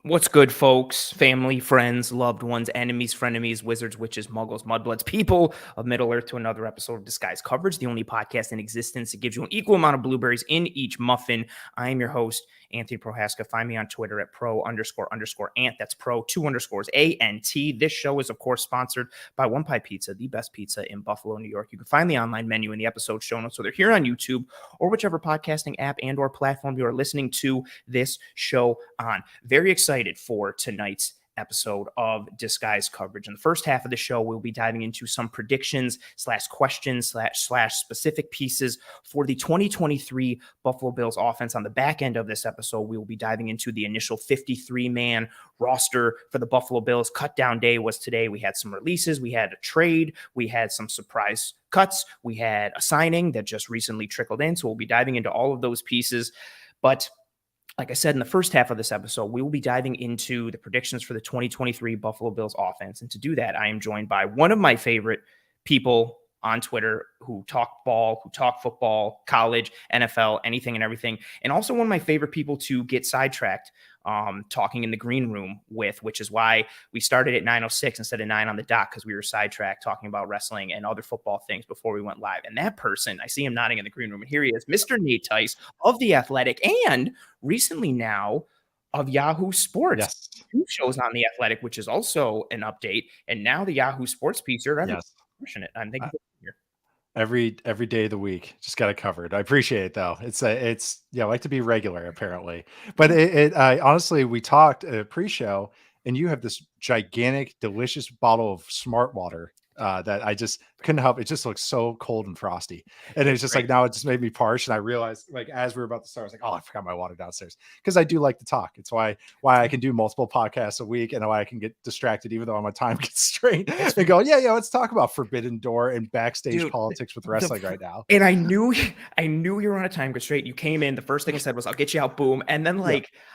What's good, folks? Family, friends, loved ones, enemies, frenemies, wizards, witches, muggles, mudbloods, people of Middle Earth to another episode of Disguise Coverage, the only podcast in existence that gives you an equal amount of blueberries in each muffin. I am your host, Anthony Prohaska. Find me on Twitter at pro__ant. That's pro_ANT. This show is, of course, sponsored by One Pie Pizza, the best pizza in Buffalo, New York. You can find the online menu in the episode show notes, so they're here on YouTube or whichever podcasting app and or platform you are listening to this show on. Very excited for tonight's episode of Disguise Coverage. In the first half of the show, we'll be diving into some predictions / questions / specific pieces for the 2023 Buffalo Bills offense. On the back end of this episode, we will be diving into the initial 53-man roster for the Buffalo Bills. Cut down day was today. We had some releases, we had a trade, we had some surprise cuts, we had a signing that just recently trickled in. So we'll be diving into all of those pieces. But like I said, in the first half of this episode, we will be diving into the predictions for the 2023 Buffalo Bills offense. And to do that, I am joined by one of my favorite people on Twitter who talk ball, who talk football, college, NFL, anything and everything. And also one of my favorite people to get sidetracked talking in the green room with, which is why we started at 9:06 instead of 9 on the dot, because we were sidetracked talking about wrestling and other football things before we went live. And that person, I see him nodding in the green room, and here he is, Mr. Nate Tice of The Athletic, and recently now of Yahoo Sports. Yes. 2 shows on The Athletic, which is also an update. And now the Yahoo Sports piece, you're Yes. pushing it. I'm thinking here. Every day of the week, just got it covered. I appreciate it though. It's I like to be regular apparently, but I honestly, we talked pre-show and you have this gigantic, delicious bottle of smart water that I just couldn't help. It just looks so cold and frosty. And it's just like, now it just made me parched. And I realized like, as we were about to start, I was like, oh, I forgot my water downstairs, because I do like to talk. It's why I can do multiple podcasts a week and why I can get distracted, even though I'm a time constraint, and go, yeah, let's talk about Forbidden Door and backstage politics with wrestling right now. And I knew you were on a time constraint. You came in, the first thing I said was, I'll get you out, boom. And then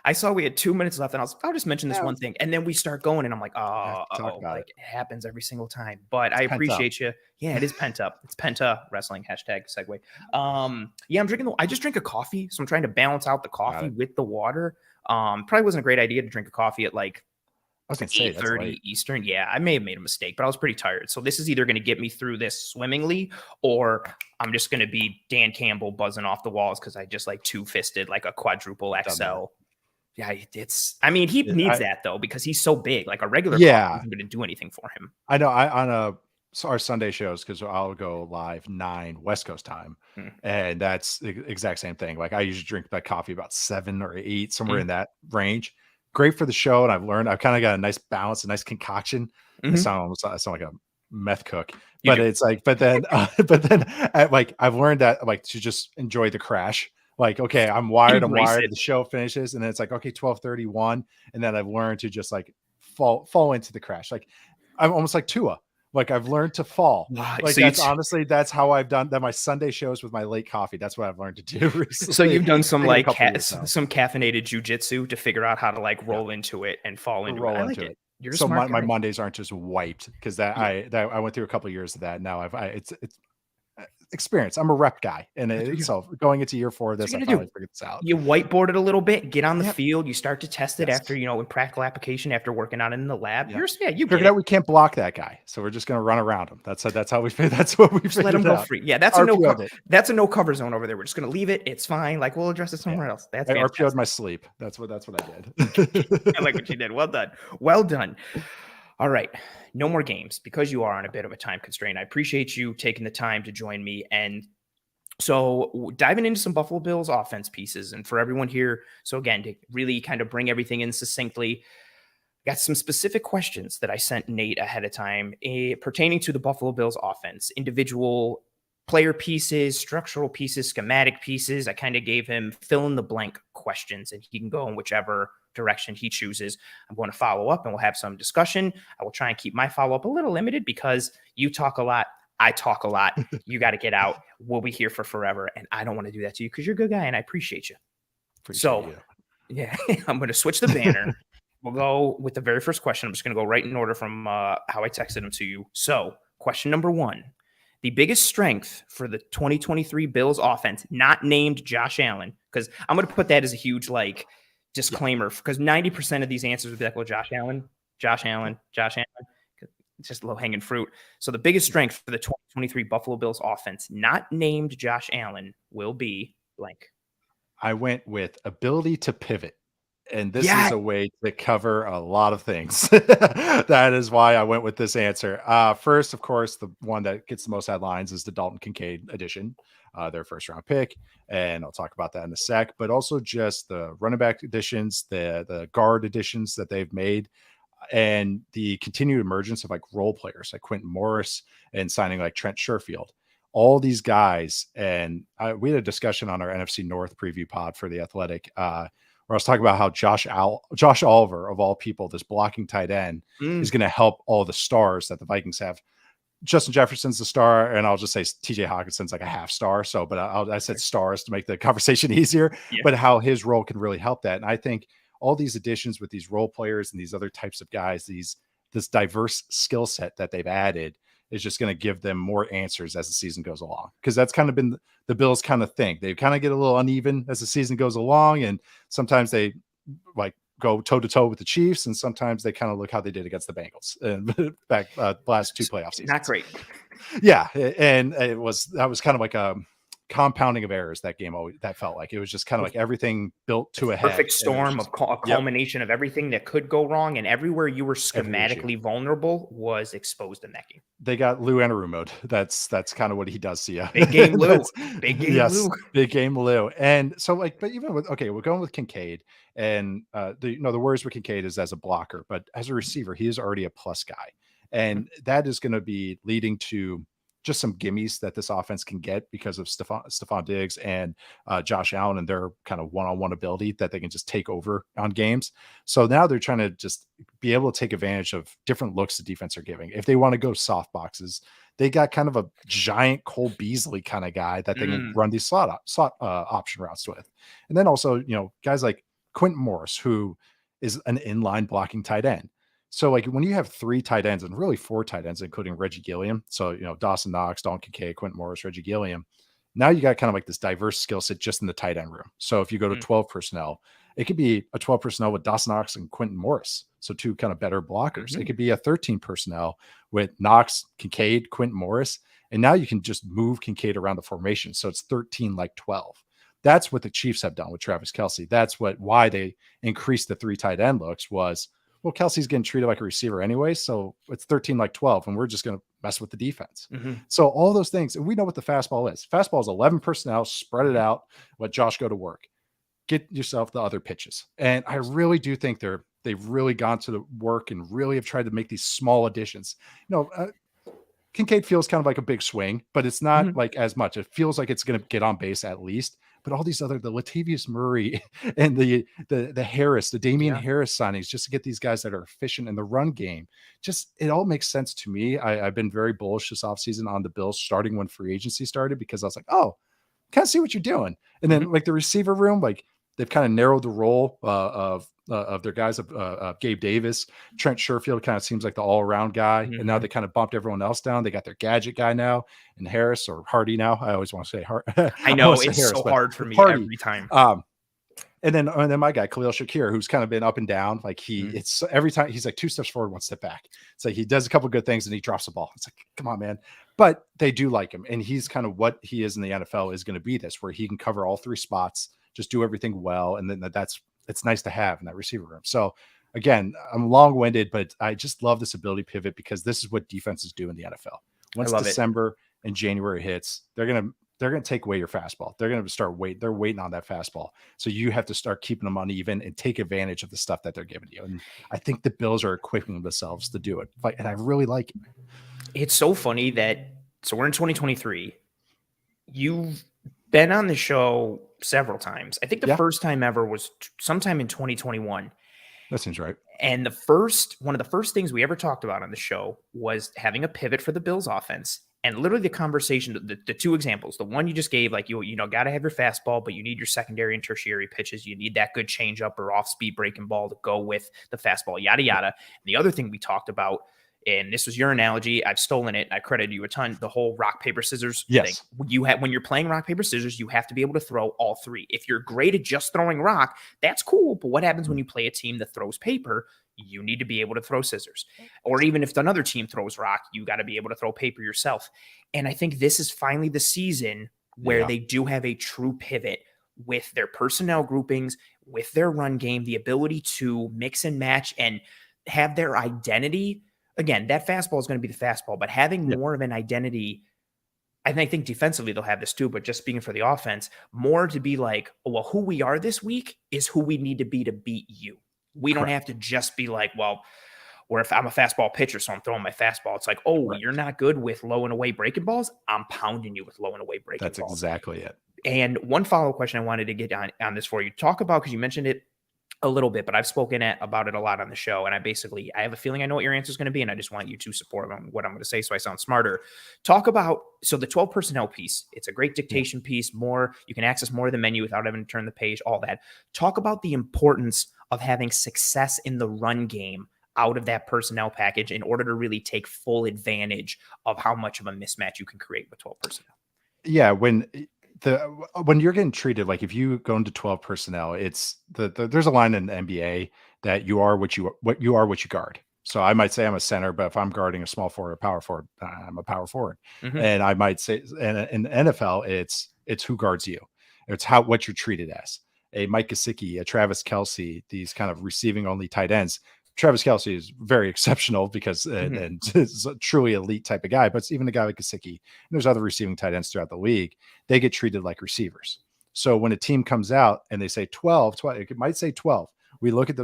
I saw we had 2 minutes left and I'll just mention this one thing. And then we start going and I'm like, it happens every single time. But I appreciate you. Yeah, it is pent up. It's penta wrestling hashtag segue. I just drink a coffee. So I'm trying to balance out the coffee with the water. Probably wasn't a great idea to drink a coffee at like, I was going to say 8:30 Eastern. Yeah, I may have made a mistake, but I was pretty tired. So this is either going to get me through this swimmingly, or I'm just going to be Dan Campbell buzzing off the walls because I just like two-fisted like a quadruple XL. Yeah, he needs that though, because he's so big. Like a regular coffee isn't going to do anything for him. I know. On our Sunday shows, because I'll go live 9 West Coast time, and that's the exact same thing. Like I usually drink that coffee about 7 or 8, somewhere in that range. Great for the show, and I've kind of got a nice balance, a nice concoction. I sound like a meth cook, but it's like, but then I've learned that like to just enjoy the crash. Like, okay, I'm wired. The show finishes, and then it's like, okay, 12:31, and then I've learned to just like fall into the crash. Like I'm almost like Tua. Like I've learned to fall. Like so that's how I've done that. My Sunday shows with my late coffee. That's what I've learned to do recently. So you've done some like some caffeinated jujitsu to figure out how to like roll into it and fall into it. I like it. You're so my Mondays aren't just wiped, because I went through a couple of years of that. Now it's experience. I'm a rep guy, and so going into year 4 of this, I finally figured this out. You whiteboard it a little bit, get on the field, you start to test it after in practical application, after working on it in the lab. You figured out we can't block that guy, so we're just going to run around him. That's what we figured. Let him go free. Yeah, that's a no cover zone over there. We're just going to leave it. It's fine. Like we'll address it somewhere else. That's RPO'd my sleep. That's what I did. I like what you did. Well done. All right. No more games, because you are on a bit of a time constraint. I appreciate you taking the time to join me. And so diving into some Buffalo Bills offense pieces, and for everyone here, so again, to really kind of bring everything in succinctly, got some specific questions that I sent Nate ahead of time pertaining to the Buffalo Bills offense, individual player pieces, structural pieces, schematic pieces. I kind of gave him fill in the blank questions, and he can go in whichever direction he chooses. I'm going to follow up and we'll have some discussion. I will try and keep my follow-up a little limited, because you talk a lot, I talk a lot. You got to get out. We'll be here for forever, and I don't want to do that to you, because you're a good guy and I appreciate you. Yeah, I'm going to switch the banner. We'll go with the very first question. I'm just going to go right in order from how I texted them to you. So question number 1, the biggest strength for the 2023 Bills offense, not named Josh Allen, because I'm going to put that as a huge, like, disclaimer, because 90% of these answers would be like, well, Josh Allen. It's just low-hanging fruit. So the biggest strength for the 2023 Buffalo Bills offense, not named Josh Allen, will be blank. I went with ability to pivot. And this is a way to cover a lot of things. That is why I went with this answer. First, of course, the one that gets the most headlines is the Dalton Kincaid edition, their first round pick. And I'll talk about that in a sec, but also just the running back additions, the guard additions that they've made, and the continued emergence of like role players like Quentin Morris and signing like Trent Sherfield. All these guys. And we had a discussion on our NFC North preview pod for the Athletic, where I was talking about how Josh Oliver, of all people, this blocking tight end, is going to help all the stars that the Vikings have. Justin Jefferson's the star, and I'll just say TJ Hawkinson's like a half star. So, but I said stars to make the conversation easier, but how his role can really help that. And I think all these additions with these role players and these other types of guys, this diverse skill set that they've added is just going to give them more answers as the season goes along. Because that's kind of been the Bills kind of thing. They kind of get a little uneven as the season goes along. And sometimes they like go toe to toe with the Chiefs. And sometimes they kind of look how they did against the Bengals and back last two playoff seasons. Not great. Yeah. And that was kind of like a compounding of errors that game. That felt like it was just kind of like everything built to a perfect storm of a culmination of everything that could go wrong, and everywhere you were schematically vulnerable was exposed in that game. They got Lou Anaru mode. That's kind of what he does to you. Big game Lou. Big game Lou. Big game Lou. And so like, but even with we're going with Kincaid, and the worries with Kincaid is as a blocker, but as a receiver, he is already a plus guy, and that is going to be leading to just some gimmies that this offense can get because of Stephon Diggs and Josh Allen and their kind of one-on-one ability that they can just take over on games. So now they're trying to just be able to take advantage of different looks the defense are giving. If they want to go soft boxes, they got kind of a giant Cole Beasley kind of guy that they can run these slot option routes with. And then also, guys like Quentin Morris, who is an inline blocking tight end. So like when you have three tight ends and really four tight ends, including Reggie Gilliam. So, Dawson Knox, Dalton Kincaid, Quentin Morris, Reggie Gilliam. Now you got kind of like this diverse skill set just in the tight end room. So if you go to 12 personnel, it could be a 12 personnel with Dawson Knox and Quentin Morris. So two kind of better blockers. It could be a 13 personnel with Knox, Kincaid, Quentin Morris. And now you can just move Kincaid around the formation. So it's 13 like 12. That's what the Chiefs have done with Travis Kelce. That's why they increased the three tight end looks was, well, Kelsey's getting treated like a receiver anyway, so it's 13 like 12, and we're just going to mess with the defense. So all those things, and we know what the fastball is. Fastball is 11 personnel, spread it out, let Josh go to work. Get yourself the other pitches. And I really do think they've really gone to the work and really have tried to make these small additions. Kincaid feels kind of like a big swing, but it's not like as much. It feels like it's going to get on base at least. But all these the Latavius Murray and the Harris, the Damian Harris signings, just to get these guys that are efficient in the run game, it all makes sense to me. I've been very bullish this offseason on the Bills starting when free agency started, because I was like, oh, kind of see what you're doing. And then like the receiver room, like they've kind of narrowed the role of their guys of Gabe Davis. Trent Sherfield kind of seems like the all-around guy. And now they kind of bumped everyone else down. They got their gadget guy now, and Harris or Hardy now. I always want to say Hardy. I know it's Harris, so hard for me every time. And then my guy, Khalil Shakir, who's kind of been up and down. Like it's every time he's like 2 steps forward, 1 step back. It's like he does a couple good things and he drops the ball. It's like, come on, man. But they do like him. And he's kind of what he is in the NFL is going to be this, where he can cover all three spots, just do everything well. And then it's nice to have in that receiver room. So again, I'm long-winded, but I just love this ability pivot because this is what defenses do in the NFL. Once December and January hits, they're going to take away your fastball. They're going to start they're waiting on that fastball. So you have to start keeping them uneven and take advantage of the stuff that they're giving you. And I think the Bills are equipping themselves to do it. And I really like it. It's so funny so we're in 2023. You've been on the show several times. I think the first time ever was sometime in 2021. That seems right. And one of the first things we ever talked about on the show was having a pivot for the Bills offense. And literally the conversation, the two examples, the one you just gave, like you got to have your fastball, but you need your secondary and tertiary pitches. You need that good changeup or off-speed breaking ball to go with the fastball, yada, yada. And the other thing we talked about and this was your analogy. I've stolen it. I credit you a ton. The whole rock, paper, scissors thing. Yes. When you're playing rock, paper, scissors, you have to be able to throw all three. If you're great at just throwing rock, that's cool. But what happens when you play a team that throws paper? You need to be able to throw scissors. Or even if another team throws rock, you got to be able to throw paper yourself. And I think this is finally the season where they do have a true pivot with their personnel groupings, with their run game, the ability to mix and match and have their identity. Again, that fastball is going to be the fastball, but having more of an identity, and I think defensively they'll have this too, but just speaking for the offense, more to be like, well, who we are this week is who we need to beat you. We don't have to just be like, well, or if I'm a fastball pitcher, so I'm throwing my fastball. It's like, oh, you're not good with low and away breaking balls. I'm pounding you with low and away breaking balls. That's exactly it. And one follow-up question I wanted to get on this for you. Talk about, because you mentioned it a little bit, but I've spoken about it a lot on the show. And I have a feeling I know what your answer is going to be. And I just want you to support what I'm going to say so I sound smarter. Talk about, so the 12 personnel piece, it's a great dictation piece. You can access more of the menu without having to turn the page, all that. Talk about the importance of having success in the run game out of that personnel package in order to really take full advantage of how much of a mismatch you can create with 12 personnel. Yeah. When you're getting treated, like if you go into 12 personnel, it's there's a line in the NBA that you are what you guard. So I might say I'm a center, but if I'm guarding a small forward or power forward, I'm a power forward. And I might say, and in the NFL, it's who guards you. It's what you're treated as. A Mike Gesicki, a Travis Kelce, these kind of receiving only tight ends. Travis Kelce is very exceptional because and is a truly elite type of guy, but it's even a guy like Gesicki, and there's other receiving tight ends throughout the league. They get treated like receivers. So when a team comes out and they say 12, it might say 12. We look at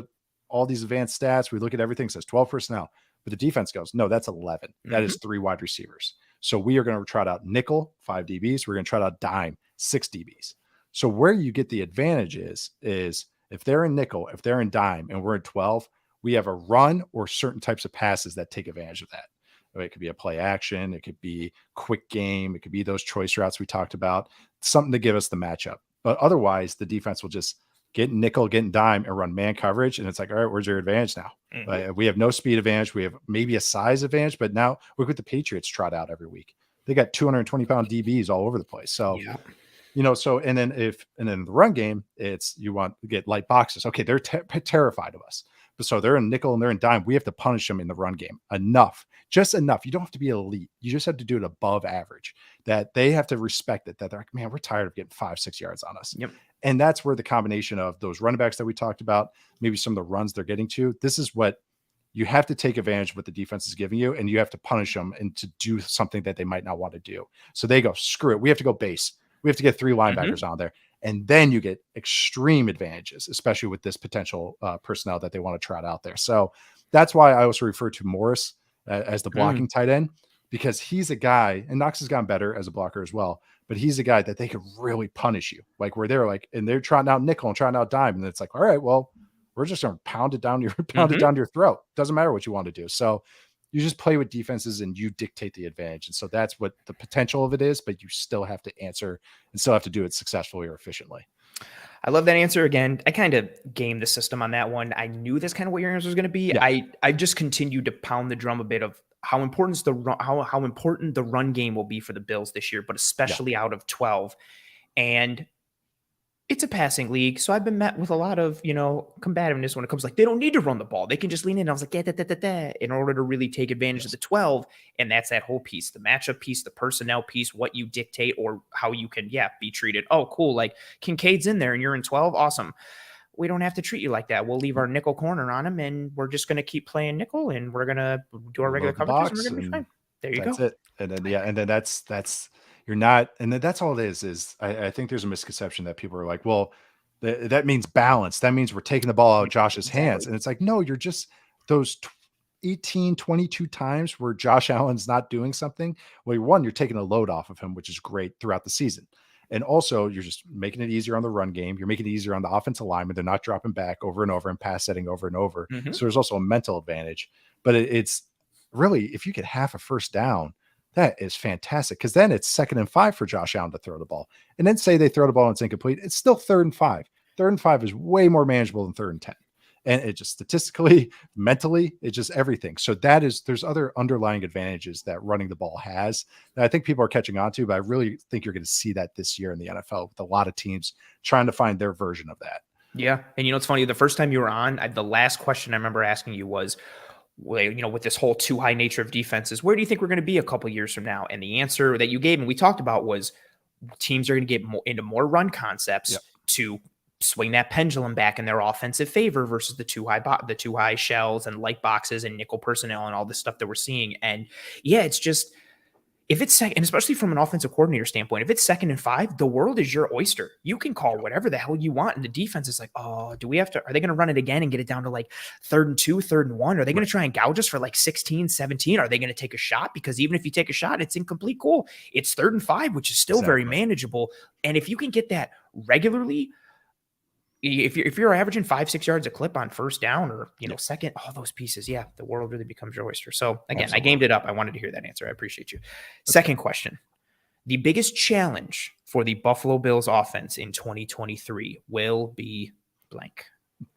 all these advanced stats. We look at everything, says 12 personnel, but the defense goes, no, that's 11. That is 3 wide receivers. So we are going to trot out nickel, 5 DBs. We're going to trot out dime, 6 DBs. So where you get the advantage is if they're in nickel, if they're in dime, and we're in 12, we have a run or certain types of passes that take advantage of that. It could be a play action. It could be quick game. It could be those choice routes we talked about, something to give us the matchup. But otherwise, the defense will just get nickel, get dime, and run man coverage. And it's like, all right, where's your advantage now? We have no speed advantage. We have maybe a size advantage, but now look what the Patriots trot out every week. They got 220-pound DBs all over the place. So, and then the run game, you want to get light boxes. Okay, they're terrified of us. So they're in nickel and they're in dime. We have to punish them in the run game just enough. You don't have to be elite. You just have to do it above average, that they have to respect it, that they're like, man, we're tired of getting 5-6 yards on us. And that's where the combination of those running backs that we talked about, maybe some of the runs they're getting to, this is what you have to take advantage of what the defense is giving you. And you have to punish them and to do something that they might not want to do. So they go, screw it. We have to go base. We have to get 3 linebackers on there. And then you get extreme advantages, especially with this potential personnel that they want to trot out there. So that's why I also refer to Morris as the blocking tight end, because he's a guy, and Knox has gotten better as a blocker as well, but he's a guy that they could really punish you. Like where they're like, and they're trotting out nickel and trotting out dime. And it's like, all right, well, we're just going to pound it down your throat. Doesn't matter what you want to do. So you just play with defenses and you dictate the advantage. And so that's what the potential of it is, but you still have to answer and still have to do it successfully or efficiently. I love that answer. Again, I kind of gamed the system on that one. I knew that's kind of what your answer was going to be. Yeah. I just continued to pound the drum a bit of how important how important the run game will be for the Bills this year, but especially out of 12. And it's a passing league. So I've been met with a lot of, combativeness when it comes like, they don't need to run the ball. They can just lean in. And I was like, in order to really take advantage of the 12. And that's that whole piece, the matchup piece, the personnel piece, what you dictate or how you can, be treated. Oh, cool. Like Kincaid's in there and you're in 12. Awesome. We don't have to treat you like that. We'll leave our nickel corner on him and we're just going to keep playing nickel and we're going to do our regular coverages and we're going to be fine. There you go. That's it. And then, that's, you're not, and that's all it is I think there's a misconception that people are like, well, that means balance. That means we're taking the ball out of Josh's hands. And it's like, no, you're just those 18, 22 times where Josh Allen's not doing something. Well, you're taking a load off of him, which is great throughout the season. And also you're just making it easier on the run game. You're making it easier on the offensive lineman. They're not dropping back over and over and pass setting over and over. So there's also a mental advantage, but it's really, if you get half a first down, that is fantastic, because then it's 2nd and 5 for Josh Allen to throw the ball. And then say they throw the ball and it's incomplete. It's still 3rd and 5. 3rd and 5 is way more manageable than 3rd and 10. And it just statistically, mentally, it's just everything. So there's other underlying advantages that running the ball has that I think people are catching on to, but I really think you're going to see that this year in the NFL with a lot of teams trying to find their version of that. Yeah. And it's funny. The first time you were on, the last question I remember asking you was, well, with this whole too high nature of defenses, where do you think we're going to be a couple years from now? And the answer that you gave and we talked about was teams are going to get into more run concepts to swing that pendulum back in their offensive favor versus the too high shells and light boxes and nickel personnel and all this stuff that we're seeing. And yeah, it's just, if it's second, and especially from an offensive coordinator standpoint, if it's 2nd and 5, the world is your oyster. You can call whatever the hell you want. And the defense is like, oh, are they going to run it again and get it down to like 3rd and 2, 3rd and 1? Are they going to try and gouge us for like 16, 17? Are they going to take a shot? Because even if you take a shot, it's incomplete. Cool. It's 3rd and 5, which is still very manageable. And if you can get that regularly, if you're averaging 5-6 yards a clip on first down or, second, all those pieces, the world really becomes your oyster. So again, I gamed it up. I wanted to hear that answer. I appreciate you. Second question. The biggest challenge for the Buffalo Bills offense in 2023 will be blank.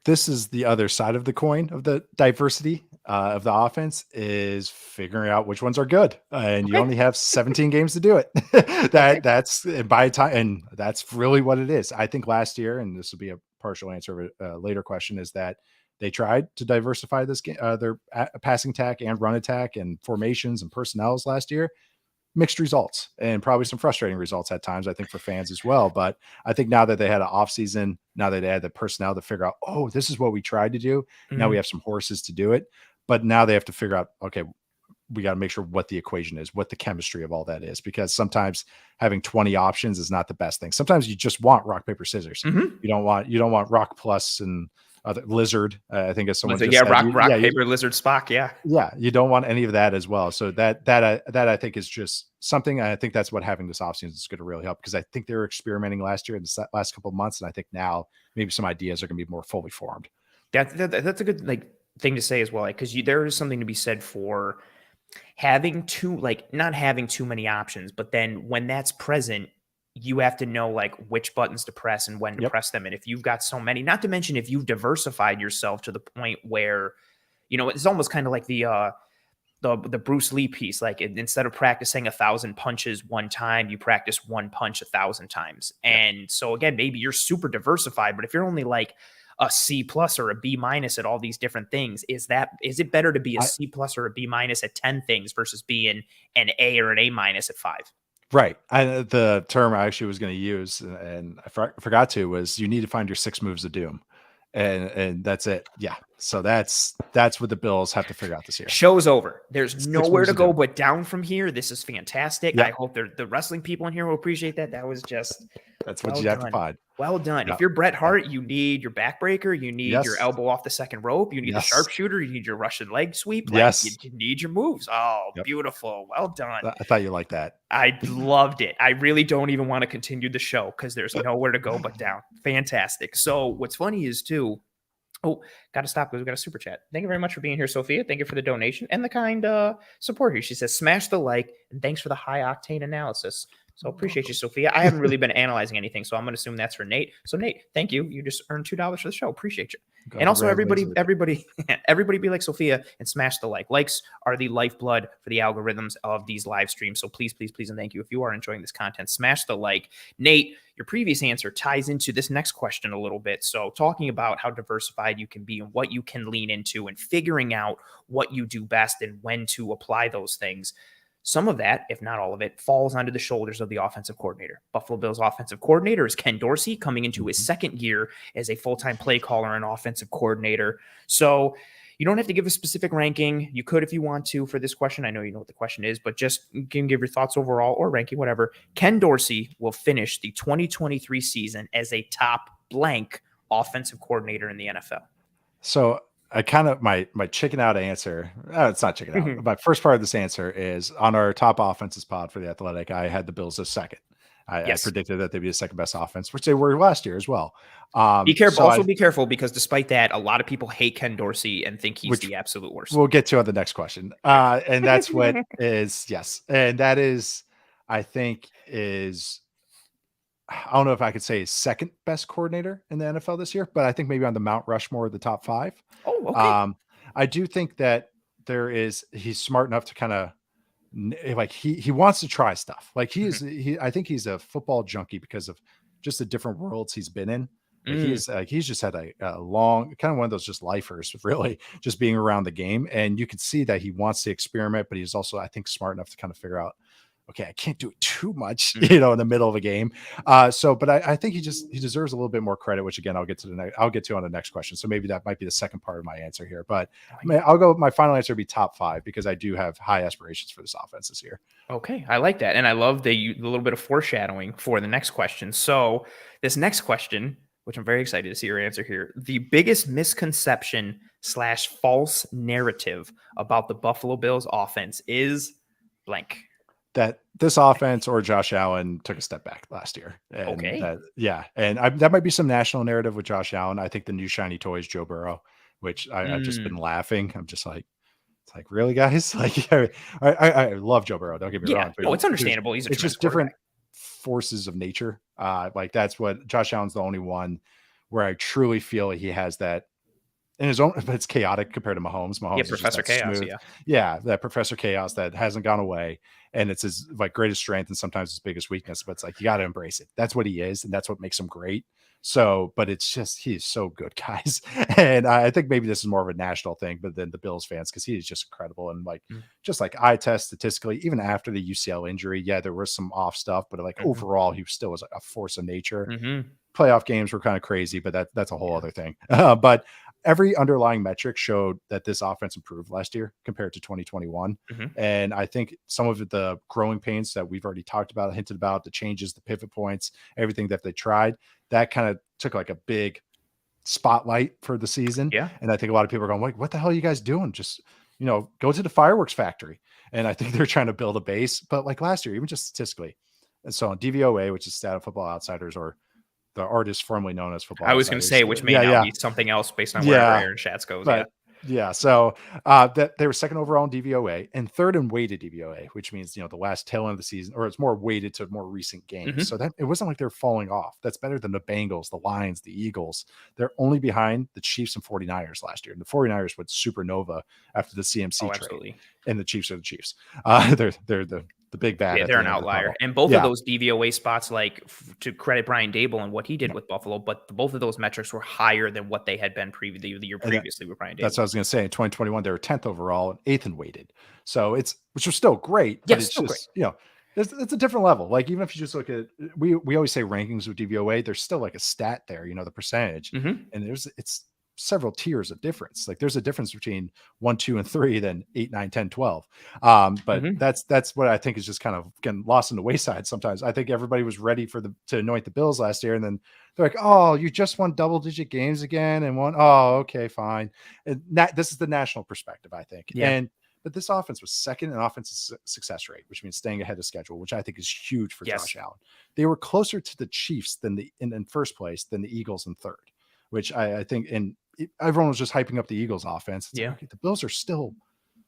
This is the other side of the coin of the diversity of the offense is figuring out which ones are good. And you only have 17 games to do it. That's by time. And that's really what it is. I think last year, and this will be a partial answer of a later question, is that they tried to diversify this game, their passing attack and run attack and formations and personnels last year. Mixed results and probably some frustrating results at times, I think, for fans as well. But I think now that they had an off season, now that they had the personnel to figure out, oh, this is what we tried to do. Mm-hmm. Now we have some horses to do it. But now they have to figure out, okay, we got to make sure what the equation is, what the chemistry of all that is, because sometimes having 20 options is not the best thing. Sometimes you just want rock, paper, scissors. Mm-hmm. You don't want rock plus and lizard. I think as someone just said, rock, paper, lizard, Spock. Yeah. You don't want any of that as well. So that I think is just something. I think that's what having this offseason is going to really help, because I think they were experimenting last year in the last couple of months. And I think now maybe some ideas are going to be more fully formed. That's a good thing to say as well. Because there is something to be said for having not having too many options, but then when that's present, you have to know which buttons to press and when to press them. And if you've got so many, not to mention if you've diversified yourself to the point where, it's almost kind of like the Bruce Lee piece. Instead of practicing 1,000 punches one time, you practice one punch 1,000 times. And so again, maybe you're super diversified, but if you're only a C+ or a B- at all these different things, is it better to be a C+ or a B- at 10 things versus being an A or an A- at 5? Right. The term I actually was going to use, and I forgot to, was you need to find your 6 moves of doom. And that's it. Yeah. So that's what the Bills have to figure out this year. Show's over. There's nowhere to go but down from here. This is fantastic. Yep. I hope the wrestling people in here will appreciate that. That was just that's what you have to find. Well done. Yep. If you're Bret Hart, you need your backbreaker. You need your elbow off the second rope. You need the sharpshooter. You need your Russian leg sweep. You need your moves. Oh, beautiful. Well done. I thought you liked that. I loved it. I really don't even want to continue the show because there's nowhere to go but down. Fantastic. So what's funny is too, got to stop because we got a super chat. Thank you very much for being here, Sophia. Thank you for the donation and the kind support here. She says, smash the like and thanks for the high octane analysis. So appreciate you, Sophia. I haven't really been analyzing anything, so I'm going to assume that's for Nate. So Nate, thank you. You just earned $2 for the show. Appreciate you. And also everybody be like Sophia and smash the like. Likes are the lifeblood for the algorithms of these live streams. So please, please, please, and thank you. If you are enjoying this content, smash the like. Nate, your previous answer ties into this next question a little bit. So talking about how diversified you can be and what you can lean into and figuring out what you do best and when to apply those things. Some of that, if not all of it, falls onto the shoulders of the offensive coordinator. Buffalo Bills offensive coordinator is Ken Dorsey, coming into his second year as a full-time play caller and offensive coordinator. So you don't have to give a specific ranking. You could if you want to for this question. I know you know what the question is, but just you can give your thoughts overall or ranking, whatever. Ken Dorsey will finish the 2023 season as a top blank offensive coordinator in the NFL. So I kind of my chicken out answer. It's not chicken out. My first part of this answer is on our top offenses pod for the Athletic. I had the Bills as second. I predicted that they'd be the second best offense, which they were last year as well. Be careful. Be careful because despite that, a lot of people hate Ken Dorsey and think he's the absolute worst. We'll get to on the next question. And that's what is and that is, I think, is I don't know if I could say second best coordinator in the NFL this year, but I think maybe on the Mount Rushmore of the top 5. Oh, okay. I do think that he's smart enough to kind of like he wants to try stuff. Like Mhm. I think he's a football junkie because of just the different worlds he's been in. Like Mm, he's just had a long kind of one of those just lifers, really, just being around the game. And you can see that he wants to experiment, but he's also, I think, smart enough to kind of figure out, okay, I can't do it too much, mhm. in the middle of a game. But I think he deserves a little bit more credit, which again, I'll get to on the next question. So maybe that might be the second part of my answer here, but I'll go, my final answer would be top 5 because I do have high aspirations for this offense this year. Okay, I like that, and I love the little bit of foreshadowing for the next question. So, this next question, which I'm very excited to see your answer here, the biggest misconception slash false narrative about the Buffalo Bills offense is blank. That this offense or Josh Allen took a step back last year. And Okay. that might be some national narrative with Josh Allen. I think the new shiny toy is Joe Burrow, which I've just been Mm, laughing. I'm just like, it's like, really, guys? Like, I love Joe Burrow. Don't get me yeah, wrong, but no, it's understandable. He's a it's tremendous just quarterback. different forces of nature. Like that's what Josh Allen's the only one where I truly feel he has that in his own, but it's chaotic compared to Mahomes. Yeah, Mahomes is just Professor that Chaos. smooth. Yeah. Yeah, that Professor Chaos that hasn't gone away. And it's his like greatest strength and sometimes his biggest weakness. But it's like you got to embrace it. That's what he is, and that's what makes him great. So, but it's just he is so good, guys. And I think maybe this is more of a national thing, but then the Bills fans, because he is just incredible. And like just like eye test statistically, even after the UCL injury, yeah, there was some off stuff, but like Mm-hmm. overall, he still was a force of nature. Mm-hmm. Playoff games were kind of crazy, but that's a whole Yeah. other thing. But every underlying metric showed that this offense improved last year compared to 2021. Mm-hmm. And I think some of the growing pains that we've already talked about, hinted about, the changes, the pivot points, everything that they tried, that kind of took like a big spotlight for the season. Yeah. And I think a lot of people are going, like, what the hell are you guys doing? Just, go to the fireworks factory. And I think they're trying to build a base. But like last year, even just statistically. And so on DVOA, which is Stat of Football Outsiders, or the artist formerly known as Football I was going to Outsiders. say, which may Yeah, now yeah, be something else based on wherever yeah. Aaron Schatz goes. Yeah. But yeah, so that they were second overall in DVOA and third in weighted DVOA, which means the last tail end of the season, or it's more weighted to more recent games. Mm-hmm. So that it wasn't like they're falling off. That's better than the Bengals, the Lions, the Eagles. They're only behind the Chiefs and 49ers last year. And the 49ers went supernova after the CMC Oh, trade. absolutely. And the Chiefs are the Chiefs. They're the big bad. Yeah, At they're the an end of the outlier. tunnel. And both of Yeah. those DVOA spots, like to credit Brian Dable and what he did with Buffalo, but both of those metrics were higher than what they had been the year And previously with Brian that's Dable. what I was going to say. In 2021, they were 10th overall and 8th in weighted. So which was still great, but Yes, it's still great. just, it's a different level. Like, even if you just look at, we always say rankings with DVOA, there's still like a stat there, the percentage. Mm-hmm. And it's several tiers of difference. Like, there's a difference between 1, 2, and 3 than 8, 9, 10, 12. But Mm-hmm. that's what I think is just kind of getting lost in the wayside sometimes. I think everybody was ready to anoint the Bills last year. And then they're like, oh, you just won double-digit games again and won. Oh, okay, fine. And this is the national perspective, I think. Yeah. But this offense was second in offensive success rate, which means staying ahead of schedule, which I think is huge for Yes. Josh Allen. They were closer to the Chiefs than in first place than the Eagles in third, which I think, and everyone was just hyping up the Eagles offense. It's Yeah. like, okay, the Bills are still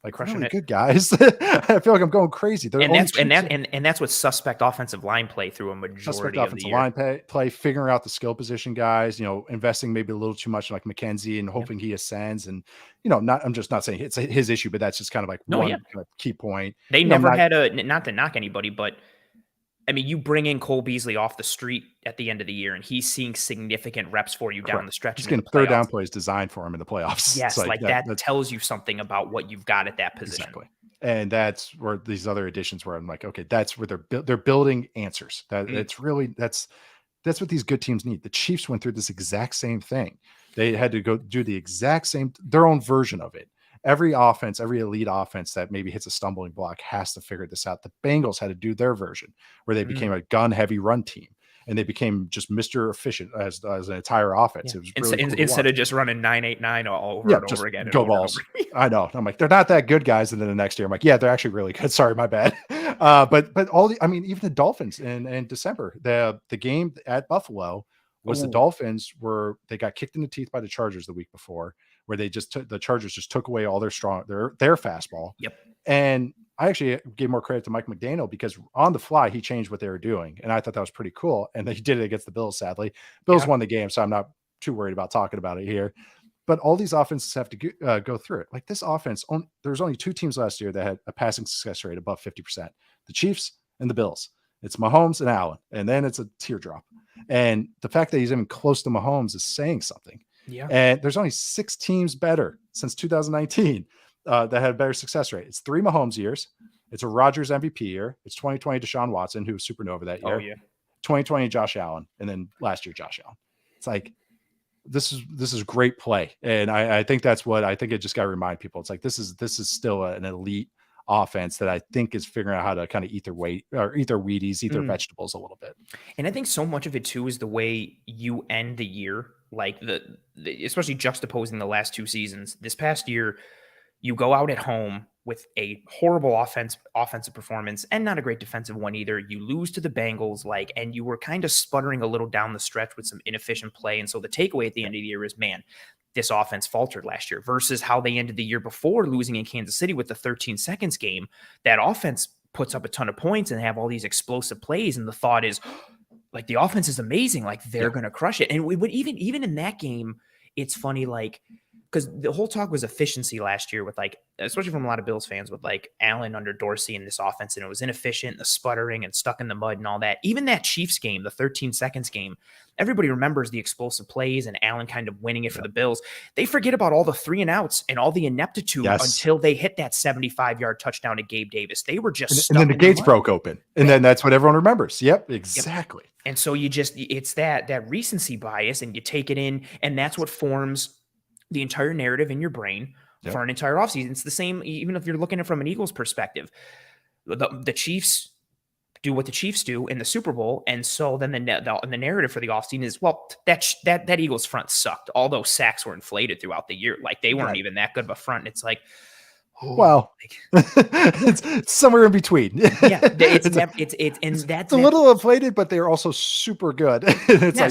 like Crushing really it. good guys. I feel like I'm going crazy. They're And only that's what suspect offensive line play through a suspect majority of the offensive year. line play, figuring out the skill position guys, investing maybe a little too much in like McKenzie and hoping he ascends. And, I'm just not saying it's his issue, but that's just kind of like one kind of key point. They never had not to knock anybody, but I mean, you bring in Cole Beasley off the street at the end of the year, and he's seeing significant reps for you down the stretch. He's getting third down plays designed for him in the playoffs. Yes, like that tells you something about what you've got at that position. Exactly. And that's where these other additions where I'm like, okay, that's where they're building answers. It's really that's what these good teams need. The Chiefs went through this exact same thing. They had to go do the exact same, their own version of it. Every offense, every elite offense that maybe hits a stumbling block has to figure this out. The Bengals had to do their version where they became a gun heavy run team. And they became just Mr. Efficient as an entire offense. Yeah. It was really cool instead of just running 9-8-9 all over and over again. Go balls. I know. I'm like, they're not that good, guys. And then the next year, I'm like, yeah, they're actually really good. Sorry, my bad. But even the Dolphins in December, the game at Buffalo was the Dolphins they got kicked in the teeth by the Chargers the week before, where the Chargers just took away all their fastball. Yep. And I actually gave more credit to Mike McDaniel because on the fly, he changed what they were doing. And I thought that was pretty cool. And they did it against the Bills, sadly. Bills won the game, so I'm not too worried about talking about it here. But all these offenses have to go through it. Like this offense, there's only 2 teams last year that had a passing success rate above 50%. The Chiefs and the Bills. It's Mahomes and Allen. And then it's a teardrop. And the fact that he's even close to Mahomes is saying something. Yeah. And there's only 6 teams better since 2019 that had a better success rate. It's 3 Mahomes years. It's a Rodgers MVP year. It's 2020 Deshaun Watson, who was supernova that year. Oh, yeah. 2020 Josh Allen. And then last year, Josh Allen. It's like, this is great play. And I think that's what I think it just got to remind people. It's like, this is still an elite offense that I think is figuring out how to kind of eat their weight or eat their Wheaties, eat their vegetables a little bit. And I think so much of it too is the way you end the year, like the especially juxtaposing the last 2 seasons. This past year, you go out at home with a horrible offensive performance and not a great defensive one either. You lose to the Bengals, and you were kind of sputtering a little down the stretch with some inefficient play. And so the takeaway at the end of the year is, man, this offense faltered last year versus how they ended the year before, losing in Kansas City with the 13 seconds game. That offense puts up a ton of points and have all these explosive plays. And the thought is, like, the offense is amazing. Like, they're going to crush it. And we would even in that game, it's funny, like, because the whole talk was efficiency last year with, like, especially from a lot of Bills fans, with like Allen under Dorsey in this offense, and it was inefficient, the sputtering and stuck in the mud and all that. Even that Chiefs game, the 13 seconds game, everybody remembers the explosive plays and Allen kind of winning it for the Bills. They forget about all the 3 and outs and all the ineptitude until they hit that 75-yard touchdown to Gabe Davis. They were just and then the gates broke open, and then that's what everyone remembers. Yep, exactly. Yep. And so it's that recency bias, and you take it in, and that's what forms the entire narrative in your brain for an entire offseason. It's the same, even if you're looking at it from an Eagles perspective. The Chiefs do what the Chiefs do in the Super Bowl, and so then the narrative for the offseason is, well, that Eagles front sucked. All those sacks were inflated throughout the year. Like, they weren't even that good of a front. And it's like, well, it's somewhere in between. It's a little inflated, but they're also super good. It's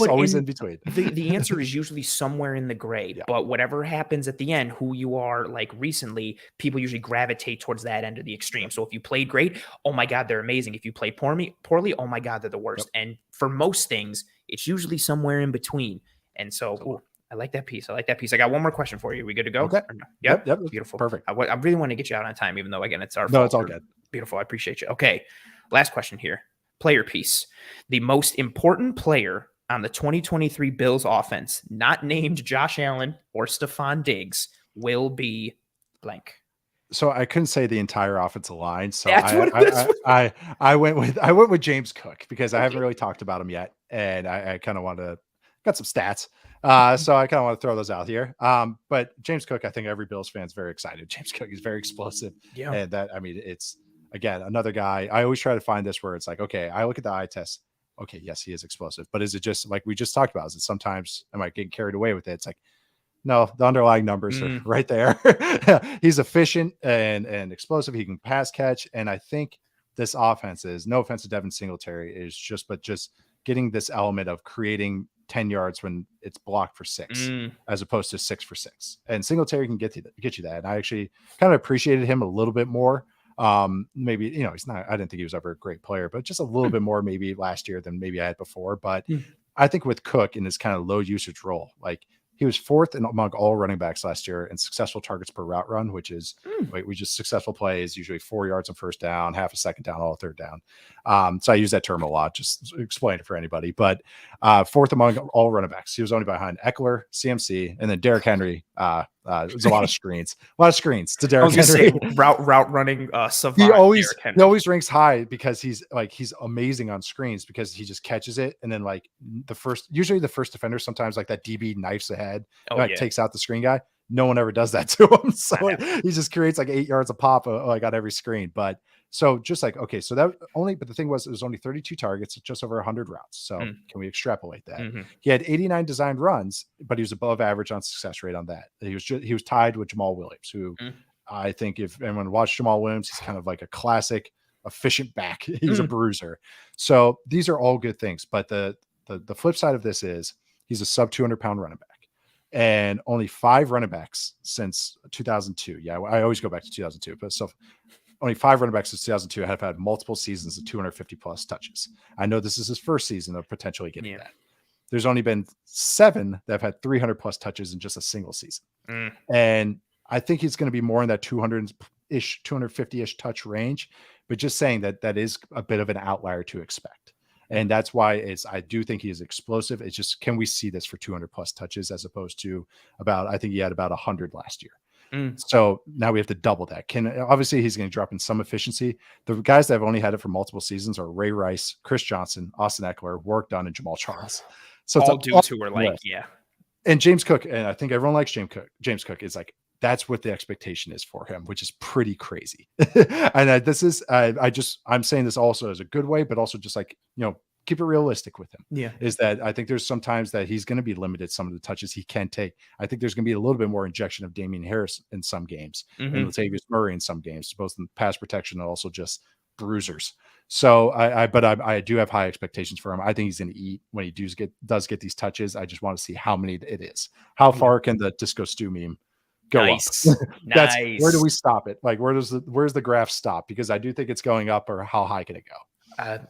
always in between. The answer is usually somewhere in the gray. But whatever happens at the end, who you are, like, recently, people usually gravitate towards that end of the extreme. So if you played great, oh my God, they're amazing. If you played poorly, oh my God, they're the worst. And for most things, it's usually somewhere in between. And so I like that piece. I got one more question for you. Are we good to go? Okay. No? Yep. Beautiful. Perfect. I really want to get you out on time, even though, again, it's our fault. No, it's all good. Beautiful. I appreciate you. Okay. Last question here. Player piece. The most important player on the 2023 Bills offense, not named Josh Allen or Stephon Diggs, will be blank. So I couldn't say the entire offensive line. So I went with James Cook because I haven't really talked about him yet. And I kind of got some stats. So I kind of want to throw those out here. But James Cook, I think every Bills fan is very excited. James Cook is very explosive. Yeah. And it's, again, another guy. I always try to find this where it's like, okay, I look at the eye test. Okay, yes, he is explosive. But is it just like we just talked about? Is it sometimes am I getting carried away with it? It's like, no, the underlying numbers are right there. He's efficient and explosive. He can pass catch. And I think this offense is, no offense to Devin Singletary, is just getting this element of creating 10 yards when it's blocked for 6 as opposed to 6 for 6. And Singletary can get you that. And I actually kind of appreciated him a little bit more. Maybe, he's not, I didn't think he was ever a great player, but just a little bit more maybe last year than maybe I had before. But I think with Cook in his kind of low usage role, like, he was 4th among all running backs last year in successful targets per route run, which is successful plays, usually 4 yards on first down, half a second down, all third down. So I use that term a lot, just explain it for anybody. But 4th among all running backs. He was only behind Eckler, CMC, and then Derrick Henry. There's a lot of screens to Derrick Henry. Route running savant. He always ranks high because he's amazing on screens because he just catches it, and then usually the first defender, sometimes like that DB knifes ahead, takes out the screen guy. No one ever does that to him, so he just creates like 8 yards a pop on every screen. But so just like, okay, so that only, but the thing was, it was only 32 targets, just over 100 routes. So can we extrapolate that? He had 89 designed runs, but he was above average on success rate on that. He was tied with Jamal Williams, who I think if anyone watched Jamal Williams, he's kind of like a classic efficient back. He was a bruiser. So these are all good things. But the flip side of this is he's a sub 200-pound running back. and only 5 running backs since 2002. Yeah, I always go back to 2002, but so only 5 running backs since 2002 have had multiple seasons of 250 plus touches. I know this is his first season of potentially getting that. There's only been 7 that have had 300 plus touches in just a single season. And I think he's going to be more in that 200-ish, 250-ish touch range, but just saying that is a bit of an outlier to expect. And that's why I do think he is explosive. It's just, can we see this for 200 plus touches as opposed to I think he had about 100 last year. So now we have to double that. Obviously he's going to drop in some efficiency. The guys that have only had it for multiple seasons are Ray Rice, Chris Johnson, Austin Eckler, Warwick Dunn, and Jamal Charles. So all dudes who are like, and James Cook, and I think everyone likes James Cook is like, that's what the expectation is for him, which is pretty crazy. And this is, I'm saying this also as a good way, but also just like, keep it realistic with him. Yeah. Is that I think there's sometimes that he's going to be limited some of the touches he can take. I think there's going to be a little bit more injection of Damian Harris in some games and Latavius Murray in some games, both in pass protection and also just bruisers. So I do have high expectations for him. I think he's going to eat when he does get these touches. I just want to see how many it is. How far can the Disco Stew meme go up? That's where do we stop it? Like where's the graph stop? Because I do think it's going up, or how high can it go?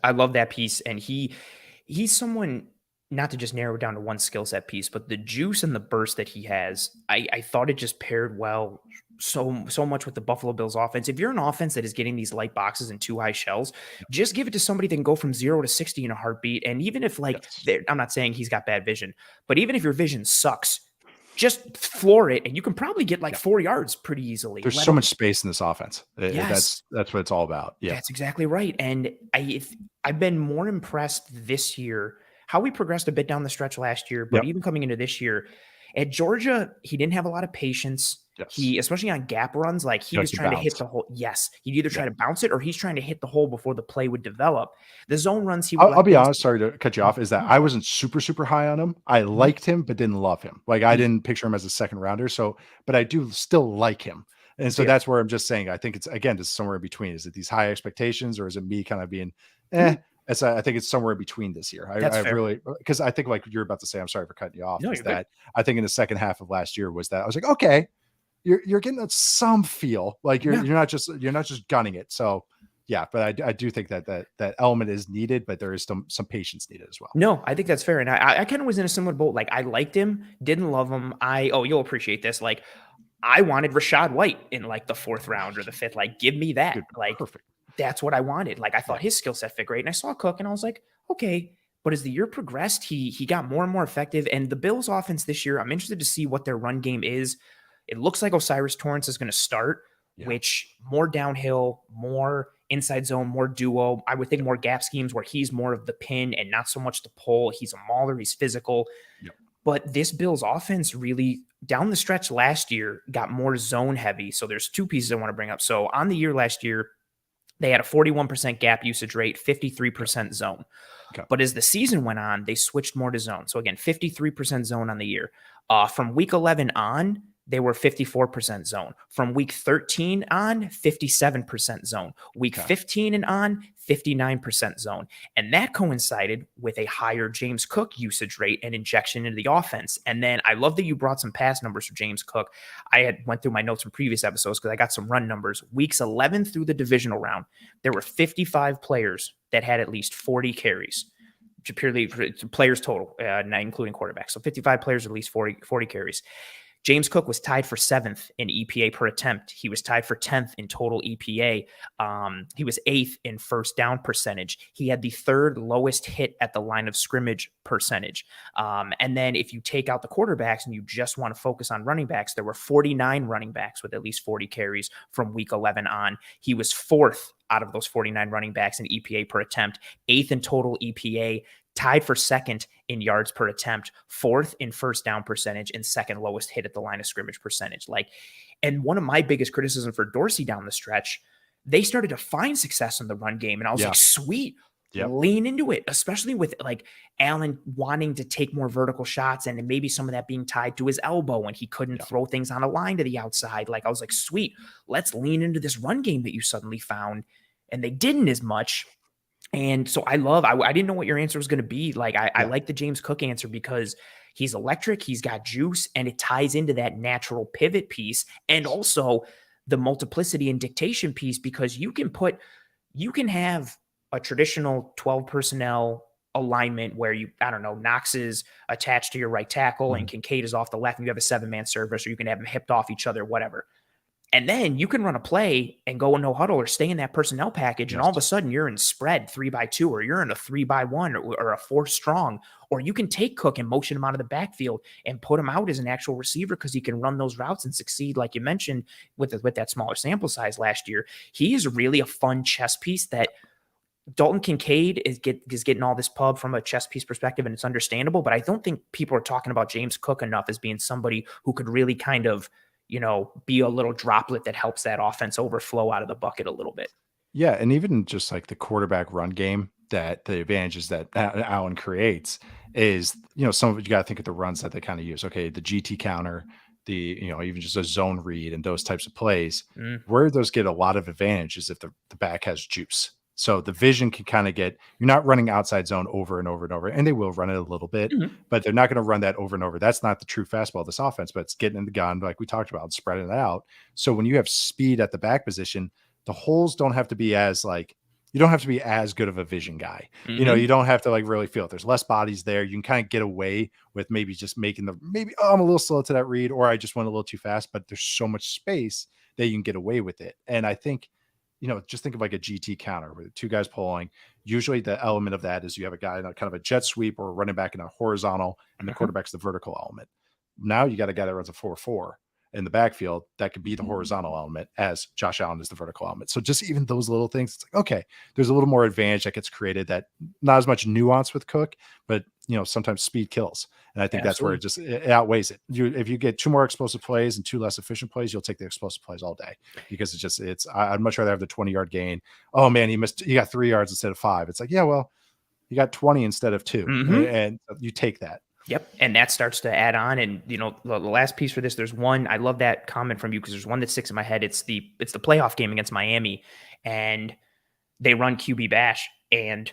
I love that piece. And he's someone, not to just narrow it down to one skill set piece, but the juice and the burst that he has, I thought it just paired well so much with the Buffalo Bills offense. If you're an offense that is getting these light boxes and 2 high shells, just give it to somebody that can go from 0 to 60 in a heartbeat. And even if I'm not saying he's got bad vision, but even if your vision sucks, just floor it, and you can probably get 4 yards pretty easily. There's so much space in this offense. Yes. That's what it's all about. Yeah, that's exactly right. And I've been more impressed this year how we progressed a bit down the stretch last year, but even coming into this year at Georgia, he didn't have a lot of patience. Yes. He, especially on gap runs, he was trying to hit the hole. Yes. He'd either try to bounce it or he's trying to hit the hole before the play would develop. The zone runs, I'll be honest, sorry to cut you off, is that I wasn't super, super high on him. I liked him, but didn't love him. I didn't picture him as a second rounder. So, but I do still like him. And so that's where I'm just saying, I think it's, again, just somewhere in between. Is it these high expectations, or is it me kind of being, I think it's somewhere in between this year. I really, because I think you're about to say, I'm sorry for cutting you off, I think in the second half of last year was that I was like, okay, you're getting some feel you're not just gunning it. So but I do think that element is needed, but there is some patience needed as well. No, I think that's fair. And I kind of was in a similar boat. I liked him, didn't love him. You'll appreciate this. I wanted Rachaad White in the 4th round or the 5th. Give me that. Perfect. That's what I wanted. I thought his skill set fit great. And I saw Cook and I was like, okay. But as the year progressed, he got more and more effective. And the Bills offense this year, I'm interested to see what their run game is. It looks like O'Cyrus Torrence is going to start, which more downhill, more inside zone, more duo. I would think more gap schemes where he's more of the pin and not so much the pull. He's a mauler. He's physical. But this Bills offense really, down the stretch last year, got more zone heavy. So there's 2 pieces I want to bring up. So on the year last year, they had a 41% gap usage rate, 53% zone. But as the season went on, they switched more to zone. So again, 53% zone on the year. From week 11 on, they were 54% zone. From week 13 on, 57% zone. Week 15 and on, 59% zone. And that coincided with a higher James Cook usage rate and injection into the offense. And then I love that you brought some pass numbers for James Cook. I had went through my notes from previous episodes because I got some run numbers. Weeks 11 through the divisional round, there were 55 players that had at least 40 carries. Purely players total, not including quarterbacks. So 55 players, at least 40 carries. James Cook was tied for 7th in EPA per attempt. He was tied for 10th in total EPA. He was 8th in first down percentage. He had the 3rd lowest hit at the line of scrimmage percentage. And then if you take out the quarterbacks and you just want to focus on running backs, there were 49 running backs with at least 40 carries from week 11 on. He was 4th out of those 49 running backs in EPA per attempt, 8th in total EPA, tied for 2nd in yards per attempt, 4th in first down percentage, and 2nd lowest hit at the line of scrimmage percentage. And one of my biggest criticisms for Dorsey down the stretch, they started to find success in the run game. And I was like, sweet, lean into it, especially with Allen wanting to take more vertical shots and maybe some of that being tied to his elbow when he couldn't throw things on a line to the outside. I was like, sweet, let's lean into this run game that you suddenly found. And they didn't as much. And so I didn't know what your answer was going to be. Like, I like the James Cook answer because he's electric, he's got juice, and it ties into that natural pivot piece and also the multiplicity and dictation piece, because you can have a traditional 12 personnel alignment where I don't know, Knox is attached to your right tackle and Kincaid is off the left, and you have a 7-man service, or you can have them hipped off each other, whatever. And then you can run a play and go in no huddle or stay in that personnel package. And all of a sudden you're in spread 3-by-2, or you're in a 3-by-1, or a 4 strong, or you can take Cook and motion him out of the backfield and put him out as an actual receiver because he can run those routes and succeed. Like you mentioned with that smaller sample size last year, he is really a fun chess piece that Dalton Kincaid is getting all this pub from a chess piece perspective, and it's understandable, but I don't think people are talking about James Cook enough as being somebody who could really kind of, be a little droplet that helps that offense overflow out of the bucket a little bit. Yeah, and even just like the quarterback run game, that the advantages that Allen creates is, some of it, you got to think of the runs that they kind of use. Okay, the GT counter, the, even just a zone read and those types of plays, where those get a lot of advantage is if the back has juice. So the vision can kind of you're not running outside zone over and over and over, and they will run it a little bit, but they're not going to run that over and over. That's not the true fastball of this offense, but it's getting in the gun, like we talked about, spreading it out. So when you have speed at the back position, the holes don't have to be as you don't have to be as good of a vision guy. You don't have to really feel it. There's less bodies there. You can kind of get away with maybe just making I'm a little slow to that read, or I just went a little too fast, but there's so much space that you can get away with it. And I think, just think of like a GT counter with 2 guys pulling. Usually the element of that is you have a guy in a kind of a jet sweep or a running back in a horizontal, and the quarterback's the vertical element. Now you got a guy that runs a 4-4 in the backfield that could be the horizontal element, as Josh Allen is the vertical element. So just even those little things, it's like, okay, there's a little more advantage that gets created, that not as much nuance with Cook, but sometimes speed kills. And I think that's where it outweighs it. If you get 2 more explosive plays and 2 less efficient plays, you'll take the explosive plays all day, because I'd much rather have the 20-yard gain. Oh man, he got 3 yards instead of 5. It's like, yeah, well, you got 20 instead of 2, and you take that. Yep. And that starts to add on. And, the last piece for this, there's one, I love that comment from you, because there's one that sticks in my head. It's the playoff game against Miami, and they run QB bash, and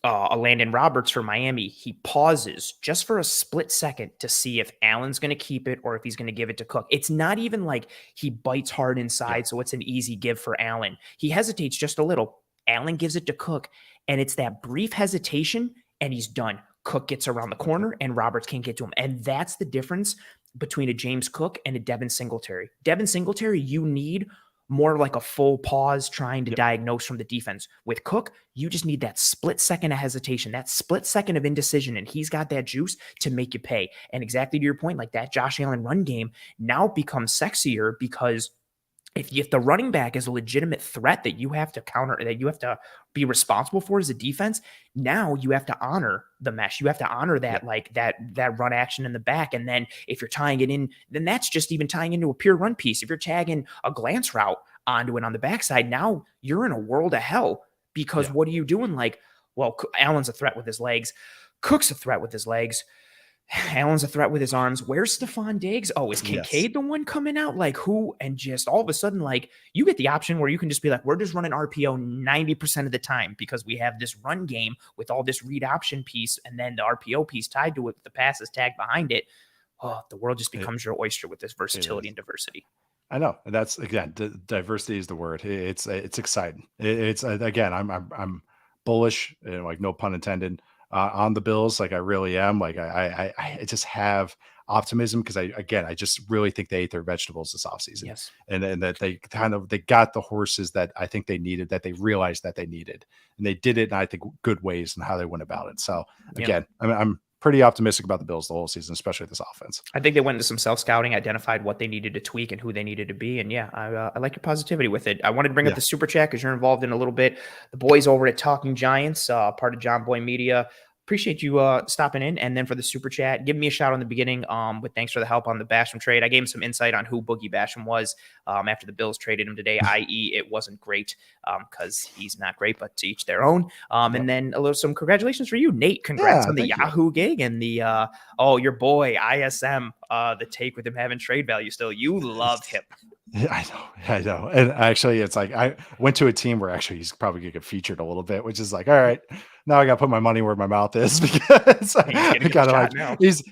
Landon Roberts for Miami, he pauses just for a split second to see if Allen's going to keep it or if he's going to give it to Cook. It's not even like he bites hard inside, so it's an easy give for Allen. He hesitates just a little. Allen gives it to Cook, and it's that brief hesitation, and he's done. Cook gets around the corner, and Roberts can't get to him. And that's the difference between a James Cook and a Devin Singletary. Devin Singletary, you need more like a full pause trying to diagnose from the defense. With Cook, you just need that split second of hesitation, that split second of indecision, and he's got that juice to make you pay. And exactly to your point, like that Josh Allen run game now becomes sexier, because if the running back is a legitimate threat that you have to counter, that you have to be responsible for as a defense, now you have to honor the mesh. You have to honor that, that run action in the back. And then if you're tying it in, then that's just even tying into a pure run piece. If you're tagging a glance route onto it on the backside, now you're in a world of hell, because what are you doing? Allen's a threat with his legs. Cook's a threat with his legs. Allen's a threat with his arms. Where's Stephon Diggs? Oh, is Kincaid the one coming out? Like who? And just all of a sudden, you get the option where you can just be like, we're just running RPO 90% of the time, because we have this run game with all this read option piece, and then the RPO piece tied to it with the passes tagged behind it. Oh, the world just becomes your oyster with this versatility and diversity. I know. And that's, again, diversity is the word. It's exciting. It's again, I'm bullish, no pun intended, on the Bills. I really am. I just have optimism, because I just really think they ate their vegetables this offseason. Yes. And that they got the horses that I think they needed, that they realized that they needed, and they did it in, I think, good ways and how they went about it. So again, I'm pretty optimistic about the Bills the whole season, especially this offense. I think they went into some self-scouting, identified what they needed to tweak and who they needed to be. And I like your positivity with it. I wanted to bring up the super chat, because you're involved in a little bit. The boys over at Talking Giants, part of John Boy Media, appreciate you stopping in. And then for the super chat, give me a shout in the beginning with thanks for the help on the Basham trade. I gave him some insight on who Boogie Basham was after the Bills traded him today, i.e. it wasn't great, because he's not great, but to each their own. And then some congratulations for you, Nate. Congrats on the Yahoo gig and the your boy ISM, the take with him having trade value still. You love him. Yeah, I know. And actually, it's like I went to a team where actually he's probably gonna get featured a little bit, which is like, all right, now I got to put my money where my mouth is because He's I gonna get the kind of like shot now. he's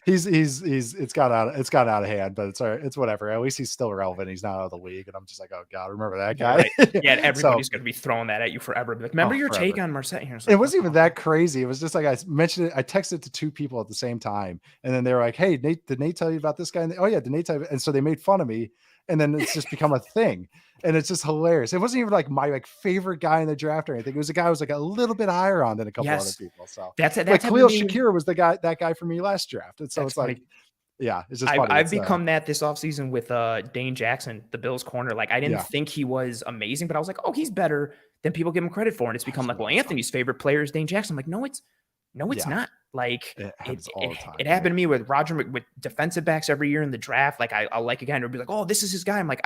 it's got out of hand, but it's all right, it's whatever. At least he's still relevant. He's not out of the league, and I'm just like, oh god, remember that You're guy? right. Yeah, So, everybody's gonna be throwing that at you forever. Like, remember oh, your take forever. on Marseille? Here, it's It like, what wasn't the even that crazy. It was just like I mentioned it. I texted it to two people at the same time, and then they were like, "Hey, Nate, did Nate tell you about this guy?" And oh yeah, did Nate tell you? And so they made fun of me, and then it's just become a thing, and it's just hilarious. It wasn't even like my like favorite guy in the draft or anything. It was a guy who was like a little bit higher on than a couple other Yes, people. So like that's happened to Khalil me. Shakir was that guy for me last draft, and so That's it's like, funny. yeah, it's just I've funny. I've It's become that this offseason with Dane Jackson, the Bills corner. Like, I didn't yeah, think he was amazing, but I was like, oh, he's better than people give him credit for. And it's become he's like, well, awesome. Anthony's favorite player is Dane Jackson. I'm like, no, it's Yeah, not. Like, it it happens all it, the time, it man. happened to me with with defensive backs every year in the draft. Like, I'll like a guy and it'll be like, oh, this is his guy. I'm like,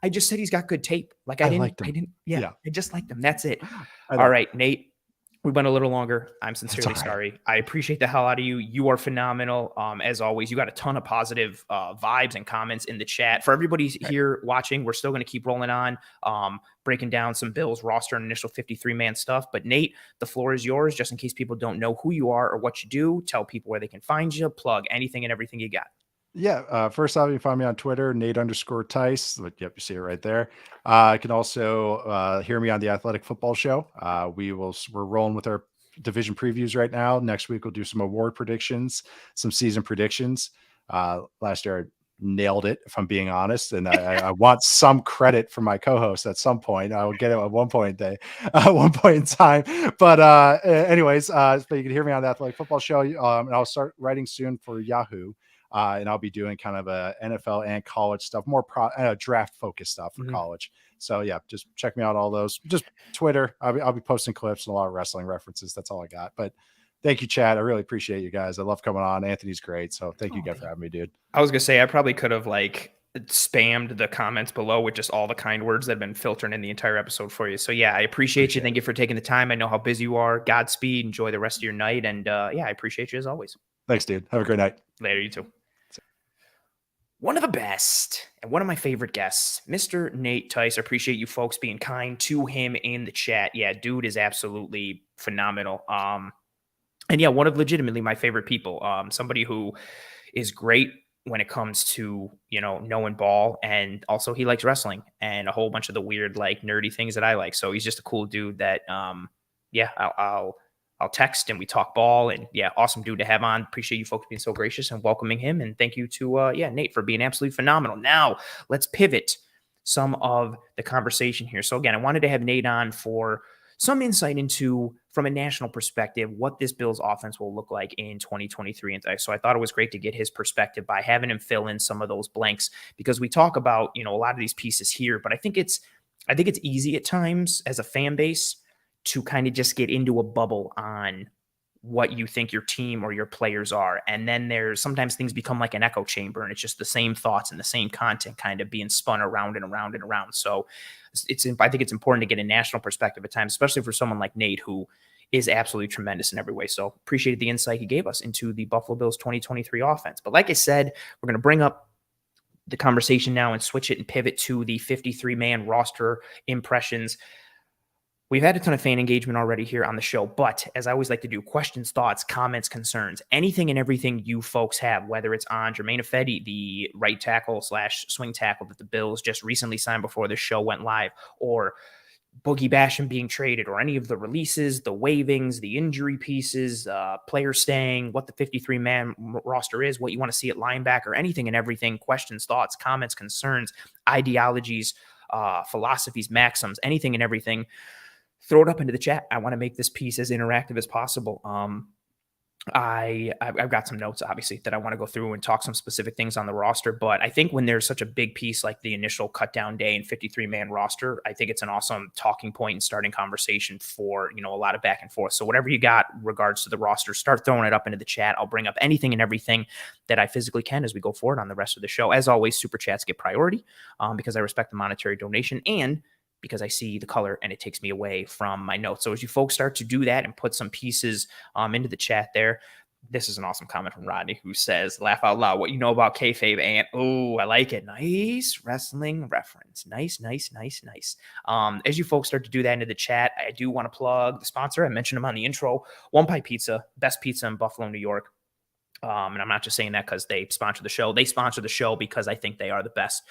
I just said he's got good tape. Like, I liked him. yeah, Yeah, I just liked him. That's it. I All know. right, Nate. We went a little longer. I'm It's all sincerely right. sorry. I appreciate the hell out of you. You are phenomenal. As always, you got a ton of positive vibes and comments in the chat. For everybody Right. here watching, we're still going to keep rolling on, breaking down some Bills roster and initial 53-man stuff. But Nate, the floor is yours. Just in case people don't know who you are or what you do, tell people where they can find you, plug anything and everything you got. Yeah, first off, you can find me on Twitter, Nate_Tice. Yep, you see it right there. You can also hear me on the Athletic Football Show. We're rolling with our division previews right now. Next week we'll do some award predictions, some season predictions. Last year I nailed it, if I'm being honest, and I want some credit for my co-host at some point. I will get it at one point at one point in time. But anyways, but you can hear me on the Athletic Football Show, and I'll start writing soon for Yahoo. And I'll be doing kind of a NFL and college stuff, more draft focused stuff for Mhm. college. So yeah, just check me out. All those, just Twitter. I'll be posting clips and a lot of wrestling references. That's all I got. But thank you, Chad. I really appreciate you guys. I love coming on. Anthony's great. So thank you Oh, again for having me, dude. I was gonna say I probably could have like spammed the comments below with just all the kind words that have been filtering in the entire episode for you. So yeah, I appreciate you. Appreciate Thank it. you for taking the time. I know how busy you are. Godspeed. Enjoy the rest of your night. And yeah, I appreciate you as always. Thanks, dude. Have a great night. Later, you too. One of the best and one of my favorite guests, Mr. Nate Tice. I appreciate you folks being kind to him in the chat. Yeah, dude is absolutely phenomenal. And yeah, one of legitimately my favorite people. Somebody who is great when it comes to, knowing ball, and also he likes wrestling and a whole bunch of the weird like nerdy things that I like. So he's just a cool dude that yeah, I'll text and we talk ball, and yeah, awesome dude to have on. Appreciate you folks being so gracious and welcoming him, and thank you to Nate for being absolutely phenomenal. Now let's pivot some of the conversation here. So again, I wanted to have Nate on for some insight into, from a national perspective, what this Bills offense will look like in 2023. And so I thought it was great to get his perspective by having him fill in some of those blanks, because we talk about, a lot of these pieces here, but I think it's easy at times as a fan base to kind of just get into a bubble on what you think your team or your players are. And then there's sometimes things become like an echo chamber, and it's just the same thoughts and the same content kind of being spun around and around and around. So I think it's important to get a national perspective at times, especially for someone like Nate, who is absolutely tremendous in every way. So appreciated the insight he gave us into the Buffalo Bills 2023 offense. But like I said, we're going to bring up the conversation now and switch it and pivot to the 53-man roster impressions. We've had a ton of fan engagement already here on the show, but as I always like to do, questions, thoughts, comments, concerns, anything and everything you folks have, whether it's on Jermaine Ifedi, the right tackle / swing tackle that the Bills just recently signed before the show went live, or Boogie Basham being traded, or any of the releases, the waivings, the injury pieces, players staying, what the 53-man roster is, what you want to see at linebacker, anything and everything, questions, thoughts, comments, concerns, ideologies, philosophies, maxims, anything and everything, throw it up into the chat. I want to make this piece as interactive as possible. I've got some notes, obviously, that I want to go through and talk some specific things on the roster. But I think when there's such a big piece like the initial cut down day and 53-man roster, I think it's an awesome talking point and starting conversation for, a lot of back and forth. So whatever you got in regards to the roster, start throwing it up into the chat. I'll bring up anything and everything that I physically can as we go forward on the rest of the show. As always, super chats get priority because I respect the monetary donation and because I see the color and it takes me away from my notes. So as you folks start to do that and put some pieces into the chat there, This is an awesome comment from Rodney, who says, laugh out loud, what you know about kayfabe, and oh, I like it. Nice wrestling reference. Nice. As you folks start to do that into the chat, I do want to plug the sponsor. I mentioned them on the intro. One Pie Pizza, best pizza in Buffalo, New York. And I'm not just saying that because they sponsor the show. They sponsor the show because I think they are the best.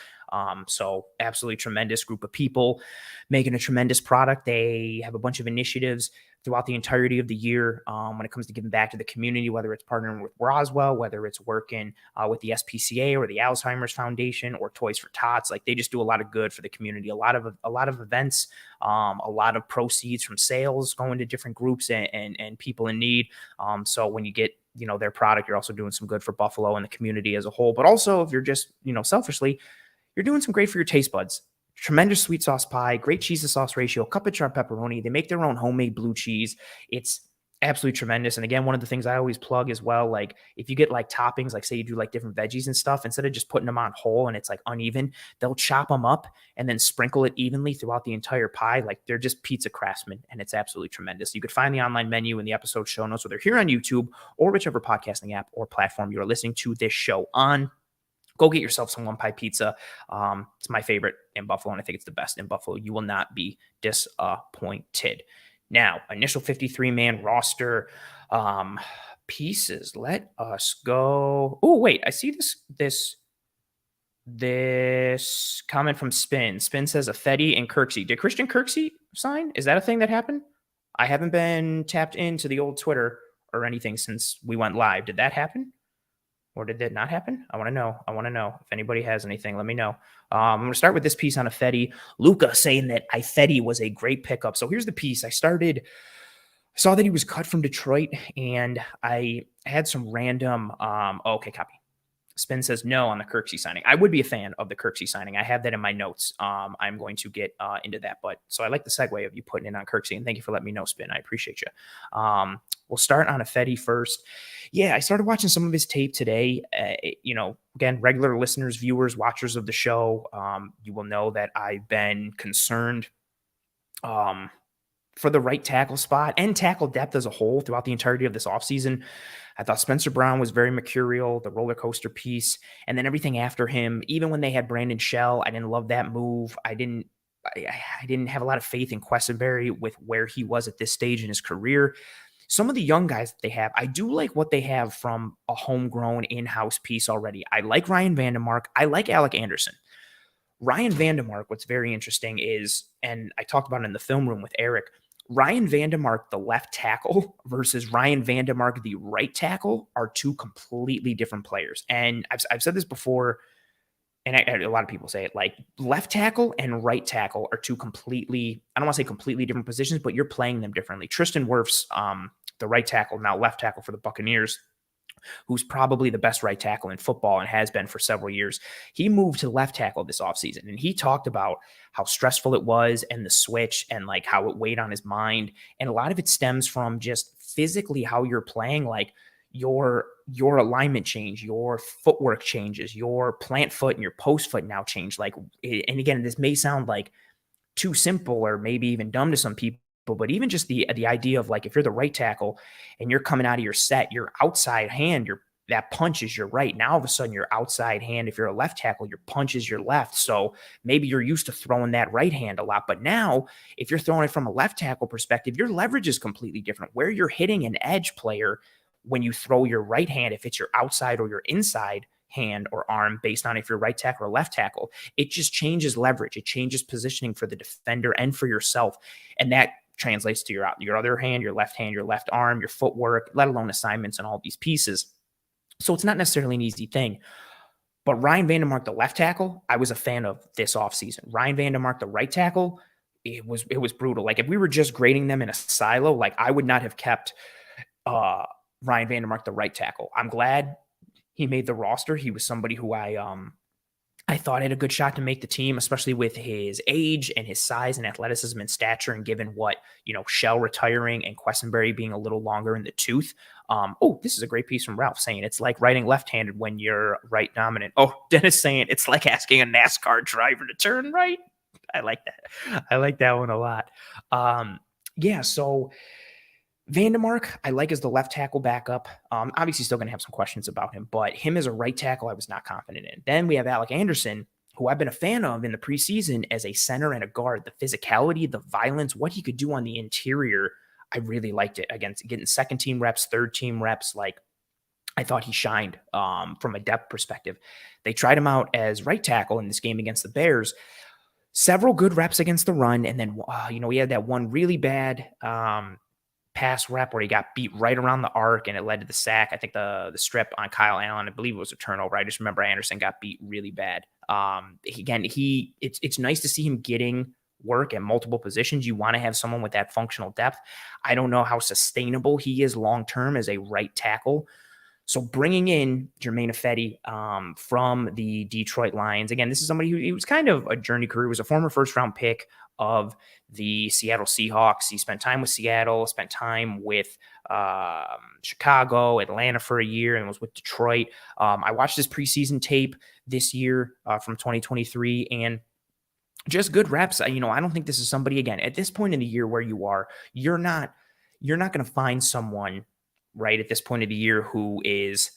So absolutely tremendous group of people making a tremendous product. They have a bunch of initiatives throughout the entirety of the year when it comes to giving back to the community, whether it's partnering with Roswell, whether it's working with the SPCA or the Alzheimer's Foundation or Toys for Tots. Like, they just do a lot of good for the community. A lot of events, a lot of proceeds from sales going to different groups and people in need. So when you get their product, you're also doing some good for Buffalo and the community as a whole. But also, if you're just selfishly, you're doing some great for your taste buds. Tremendous sweet sauce pie, great cheese to sauce ratio, cup of sharp pepperoni. They make their own homemade blue cheese. It's absolutely tremendous. And again, one of the things I always plug as well, like if you get like toppings, like say you do like different veggies and stuff, instead of just putting them on whole and it's like uneven, they'll chop them up and then sprinkle it evenly throughout the entire pie. Like, they're just pizza craftsmen, and it's absolutely tremendous. You could find the online menu in the episode show notes, whether here on YouTube or whichever podcasting app or platform you're listening to this show on. Go get yourself some One Pie Pizza. It's my favorite in Buffalo, and I think it's the best in Buffalo. You will not be disappointed. Now, initial 53-man roster pieces. Let us go. Oh, wait. I see this comment from Spin. Spin says Fetty and Kirksey. Did Christian Kirksey sign? Is that a thing that happened? I haven't been tapped into the old Twitter or anything since we went live. Did that happen? Or did that not happen? I want to know. If anybody has anything, let me know. I'm going to start with this piece on Ifedi. Luca saying that Ifedi was a great pickup. So here's the piece. I saw that he was cut from Detroit, and I had some random, okay, copy. Spin says no on the Kirksey signing. I would be a fan of the Kirksey signing. I have that in my notes. I'm going to get into that. But so I like the segue of you putting it on Kirksey, and thank you for letting me know, Spin. I appreciate you. We'll start on Ifedi first. Yeah, I started watching some of his tape today. Again, regular listeners, viewers, watchers of the show, you will know that I've been concerned for the right tackle spot and tackle depth as a whole throughout the entirety of this offseason. I thought Spencer Brown was very mercurial, the roller coaster piece, and then everything after him. Even when they had Brandon Shell, I didn't love that move. I didn't have a lot of faith in Quessenberry with where he was at this stage in his career. Some of the young guys that they have, I do like what they have from a homegrown in-house piece already. I like Ryan Vandemark. I like Alec Anderson. Ryan Vandemark, what's very interesting is, and I talked about it in the film room with Eric, Ryan Vandemark, the left tackle, versus Ryan Vandemark, the right tackle, are two completely different players. And I've said this before, and a lot of people say it, like left tackle and right tackle are two completely, I don't want to say completely different positions, but you're playing them differently. Tristan Wirfs, the right tackle, now left tackle for the Buccaneers, who's probably the best right tackle in football and has been for several years. He moved to left tackle this offseason, and he talked about how stressful it was and the switch and like how it weighed on his mind. And a lot of it stems from just physically how you're playing, like your alignment change, your footwork changes, your plant foot and your post foot now change. Like, and again, this may sound like too simple or maybe even dumb to some people, but even just the idea of like, if you're the right tackle and you're coming out of your set, your outside hand, that punch is your right. Now all of a sudden your outside hand, if you're a left tackle, your punch is your left. So maybe you're used to throwing that right hand a lot, but now if you're throwing it from a left tackle perspective, your leverage is completely different. Where you're hitting an edge player when you throw your right hand, if it's your outside or your inside hand or arm, based on if you're right tackle or left tackle, it just changes leverage. It changes positioning for the defender and for yourself. And that translates to your other hand, your left arm, your footwork, let alone assignments and all these pieces. So it's not necessarily an easy thing. But Ryan Vandemark, the left tackle, I was a fan of this offseason. Ryan Vandemark, the right tackle, it was brutal. Like, if we were just grading them in a silo, like I would not have kept Ryan Vandemark, the right tackle. I'm glad he made the roster. He was somebody who I thought had a good shot to make the team, especially with his age and his size and athleticism and stature, and given what, Shell retiring and Quessenberry being a little longer in the tooth. This is a great piece from Ralph saying it's like writing left-handed when you're right dominant. Oh, Dennis saying it's like asking a NASCAR driver to turn right. I like that. I like that one a lot. So Vandermark, I like as the left tackle backup. Obviously, still going to have some questions about him, but him as a right tackle, I was not confident in. Then we have Alec Anderson, who I've been a fan of in the preseason as a center and a guard. The physicality, the violence, what he could do on the interior, I really liked it. Against getting second team reps, third team reps, like I thought he shined from a depth perspective. They tried him out as right tackle in this game against the Bears. Several good reps against the run, and then we had that one really bad pass rep where he got beat right around the arc and it led to the sack. I think the strip on Kyle Allen, I believe it was a turnover. I just remember Anderson got beat really bad. It's nice to see him getting work at multiple positions. You want to have someone with that functional depth. I don't know how sustainable he is long-term as a right tackle. So bringing in Germain Ifedi from the Detroit Lions, again, this is somebody who he was kind of a journey career. He was a former first-round pick of the Seattle Seahawks. He spent time with Seattle, spent time with Chicago, Atlanta for a year, and was with Detroit. I watched his preseason tape this year from 2023, and just good reps. I don't think this is somebody, again, at this point in the year where you are, you're not going to find someone right at this point of the year who is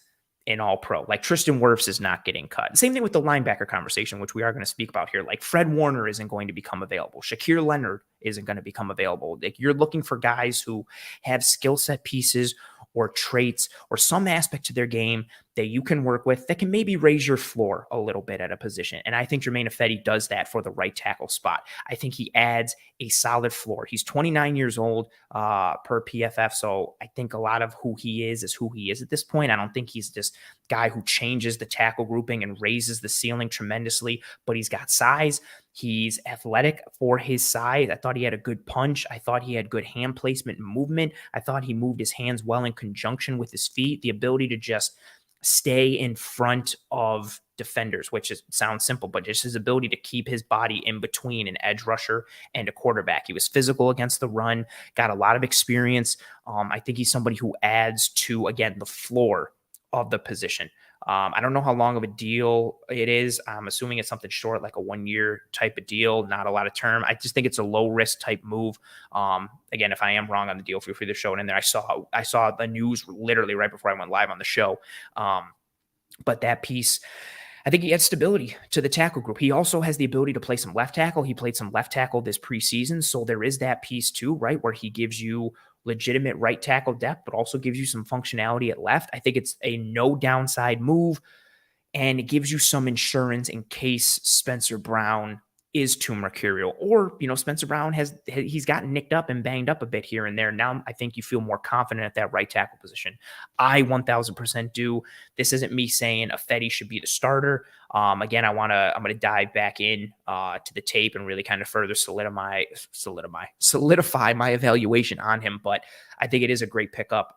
an all-pro. Like Tristan Wirfs is not getting cut. Same thing with the linebacker conversation, which we are going to speak about here. Like Fred Warner isn't going to become available. Shakir Leonard isn't going to become available. Like you're looking for guys who have skill set pieces or traits or some aspect to their game that you can work with that can maybe raise your floor a little bit at a position. And I think Germain Ifedi does that for the right tackle spot. I think he adds a solid floor. He's 29 years old per PFF. So I think a lot of who he is who he is at this point. I don't think he's this guy who changes the tackle grouping and raises the ceiling tremendously, but he's got size. He's athletic for his size. I thought he had a good punch. I thought he had good hand placement and movement. I thought he moved his hands well in conjunction with his feet. The ability to just stay in front of defenders, which sounds simple, but just his ability to keep his body in between an edge rusher and a quarterback. He was physical against the run, got a lot of experience. I think he's somebody who adds to, again, the floor of the position. I don't know how long of a deal it is. I'm assuming it's something short, like a 1-year type of deal, not a lot of term. I just think it's a low risk type move. Again, if I am wrong on the deal, feel free to show it in there. I saw the news literally right before I went live on the show. But that piece, I think he adds stability to the tackle group. He also has the ability to play some left tackle. He played some left tackle this preseason. So there is that piece too, right? Where he gives you legitimate right tackle depth, but also gives you some functionality at left. I think it's a no downside move, and it gives you some insurance in case Spencer Brown is too mercurial, or, Spencer Brown he's gotten nicked up and banged up a bit here and there. Now I think you feel more confident at that right tackle position. I 1000% do. This isn't me saying Ifedi should be the starter. Again, I'm going to dive back in to the tape and really kind of further solidify my evaluation on him. But I think it is a great pickup.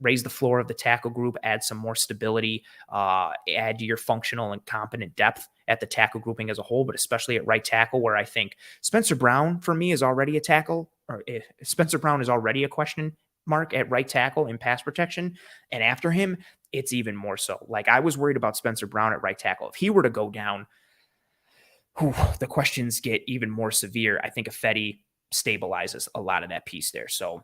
Raise the floor of the tackle group, add some more stability, add to your functional and competent depth at the tackle grouping as a whole, but especially at right tackle, where I think Spencer Brown for me is already a tackle, or if Spencer Brown is already a question mark at right tackle in pass protection. And after him, it's even more so. Like I was worried about Spencer Brown at right tackle. If he were to go down, the questions get even more severe. I think Ifedi stabilizes a lot of that piece there. So,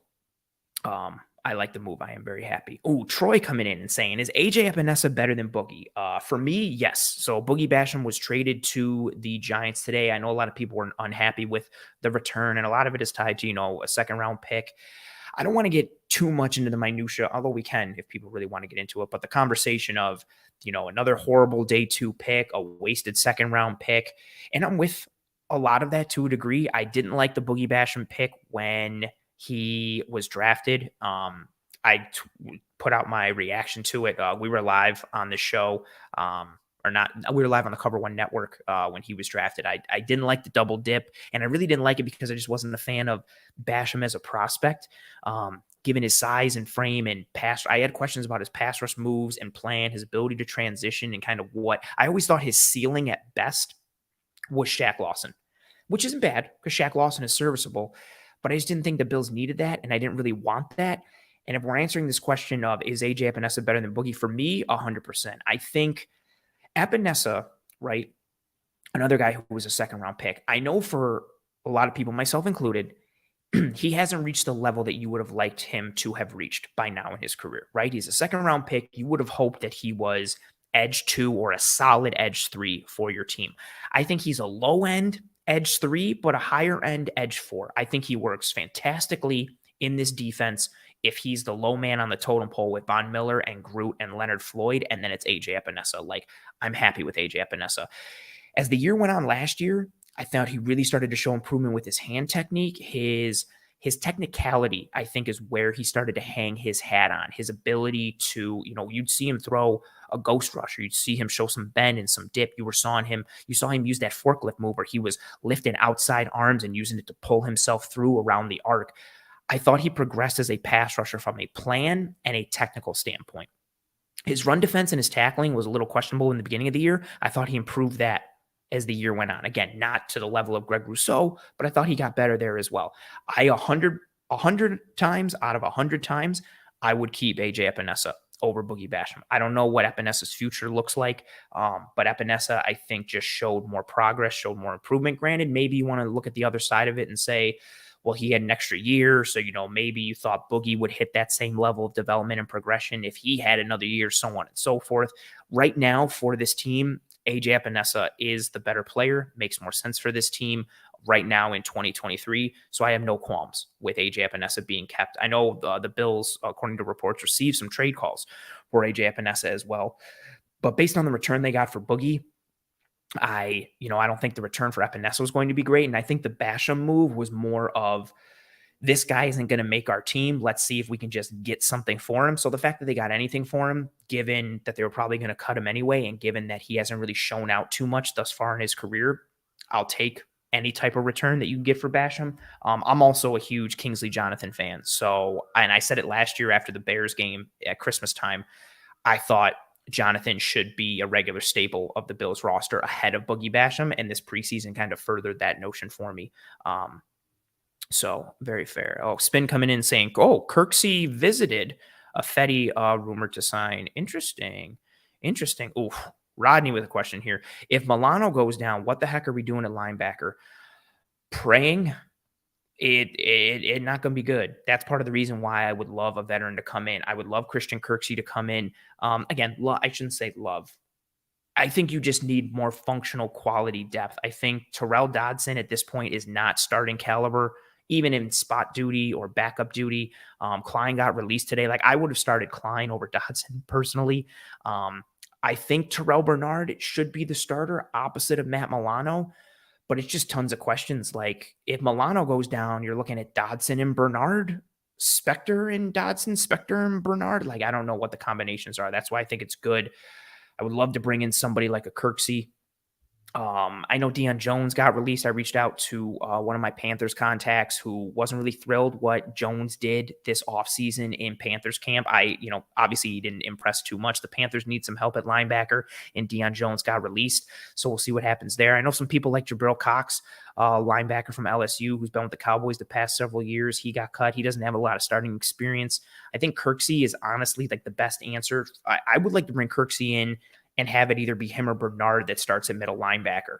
I like the move. I am very happy. Oh, Troy coming in and saying, is AJ Epinesa better than Boogie? For me, yes. So Boogie Basham was traded to the Giants today. I know a lot of people were unhappy with the return, and a lot of it is tied to, a second round pick. I don't want to get too much into the minutia, although we can if people really want to get into it. But the conversation of, another horrible day 2 pick, a wasted second round pick, and I'm with a lot of that to a degree. I didn't like the Boogie Basham pick when he was drafted. Put out my reaction to it. We were live on the show, or not. We were live on the Cover One Network when he was drafted. I didn't like the double dip, and I really didn't like it because I just wasn't a fan of Basham as a prospect. Given his size and frame and pass, I had questions about his pass rush moves and plan, his ability to transition, and kind of what I always thought his ceiling at best was Shaq Lawson, which isn't bad because Shaq Lawson is serviceable. But I just didn't think the Bills needed that, and I didn't really want that. And if we're answering this question of, is AJ Epinesa better than Boogie? For me, 100%. I think Epinesa, right, another guy who was a second-round pick, I know for a lot of people, myself included, he hasn't reached the level that you would have liked him to have reached by now in his career, right? He's a second round pick. You would have hoped that he was edge 2 or a solid edge 3 for your team. I think he's a low end edge 3, but a higher end edge 4. I think he works fantastically in this defense if he's the low man on the totem pole with Von Miller and Groot and Leonard Floyd, and then it's AJ Epinesa. Like, I'm happy with AJ Epinesa. As the year went on last year, I thought he really started to show improvement with his hand technique. His technicality, I think, is where he started to hang his hat on. His ability to, you'd see him throw a ghost rusher. You'd see him show some bend and some dip. You saw him use that forklift move where he was lifting outside arms and using it to pull himself through around the arc. I thought he progressed as a pass rusher from a plan and a technical standpoint. His run defense and his tackling was a little questionable in the beginning of the year. I thought he improved that as the year went on. Again, not to the level of Greg Rousseau, but I thought he got better there as well. 100 times out of 100 times, I would keep AJ Epinesa over Boogie Basham. I don't know what Epinesa's future looks like, but Epinesa, I think, just showed more progress, showed more improvement. Granted, maybe you want to look at the other side of it and say, well, he had an extra year, so, maybe you thought Boogie would hit that same level of development and progression if he had another year, so on and so forth. Right now, for this team, AJ Epinesa is the better player, makes more sense for this team right now in 2023. So I have no qualms with AJ Epinesa being kept. I know the Bills, according to reports, received some trade calls for AJ Epinesa as well. But based on the return they got for Boogie, I don't think the return for Epinesa was going to be great. And I think the Basham move was more of, this guy isn't going to make our team. Let's see if we can just get something for him. So the fact that they got anything for him, given that they were probably going to cut him anyway, and given that he hasn't really shown out too much thus far in his career, I'll take any type of return that you can get for Basham. I'm also a huge Kingsley Jonathan fan. So, and I said it last year after the Bears game at Christmas time, I thought Jonathan should be a regular staple of the Bills roster ahead of Boogie Basham, and this preseason kind of furthered that notion for me. So very fair. Oh, Spin coming in saying, Kirksey visited a Fetty rumored to sign. Interesting. Oof. Rodney with a question here. If Milano goes down, what the heck are we doing at linebacker? Praying it not going to be good. That's part of the reason why I would love a veteran to come in. I would love Christian Kirksey to come in. Again, I shouldn't say love. I think you just need more functional quality depth. I think Terrell Dodson at this point is not starting caliber, even in spot duty or backup duty. Klein got released today. Like, I would have started Klein over Dodson personally. I think Terrell Bernard should be the starter opposite of Matt Milano, but it's just tons of questions. Like, if Milano goes down, you're looking at Dodson and Bernard, Spector and Dodson, Spector and Bernard. Like, I don't know what the combinations are. That's why I think it's good. I would love to bring in somebody like a Kirksey. I know Deion Jones got released. I reached out to one of my Panthers contacts who wasn't really thrilled what Jones did this offseason in Panthers camp. Obviously he didn't impress too much. The Panthers need some help at linebacker, and Deion Jones got released. So we'll see what happens there. I know some people like Jabril Cox, linebacker from LSU, who's been with the Cowboys the past several years. He got cut. He doesn't have a lot of starting experience. I think Kirksey is honestly like the best answer. I would like to bring Kirksey in and have it either be him or Bernard that starts at middle linebacker,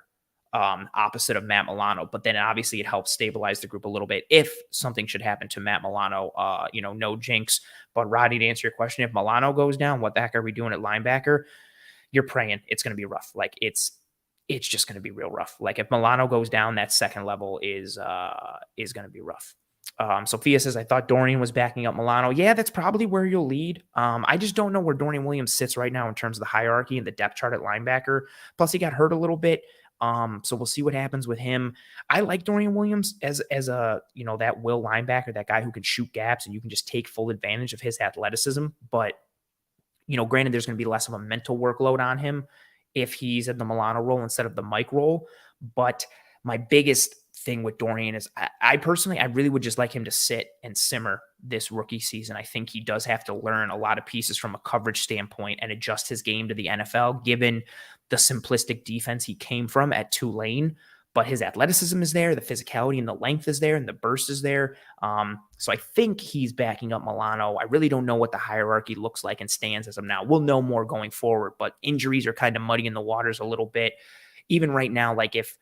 opposite of Matt Milano. But then obviously it helps stabilize the group a little bit if something should happen to Matt Milano. No jinx. But Roddy, to answer your question, if Milano goes down, what the heck are we doing at linebacker? You're praying it's going to be rough. Like, it's just going to be real rough. Like, if Milano goes down, that second level is going to be rough. Sophia says, I thought Dorian was backing up Milano. Yeah, that's probably where you'll lead. I just don't know where Dorian Williams sits right now in terms of the hierarchy and the depth chart at linebacker. Plus, he got hurt a little bit. So we'll see what happens with him. I like Dorian Williams as a, that will linebacker, that guy who can shoot gaps and you can just take full advantage of his athleticism. But, granted, there's going to be less of a mental workload on him if he's in the Milano role instead of the Mike role. But my biggest thing with Dorian is I personally, I really would just like him to sit and simmer this rookie season. I think he does have to learn a lot of pieces from a coverage standpoint and adjust his game to the NFL, given the simplistic defense he came from at Tulane. But his athleticism is there, the physicality and the length is there, and the burst is there. So I think he's backing up Milano. I really don't know what the hierarchy looks like and stands as of now. We'll know more going forward, but injuries are kind of muddying the waters a little bit. Even right now, like if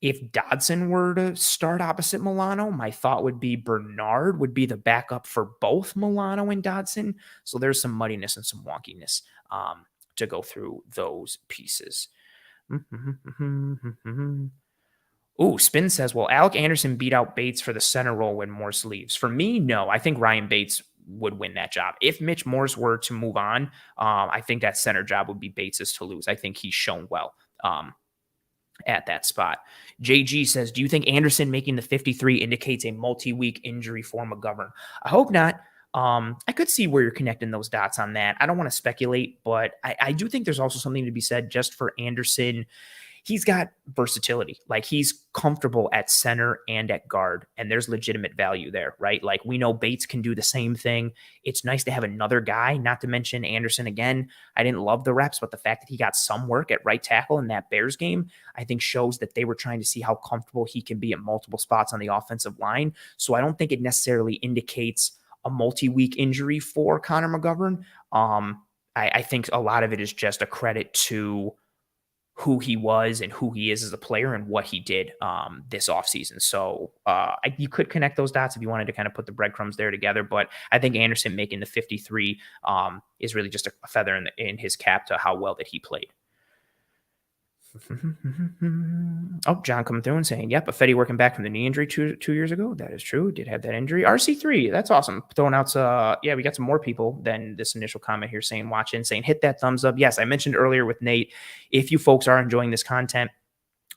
If Dodson were to start opposite Milano, my thought would be Bernard would be the backup for both Milano and Dodson. So there's some muddiness and some wonkiness to go through those pieces. Ooh, Spin says, well, Alec Anderson beat out Bates for the center role when Morse leaves. For me, no. I think Ryan Bates would win that job. If Mitch Morse were to move on, I think that center job would be Bates's to lose. I think he's shown well at that spot. JG says, do you think Anderson making the 53 indicates a multi-week injury for McGovern? I hope not. I could see where you're connecting those dots on that. I don't want to speculate, but I do think there's also something to be said just for Anderson. He's got versatility. Like, he's comfortable at center and at guard, and there's legitimate value there, right? Like, we know Bates can do the same thing. It's nice to have another guy, not to mention Anderson again. I didn't love the reps, but the fact that he got some work at right tackle in that Bears game, I think shows that they were trying to see how comfortable he can be at multiple spots on the offensive line. So I don't think it necessarily indicates a multi-week injury for Connor McGovern. I think a lot of it is just a credit to who he was and who he is as a player and what he did this offseason. So you could connect those dots if you wanted to kind of put the breadcrumbs there together. But I think Anderson making the 53 is really just a feather in his cap to how well that he played. Oh, John coming through and saying, yep, Affetti working back from the knee injury two years ago. That is true. Did have that injury. RC3, that's awesome. Throwing out, yeah, we got some more people than this initial comment here saying, watch in, saying, hit that thumbs up. Yes, I mentioned earlier with Nate, if you folks are enjoying this content,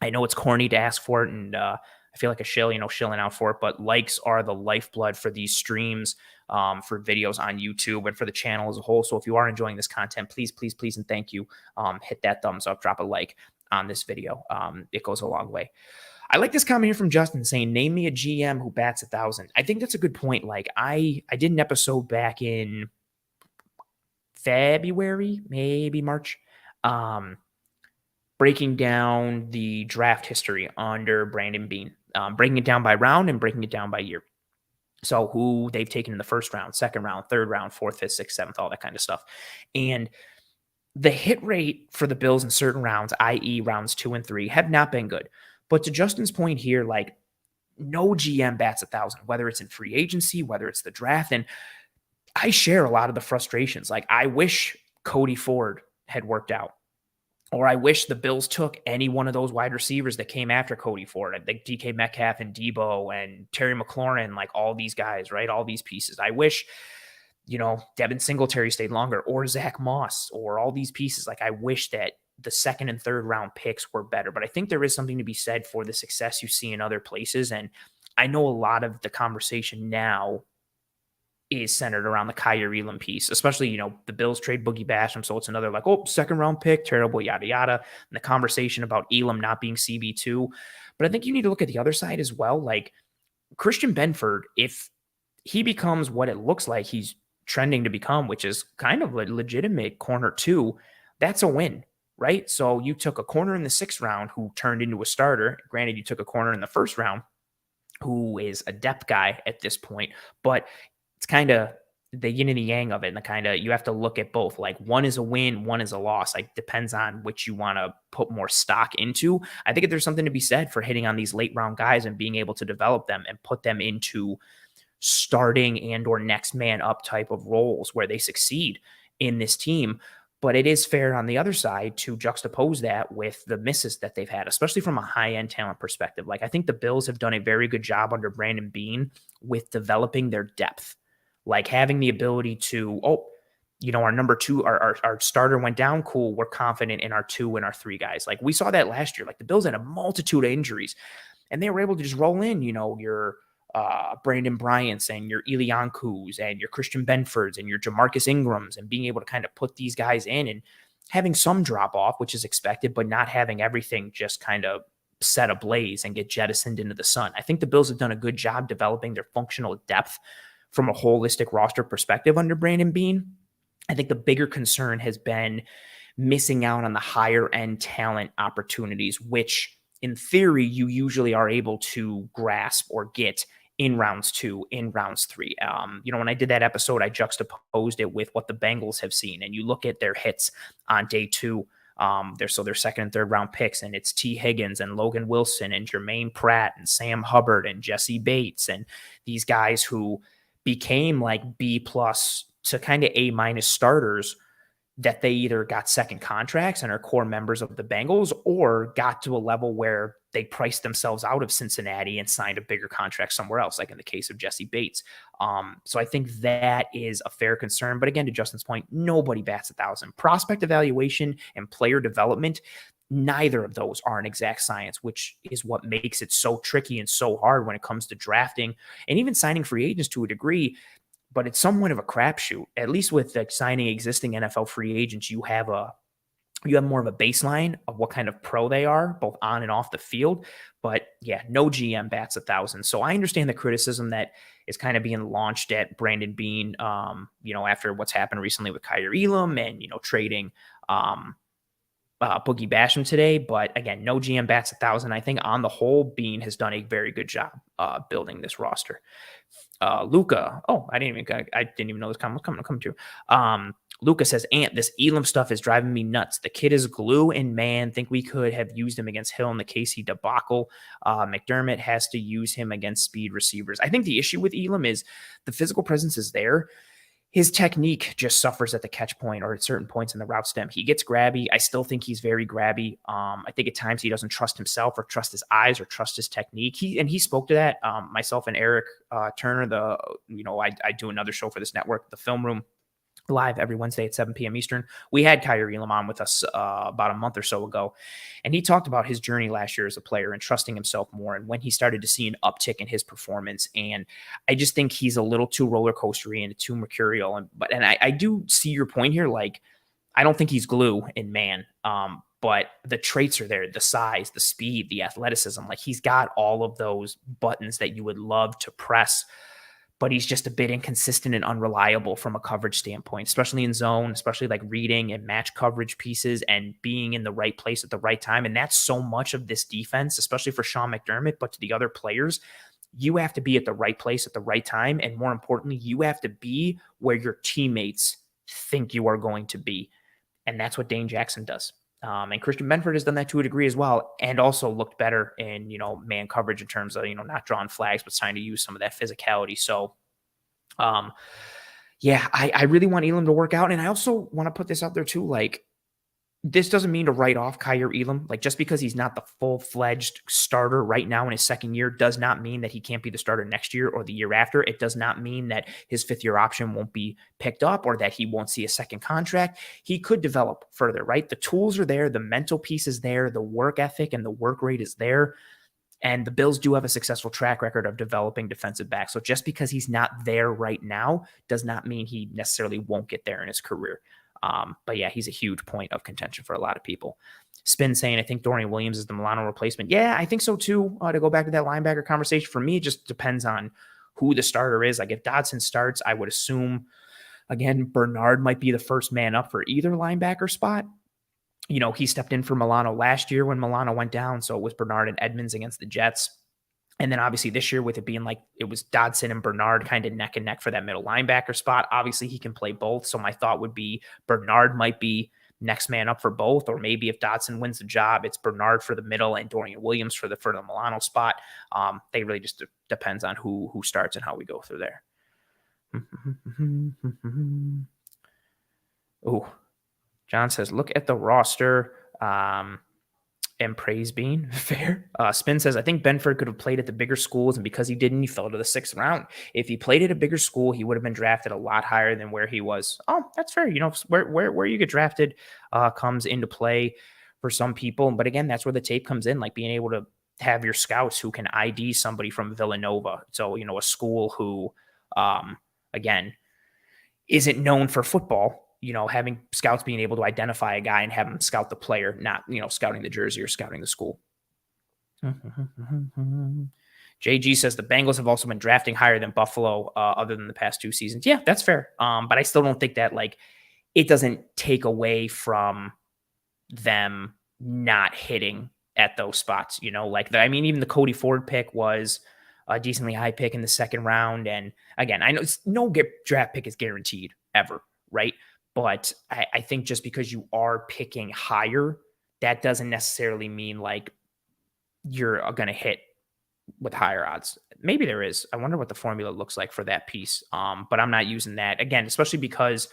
I know it's corny to ask for it, and I feel like a shill, shilling out for it, but likes are the lifeblood for these streams, for videos on YouTube and for the channel as a whole. So if you are enjoying this content, please, please, please, and thank you. Hit that thumbs up, drop a like on this video. It goes a long way. I like this comment here from Justin saying, name me a GM who bats 1,000. I think that's a good point. Like, I did an episode back in February, maybe March, breaking down the draft history under Brandon Beane, breaking it down by round and breaking it down by year. So who they've taken in the first round, second round, third round, fourth, fifth, sixth, seventh, all that kind of stuff. And the hit rate for the Bills in certain rounds, i.e. rounds 2 and 3, have not been good. But to Justin's point here, like, no GM bats 1,000, whether it's in free agency, whether it's the draft. And I share a lot of the frustrations. Like, I wish Cody Ford had worked out. Or I wish the Bills took any one of those wide receivers that came after Cody Ford, like DK Metcalf and Debo and Terry McLaurin, like all these guys, right? All these pieces. I wish, Devin Singletary stayed longer, or Zach Moss, or all these pieces. Like, I wish that the second and third round picks were better, but I think there is something to be said for the success you see in other places. And I know a lot of the conversation now is centered around the Kyer Elam piece, especially, the Bills trade Boogie Basham. So it's another like, oh, second round pick, terrible, yada, yada. And the conversation about Elam not being CB2. But I think you need to look at the other side as well. Like, Christian Benford, if he becomes what it looks like he's trending to become, which is kind of a legitimate corner 2, that's a win, right? So you took a corner in the 6th round who turned into a starter. Granted, you took a corner in the 1st round who is a depth guy at this point, but it's kind of the yin and the yang of it. And the kind of, you have to look at both. Like, one is a win, one is a loss. Like, depends on which you want to put more stock into. I think there's something to be said for hitting on these late round guys and being able to develop them and put them into starting and or next man up type of roles where they succeed in this team. But it is fair on the other side to juxtapose that with the misses that they've had, especially from a high-end talent perspective. Like, I think the Bills have done a very good job under Brandon Beane with developing their depth. Like, having the ability to, our number 2, our starter went down. Cool. We're confident in our 2 and our 3 guys. Like, we saw that last year. Like, the Bills had a multitude of injuries, and they were able to just roll in, your Brandon Bryant's and your Elianku's and your Christian Benfords and your Jamarcus Ingrams, and being able to kind of put these guys in and having some drop off, which is expected, but not having everything just kind of set ablaze and get jettisoned into the sun. I think the Bills have done a good job developing their functional depth from a holistic roster perspective under Brandon Beane. I think the bigger concern has been missing out on the higher end talent opportunities, which in theory you usually are able to grasp or get in rounds 2, in rounds 3. When I did that episode, I juxtaposed it with what the Bengals have seen, and you look at their hits on day 2 They're second and third round picks, and it's T. Higgins and Logan Wilson and Jermaine Pratt and Sam Hubbard and Jesse Bates and these guys who became like B plus to kind of A minus starters that they either got second contracts and are core members of the Bengals or got to a level where they priced themselves out of Cincinnati and signed a bigger contract somewhere else, like in the case of Jesse Bates. So I think that is a fair concern. But again, to Justin's point, nobody bats 1,000. Prospect evaluation and player development, neither of those are an exact science, which is what makes it so tricky and so hard when it comes to drafting and even signing free agents to a degree. But it's somewhat of a crapshoot. At least with like signing existing NFL free agents, you have more of a baseline of what kind of pro they are, both on and off the field. But yeah, no GM bats 1,000. So I understand the criticism that is kind of being launched at Brandon Beane, after what's happened recently with Kyer Elam and, trading Boogie Basham today. But again, no GM bats 1,000. I think on the whole, Beane has done a very good job building this roster. Luca. Oh, I didn't even know this comment was coming to. Luca says, Ant, this Elam stuff is driving me nuts. The kid is glue, and man, think we could have used him against Hill in the Casey debacle. McDermott has to use him against speed receivers. I think the issue with Elam is the physical presence is there. His technique just suffers at the catch point or at certain points in the route stem. He gets grabby. I still think he's very grabby. I think at times he doesn't trust himself or trust his eyes or trust his technique. He spoke to that. Myself and Eric Turner, I do another show for this network, The Film Room, live every Wednesday at 7 p.m. Eastern. We had Kyer Elam on with us about a month or so ago, and he talked about his journey last year as a player and trusting himself more and when he started to see an uptick in his performance. And I just think he's a little too roller coastery and too mercurial. And I do see your point here. Like, I don't think he's glue in man, but the traits are there, the size, the speed, the athleticism. Like, he's got all of those buttons that you would love to press, but he's just a bit inconsistent and unreliable from a coverage standpoint, especially in zone, especially like reading and match coverage pieces and being in the right place at the right time. And that's so much of this defense, especially for Sean McDermott, but to the other players, you have to be at the right place at the right time. And more importantly, you have to be where your teammates think you are going to be. And that's what Dane Jackson does. And Christian Benford has done that to a degree as well, and also looked better in, man coverage in terms of, not drawing flags, but trying to use some of that physicality. So, I really want Elam to work out. And I also want to put this out there too. Like, this doesn't mean to write off Kyer Elam. Like, just because he's not the full-fledged starter right now in his second year does not mean that he can't be the starter next year or the year after. It does not mean that his fifth-year option won't be picked up or that he won't see a second contract. He could develop further, right? The tools are there. The mental piece is there. The work ethic and the work rate is there. And the Bills do have a successful track record of developing defensive backs. So just because he's not there right now does not mean he necessarily won't get there in his career. But yeah, he's a huge point of contention for a lot of people. Spin saying, I think Dorian Williams is the Milano replacement. Yeah, I think so too. To go back to that linebacker conversation, for me, it just depends on who the starter is. Like, if Dodson starts, I would assume, again, Bernard might be the first man up for either linebacker spot. He stepped in for Milano last year when Milano went down. So it was Bernard and Edmonds against the Jets. And then obviously this year with it being like it was Dodson and Bernard kind of neck and neck for that middle linebacker spot. Obviously he can play both. So my thought would be Bernard might be next man up for both. Or maybe if Dodson wins the job, it's Bernard for the middle and Dorian Williams for the Milano spot. They really just depends on who starts and how we go through there. Oh, John says, look at the roster and praise Bean. Fair. Spin says, I think Benford could have played at the bigger schools, and because he didn't, he fell to the 6th round. If he played at a bigger school, he would have been drafted a lot higher than where he was. Oh, that's fair. Where you get drafted comes into play for some people. But again, that's where the tape comes in, like being able to have your scouts who can ID somebody from Villanova. So, a school who, again, isn't known for football. Having scouts being able to identify a guy and have him scout the player, not, scouting the jersey or scouting the school. JG says the Bengals have also been drafting higher than Buffalo other than the past 2 seasons. Yeah, that's fair. But I still don't think that, like, it doesn't take away from them not hitting at those spots, even the Cody Ford pick was a decently high pick in the 2nd round. And again, I know no draft pick is guaranteed ever, right? But I think just because you are picking higher, that doesn't necessarily mean like you're going to hit with higher odds. Maybe there is. I wonder what the formula looks like for that piece. But I'm not using that again, especially because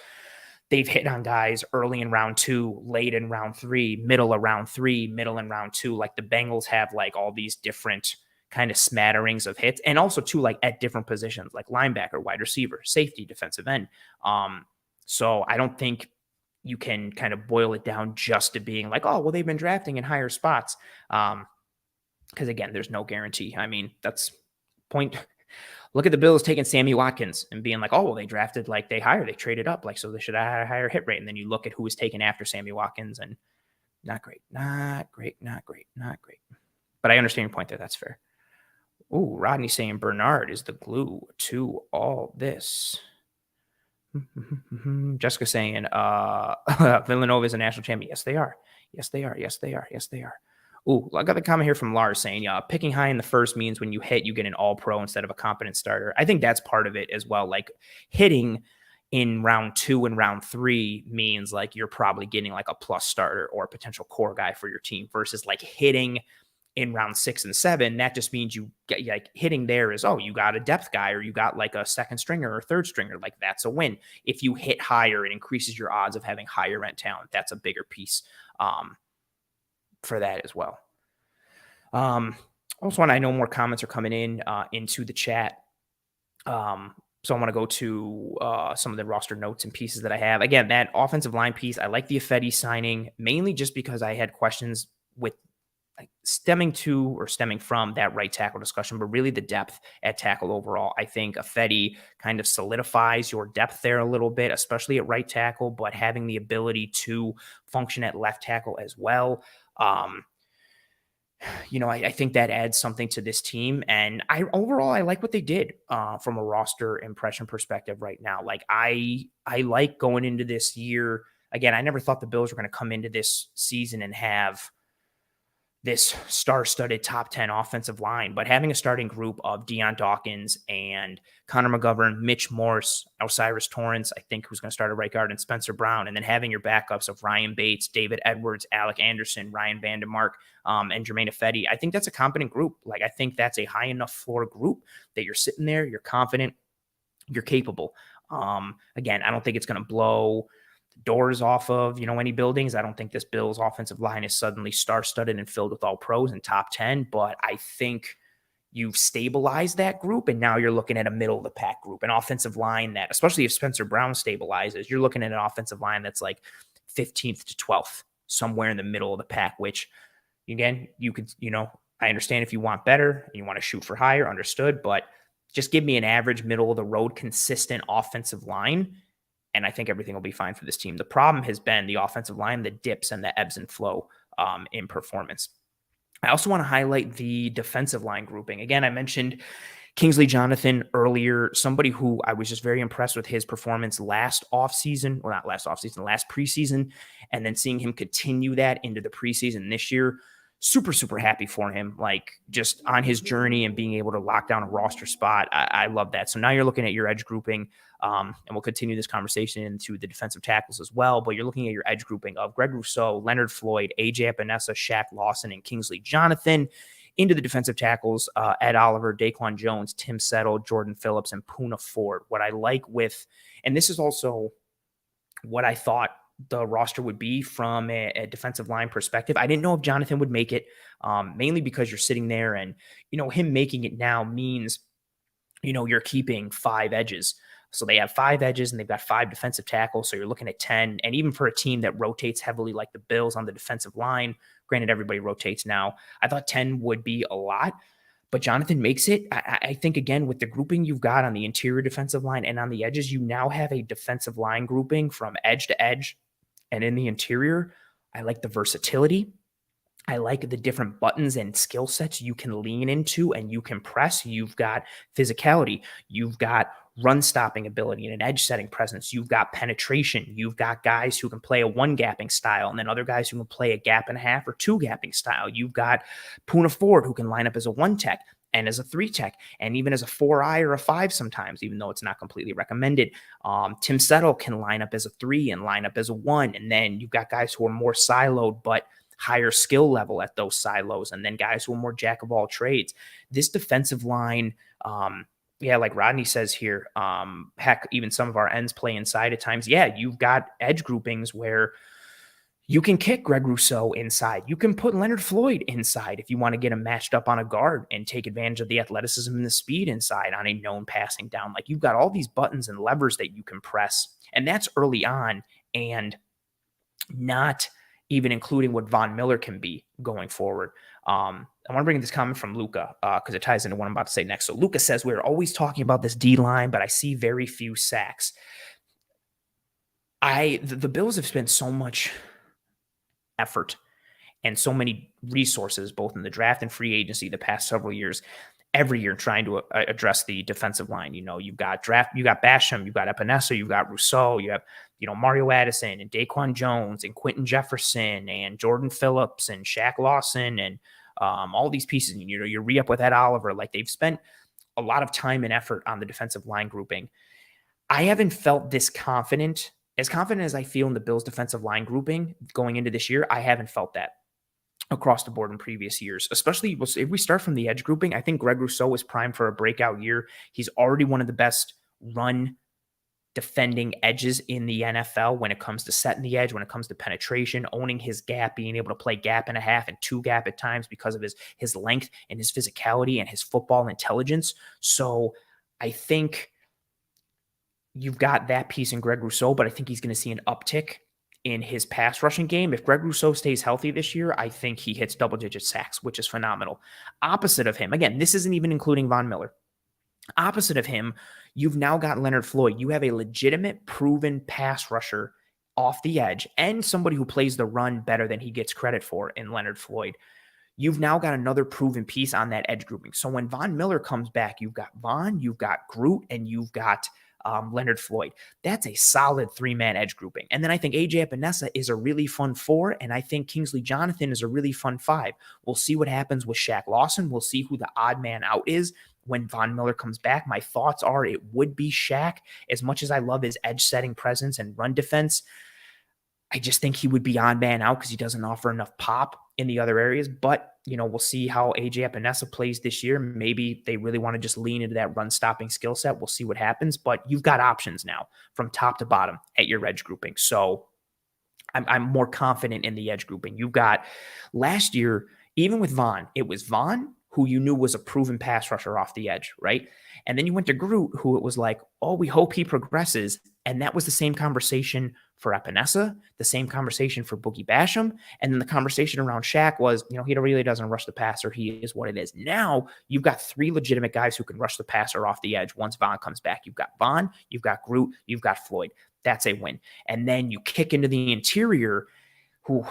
they've hit on guys early in round 2, late in round 3, middle of round 3, middle in round 2. Like the Bengals have like all these different kind of smatterings of hits, and also too like at different positions, like linebacker, wide receiver, safety, defensive end. So I don't think you can kind of boil it down just to being like, oh, well, they've been drafting in higher spots. Because again, there's no guarantee. I mean, that's point. Look at the Bills taking Sammy Watkins and being like, oh, well, they drafted like they traded up, like so they should have had a higher hit rate. And then you look at who was taken after Sammy Watkins, and not great, not great, not great, not great. But I understand your point there. That's fair. Ooh, Rodney saying Bernard is the glue to all this. Jessica saying Villanova is a national champion. Yes, they are. Yes, they are. Yes, they are. Yes, they are. Ooh, I got the comment here from Lars saying, picking high in the first means when you hit, you get an all-pro instead of a competent starter. I think that's part of it as well. Like hitting in round 2 and round 3 means like you're probably getting like a plus starter or a potential core guy for your team versus like hitting in round 6 and 7. That just means you get like hitting there is, oh, you got a depth guy or you got like a second stringer or third stringer. Like that's a win. If you hit higher, it increases your odds of having higher end talent. That's a bigger piece for that as well. Also, I know more comments are coming in into the chat. So I want to go to some of the roster notes and pieces that I have. Again, that offensive line piece, I like the Ifedi signing mainly just because I had questions with like stemming from that right tackle discussion, but really the depth at tackle overall. I think Ifedi kind of solidifies your depth there a little bit, especially at right tackle, but having the ability to function at left tackle as well. I think that adds something to this team. And I like what they did from a roster impression perspective right now. Like I like going into this year. Again, I never thought the Bills were going to come into this season and have this star-studded top 10 offensive line, but having a starting group of Deion Dawkins and Connor McGovern, Mitch Morse, Osiris Torrance, I think who's going to start at right guard, and Spencer Brown, and then having your backups of Ryan Bates, David Edwards, Alec Anderson, Ryan Vandermark, and Jermaine Ifedi. I think that's a competent group. Like I think that's a high enough floor group that you're sitting there, you're confident, you're capable. Again, I don't think it's going to blow doors off of, any buildings. I don't think this Bills offensive line is suddenly star-studded and filled with all pros and top 10, but I think you've stabilized that group, and now you're looking at a middle-of-the-pack group, an offensive line that, especially if Spencer Brown stabilizes, you're looking at an offensive line that's like 15th to 12th, somewhere in the middle of the pack, which, again, you could, I understand if you want better and you want to shoot for higher, understood, but just give me an average, middle-of-the-road, consistent offensive line, and I think everything will be fine for this team. The problem has been the offensive line, the dips and the ebbs and flow in performance. I also want to highlight the defensive line grouping. Again, I mentioned Kingsley Jonathan earlier, somebody who I was just very impressed with his performance last preseason, and then seeing him continue that into the preseason this year. Super, super happy for him, like just on his journey and being able to lock down a roster spot. I love that. So now you're looking at your edge grouping, and we'll continue this conversation into the defensive tackles as well, but you're looking at your edge grouping of Greg Rousseau, Leonard Floyd, AJ Epinesa, Shaq Lawson, and Kingsley Jonathan. Into the defensive tackles, Ed Oliver, Daquan Jones, Tim Settle, Jordan Phillips, and Poona Ford. What I like with, and this is also what I thought the roster would be from a defensive line perspective. I didn't know if Jonathan would make it, mainly because you're sitting there and, him making it now means, you're keeping 5 edges. So they have 5 edges and they've got 5 defensive tackles. So you're looking at 10. And even for a team that rotates heavily like the Bills on the defensive line, granted, everybody rotates now, I thought 10 would be a lot. But Jonathan makes it. I think, again, with the grouping you've got on the interior defensive line and on the edges, you now have a defensive line grouping from edge to edge. And in the interior, I like the versatility. I like the different buttons and skill sets you can lean into and you can press. You've got physicality. You've got run stopping ability and an edge setting presence. You've got penetration. You've got guys who can play a 1 gapping style and then other guys who can play a gap and a half or 2 gapping style. You've got Poona Ford who can line up as a 1 tech. and as a 3 tech, and even as a 4I or a 5 sometimes, even though it's not completely recommended. Tim Settle can line up as a 3 and line up as a 1. And then you've got guys who are more siloed, but higher skill level at those silos. And then guys who are more jack of all trades. This defensive line, like Rodney says here, heck, even some of our ends play inside at times. Yeah, you've got edge groupings where you can kick Greg Rousseau inside. You can put Leonard Floyd inside if you want to get him matched up on a guard and take advantage of the athleticism and the speed inside on a known passing down. Like, you've got all these buttons and levers that you can press, and that's early on, and not even including what Von Miller can be going forward. I want to bring this comment from Luca because it ties into what I'm about to say next. So Luca says, we're always talking about this D-line, but I see very few sacks. The Bills have spent so much effort and so many resources, both in the draft and free agency, the past several years, every year trying to address the defensive line. You've got Basham, you've got Epinesa, you've got Rousseau, you have, Mario Addison and Daquan Jones and Quentin Jefferson and Jordan Phillips and Shaq Lawson and all these pieces. You re-up with Ed Oliver. Like, they've spent a lot of time and effort on the defensive line grouping. I haven't felt this confident as I feel in the Bills defensive line grouping going into this year. I haven't felt that across the board in previous years, especially if we start from the edge grouping. I think Greg Rousseau is primed for a breakout year. He's already one of the best run defending edges in the NFL when it comes to setting the edge, when it comes to penetration, owning his gap, being able to play gap and a half and 2 gap at times because of his length and his physicality and his football intelligence. So I think you've got that piece in Greg Rousseau, but I think he's going to see an uptick in his pass rushing game. If Greg Rousseau stays healthy this year, I think he hits double-digit sacks, which is phenomenal. Opposite of him, again, this isn't even including Von Miller. Opposite of him, you've now got Leonard Floyd. You have a legitimate, proven pass rusher off the edge and somebody who plays the run better than he gets credit for in Leonard Floyd. You've now got another proven piece on that edge grouping. So when Von Miller comes back, you've got Von, you've got Groot, and you've got Leonard Floyd. That's a solid 3-man edge grouping. And then I think AJ Epinesa is a really fun 4, and I think Kingsley Jonathan is a really fun 5. We'll see what happens with Shaq Lawson. We'll see who the odd man out is when Von Miller comes back. My thoughts are it would be Shaq. As much as I love his edge setting presence and run defense, I just think he would be odd man out because he doesn't offer enough pop in the other areas. But, we'll see how AJ Epinesa plays this year. Maybe they really want to just lean into that run stopping skill set. We'll see what happens. But you've got options now from top to bottom at your edge grouping. So I'm more confident in the edge grouping. You've got last year, even with Von, it was Von who you knew was a proven pass rusher off the edge, right? And then you went to Groot, who it was like, oh, we hope he progresses. And that was the same conversation for Epinesa, the same conversation for Boogie Basham. And then the conversation around Shaq was, he really doesn't rush the passer. He is what it is. Now you've got 3 legitimate guys who can rush the passer off the edge once Von comes back. You've got Von, you've got Groot, you've got Floyd. That's a win. And then you kick into the interior, who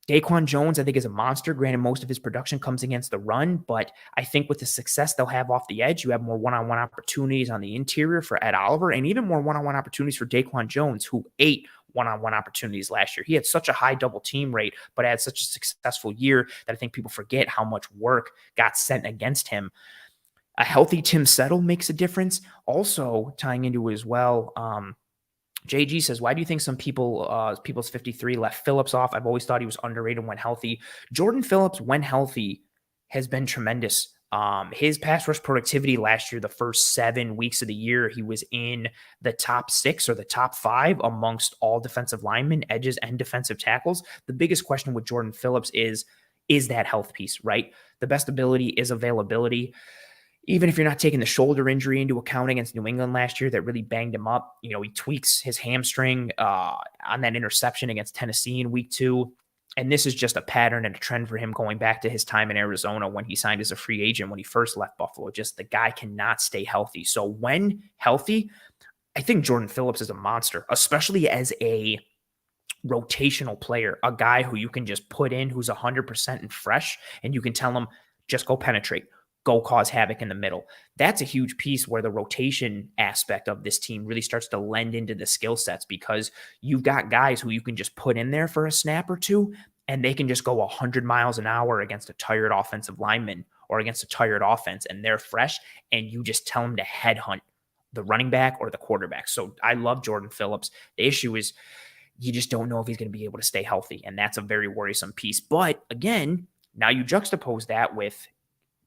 Daquan Jones, I think, is a monster. Granted, most of his production comes against the run, but I think with the success they'll have off the edge, you have more one-on-one opportunities on the interior for Ed Oliver, and even more one-on-one opportunities for Daquan Jones, who ate one-on-one opportunities last year. He had such a high double team rate, but had such a successful year that I think people forget how much work got sent against him. A healthy Tim Settle makes a difference. Also tying into it as well, JG says, why do you think some people's 53 left Phillips off? I've always thought he was underrated when healthy. Jordan Phillips, when healthy, has been tremendous. His pass rush productivity last year, the first 7 weeks of the year, he was in the top 6 or the top 5 amongst all defensive linemen, edges, and defensive tackles. The biggest question with Jordan Phillips is that health piece, right? The best ability is availability. Even if you're not taking the shoulder injury into account against New England last year that really banged him up, he tweaks his hamstring on that interception against Tennessee in week 2. And this is just a pattern and a trend for him going back to his time in Arizona when he signed as a free agent when he first left Buffalo. Just the guy cannot stay healthy. So when healthy, I think Jordan Phillips is a monster, especially as a rotational player, a guy who you can just put in who's 100% and fresh, and you can tell him, just go penetrate. Go cause havoc in the middle. That's a huge piece where the rotation aspect of this team really starts to lend into the skill sets, because you've got guys who you can just put in there for a snap or two, and they can just go 100 miles an hour against a tired offensive lineman or against a tired offense and they're fresh and you just tell them to headhunt the running back or the quarterback. So I love Jordan Phillips. The issue is you just don't know if he's going to be able to stay healthy. And that's a very worrisome piece. But again, now you juxtapose that with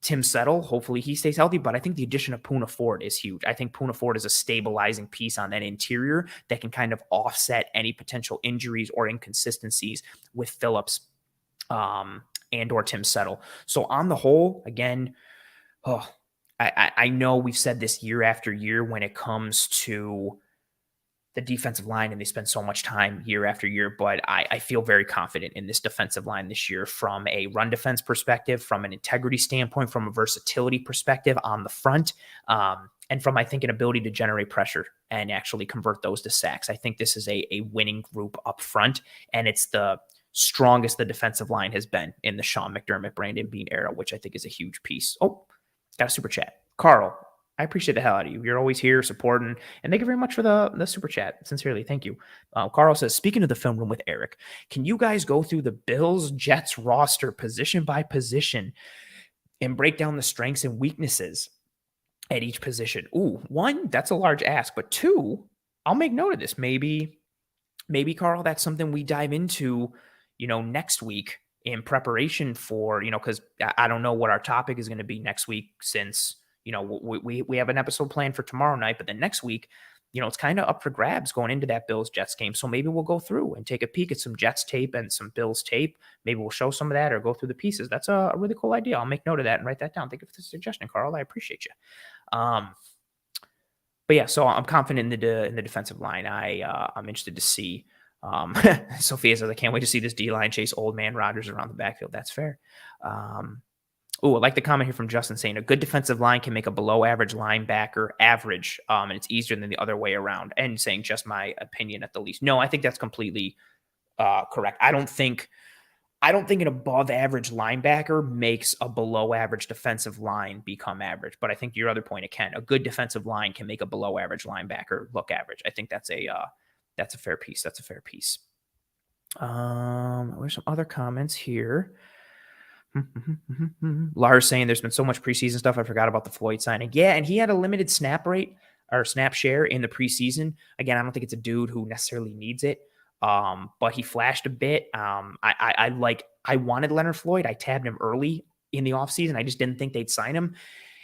Tim Settle. Hopefully he stays healthy. But I think the addition of Poona Ford is huge. I think Poona Ford is a stabilizing piece on that interior that can kind of offset any potential injuries or inconsistencies with Phillips and or Tim Settle. So on the whole, again, I know we've said this year after year when it comes to the defensive line, and they spend so much time year after year, but I feel very confident in this defensive line this year from a run defense perspective, from an integrity standpoint, from a versatility perspective on the front, and from, I think, an ability to generate pressure and actually convert those to sacks. I think this is a winning group up front, and it's the strongest the defensive line has been in the Sean McDermott, Brandon Beane era, which I think is a huge piece. Oh, got a super chat. Carl, I appreciate the hell out of you. You're always here supporting, and thank you very much for the super chat. Sincerely, thank you. Carl says, speaking of the film room with Eric, can you guys go through the Bills Jets roster position by position and break down the strengths and weaknesses at each position? Ooh, one, that's a large ask, but two, I'll make note of this. Maybe Carl, that's something we dive into, next week in preparation for, because I don't know what our topic is going to be next week since, we have an episode planned for tomorrow night, but then next week, it's kind of up for grabs going into that Bills Jets game. So maybe we'll go through and take a peek at some Jets tape and some Bills tape. Maybe we'll show some of that or go through the pieces. That's a really cool idea. I'll make note of that and write that down. Thank you for the suggestion, Carl. I appreciate you. But yeah, so I'm confident in the defensive line. I'm interested to see. Sophia says, I can't wait to see this D-line chase old man Rodgers around the backfield. That's fair. I like the comment here from Justin saying a good defensive line can make a below average linebacker average, and it's easier than the other way around. And saying just my opinion at the least. No, I think that's completely correct. I don't think an above average linebacker makes a below average defensive line become average. But I think your other point, it can. A good defensive line can make a below average linebacker look average. I think that's a fair piece. That's a fair piece. There's some other comments here. Lars saying there's been so much preseason stuff. I forgot about the Floyd signing. Yeah, and he had a limited snap rate or snap share in the preseason. Again, I don't think it's a dude who necessarily needs it. But he flashed a bit. I wanted Leonard Floyd. I tabbed him early in the offseason. I just didn't think they'd sign him.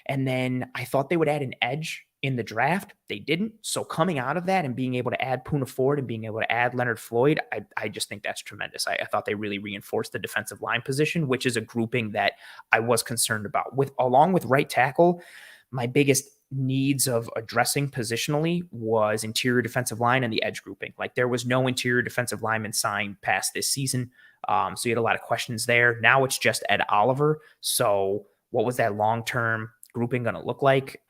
And then I thought they would add an edge in the draft. They didn't. So coming out of that and being able to add Poona Ford and being able to add Leonard Floyd, I just think that's tremendous. I thought they really reinforced the defensive line position, which is a grouping that I was concerned about. Along with right tackle, my biggest needs of addressing positionally was interior defensive line and the edge grouping. Like there was no interior defensive lineman signed past this season. So you had a lot of questions there. Now it's just Ed Oliver. So what was that long-term grouping going to look like?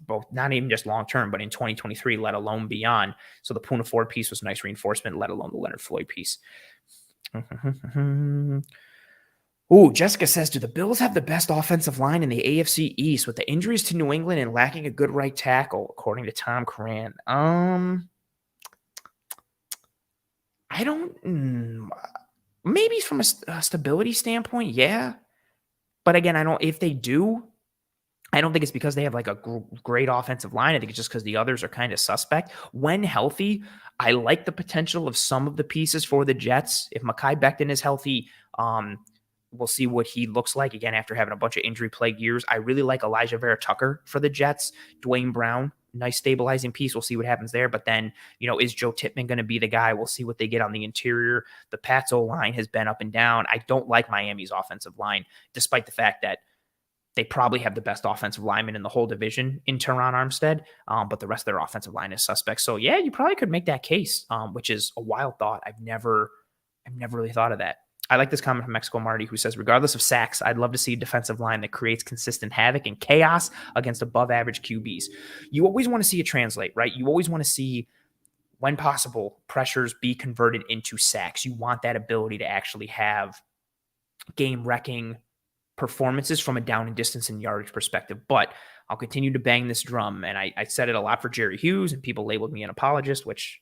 Both not even just long-term, but in 2023, let alone beyond. So the Poona Ford piece was a nice reinforcement, let alone the Leonard Floyd piece. Ooh, Jessica says, do the Bills have the best offensive line in the AFC East with the injuries to New England and lacking a good right tackle, according to Tom Curran? I don't, maybe from a stability standpoint, yeah. But again, if they do, I don't think it's because they have like a great offensive line. I think it's just because the others are kind of suspect. When healthy, I like the potential of some of the pieces for the Jets. If Mekhi Becton is healthy, we'll see what he looks like again after having a bunch of injury-plagued years. I really like Elijah Vera Tucker for the Jets. Dwayne Brown, nice stabilizing piece. We'll see what happens there. But then, is Joe Tippmann going to be the guy? We'll see what they get on the interior. The Pats O-line has been up and down. I don't like Miami's offensive line, despite the fact that they probably have the best offensive lineman in the whole division in Teron Armstead, but the rest of their offensive line is suspect. So yeah, you probably could make that case, which is a wild thought. I've never really thought of that. I like this comment from Mexico Marty, who says, regardless of sacks, I'd love to see a defensive line that creates consistent havoc and chaos against above average QBs. You always want to see it translate, right? You always want to see, when possible, pressures be converted into sacks. You want that ability to actually have game-wrecking performances from a down and distance and yardage perspective. But I'll continue to bang this drum. And I said it a lot for Jerry Hughes, and people labeled me an apologist, which,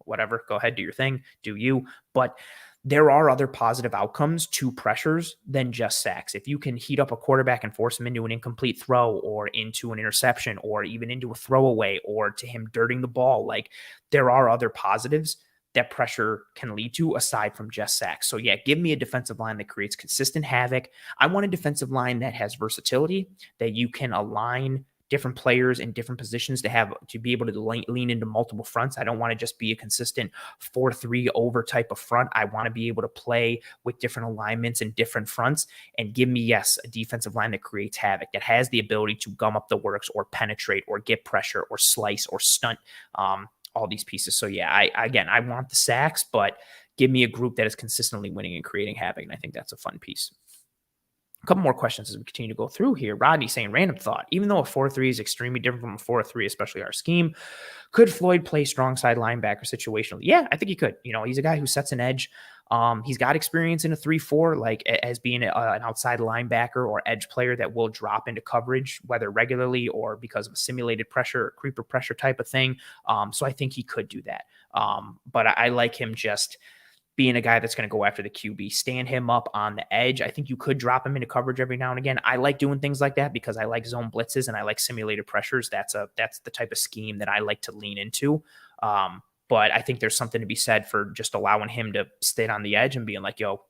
whatever, go ahead, do your thing, do you. But there are other positive outcomes to pressures than just sacks. If you can heat up a quarterback and force him into an incomplete throw or into an interception or even into a throwaway or to him dirting the ball, like there are other positives that pressure can lead to aside from just sacks. So yeah, give me a defensive line that creates consistent havoc. I want a defensive line that has versatility, that you can align different players in different positions to be able to lean into multiple fronts. I don't want to just be a consistent 4-3 over type of front. I want to be able to play with different alignments and different fronts, and give me, yes, a defensive line that creates havoc, that has the ability to gum up the works or penetrate or get pressure or slice or stunt all these pieces. So yeah, I want the sacks, but give me a group that is consistently winning and creating havoc. And I think that's a fun piece. A couple more questions as we continue to go through here. Rodney saying, random thought, even though a 4-3 is extremely different from a 4-3, especially our scheme, could Floyd play strong side linebacker situationally? Yeah, I think he could. He's a guy who sets an edge. He's got experience in a 3-4, like as being an outside linebacker or edge player that will drop into coverage, whether regularly or because of a simulated pressure or creeper pressure type of thing. So I think he could do that. But I like him just being a guy that's going to go after the QB, stand him up on the edge. I think you could drop him into coverage every now and again. I like doing things like that because I like zone blitzes and I like simulated pressures. That's the type of scheme that I like to lean into. But I think there's something to be said for just allowing him to stay on the edge and being like, yo,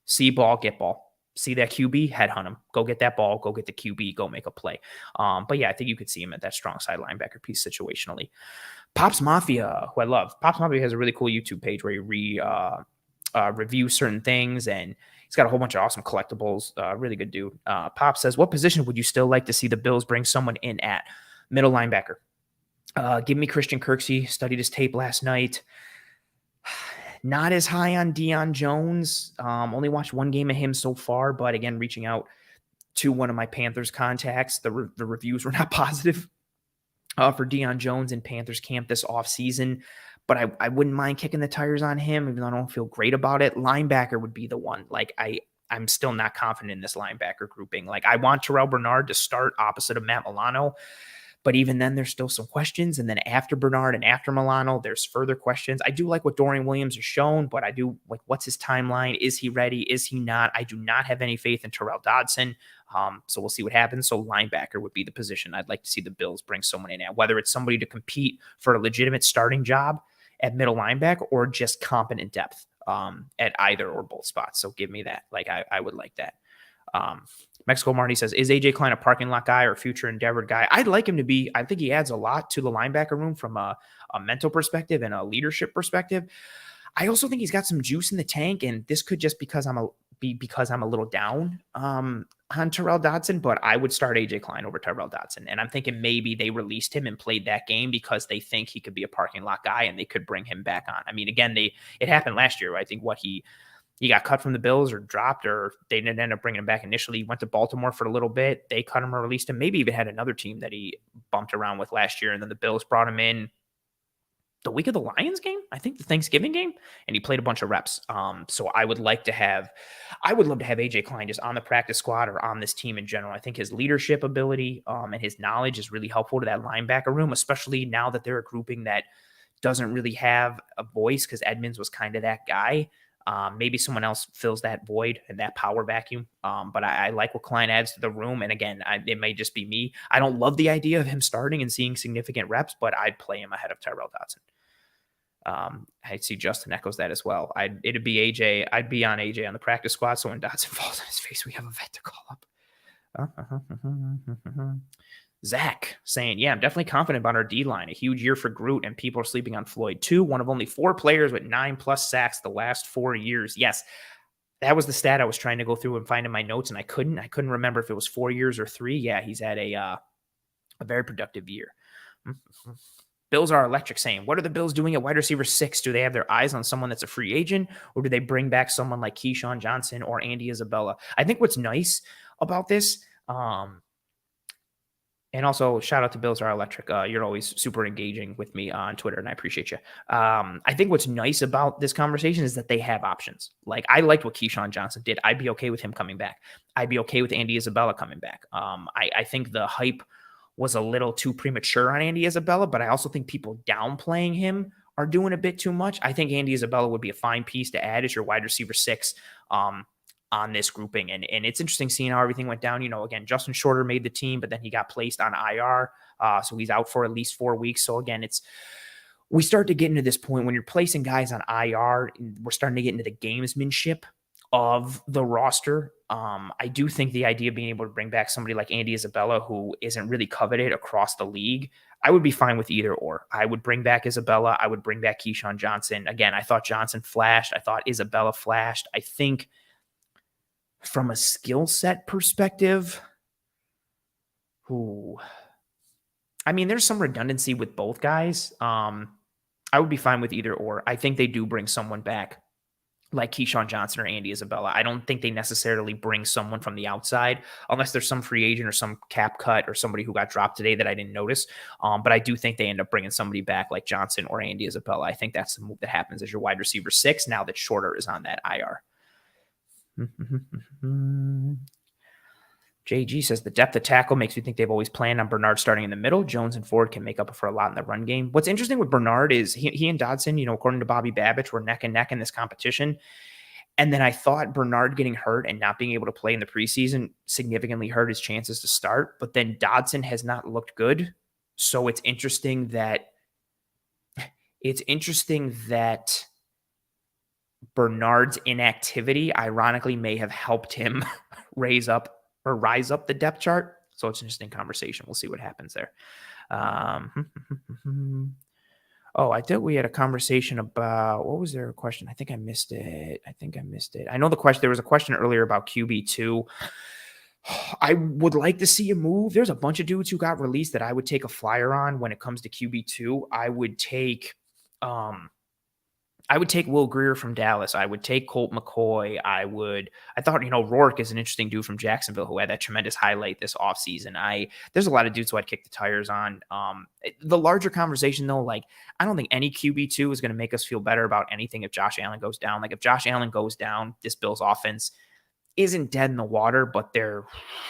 see ball, get ball. See that QB, headhunt him. Go get that ball. Go get the QB. Go make a play. But yeah, I think you could see him at that strong side linebacker piece situationally. Pops Mafia, who I love. Pops Mafia has a really cool YouTube page where he reviews certain things, and he's got a whole bunch of awesome collectibles. Really good dude. Pop says, what position would you still like to see the Bills bring someone in at? Middle linebacker. Give me Christian Kirksey. Studied his tape last night. Not as high on Deion Jones. Only watched one game of him so far, but again, reaching out to one of my Panthers contacts, the reviews were not positive for Deion Jones in Panthers camp this offseason. But I wouldn't mind kicking the tires on him, even though I don't feel great about it. Linebacker would be the one. Like I'm still not confident in this linebacker grouping. Like I want Terrell Bernard to start opposite of Matt Milano. But even then, there's still some questions. And then after Bernard and after Milano, there's further questions. I do like what Dorian Williams has shown, but I do like, what's his timeline? Is he ready? Is he not? I do not have any faith in Terrell Dodson. So we'll see what happens. So linebacker would be the position I'd like to see the Bills bring someone in at, whether it's somebody to compete for a legitimate starting job at middle linebacker or just competent depth at either or both spots. So give me that. Like I would like that. Mexico Marty says, is AJ Klein a parking lot guy or a future endeavored guy? I'd like him to be. I think he adds a lot to the linebacker room from a mental perspective and a leadership perspective. I also think he's got some juice in the tank, and this could just because I'm a little down on Terrell Dodson, but I would start AJ Klein over Terrell Dodson. And I'm thinking maybe they released him and played that game because they think he could be a parking lot guy and they could bring him back on. I mean, again, it happened last year. I think he got cut from the Bills or dropped, or they didn't end up bringing him back initially. He went to Baltimore for a little bit. They cut him or released him. Maybe even had another team that he bumped around with last year. And then the Bills brought him in the week of the Lions game, I think the Thanksgiving game, and he played a bunch of reps. So I would love to have AJ Klein just on the practice squad or on this team in general. I think his leadership ability and his knowledge is really helpful to that linebacker room, especially now that they're a grouping that doesn't really have a voice because Edmonds was kind of that guy. Maybe someone else fills that void and that power vacuum. But I like what Klein adds to the room. And again, it may just be me. I don't love the idea of him starting and seeing significant reps, but I'd play him ahead of Tyrell Dodson. I see Justin echoes that as well. It'd be AJ. I'd be on AJ on the practice squad. So when Dodson falls on his face, we have a vet to call up. Zach saying, yeah, I'm definitely confident about our D-line. A huge year for Groot, and people are sleeping on Floyd too. One of only 4 players with 9+ sacks the last 4 years. Yes, that was the stat I was trying to go through and find in my notes, and I couldn't remember if it was 4 years or 3. Yeah, he's had a very productive year. Bills are electric saying, what are the Bills doing at wide receiver 6? Do they have their eyes on someone that's a free agent, or do they bring back someone like Keyshawn Johnson or Andy Isabella? I think what's nice about this, and also, shout out to Bills Are Electric. You're always super engaging with me on Twitter, and I appreciate you. I think what's nice about this conversation is that they have options. Like, I liked what Keyshawn Johnson did. I'd be okay with him coming back. I'd be okay with Andy Isabella coming back. I think the hype was a little too premature on Andy Isabella, but I also think people downplaying him are doing a bit too much. I think Andy Isabella would be a fine piece to add as your wide receiver 6 on this grouping. And it's interesting seeing how everything went down. Again, Justin Shorter made the team, but then he got placed on IR. So he's out for at least 4 weeks. So again, we start to get into this point when you're placing guys on IR, we're starting to get into the gamesmanship of the roster. I do think the idea of being able to bring back somebody like Andy Isabella, who isn't really coveted across the league, I would be fine with either or. I would bring back Isabella. I would bring back Keyshawn Johnson. Again, I thought Johnson flashed. I thought Isabella flashed. I think from a skill set perspective, there's some redundancy with both guys. I would be fine with either or. I think they do bring someone back like Keyshawn Johnson or Andy Isabella. I don't think they necessarily bring someone from the outside unless there's some free agent or some cap cut or somebody who got dropped today that I didn't notice. But I do think they end up bringing somebody back like Johnson or Andy Isabella. I think that's the move that happens as your wide receiver 6 now that Shorter is on that IR. JG says the depth of tackle makes me think they've always planned on Bernard starting in the middle. Jones and Ford can make up for a lot in the run game. What's interesting with Bernard is he and Dodson, according to Bobby Babbitt, were neck and neck in this competition. And then I thought Bernard getting hurt and not being able to play in the preseason significantly hurt his chances to start. But then Dodson has not looked good. So it's interesting that Bernard's inactivity, ironically, may have helped him rise up the depth chart. So it's an interesting conversation. We'll see what happens there. I think we had a conversation about, what was there a question? I think I missed it. I know there was a question earlier about QB2. I would like to see a move. There's a bunch of dudes who got released that I would take a flyer on when it comes to QB2. I would take Will Grier from Dallas. I would take Colt McCoy. I thought, Rourke is an interesting dude from Jacksonville who had that tremendous highlight this offseason. There's a lot of dudes who I'd kick the tires on. The larger conversation though, I don't think any QB2 is going to make us feel better about anything if Josh Allen goes down. If Josh Allen goes down, this Bills offense isn't dead in the water, but they're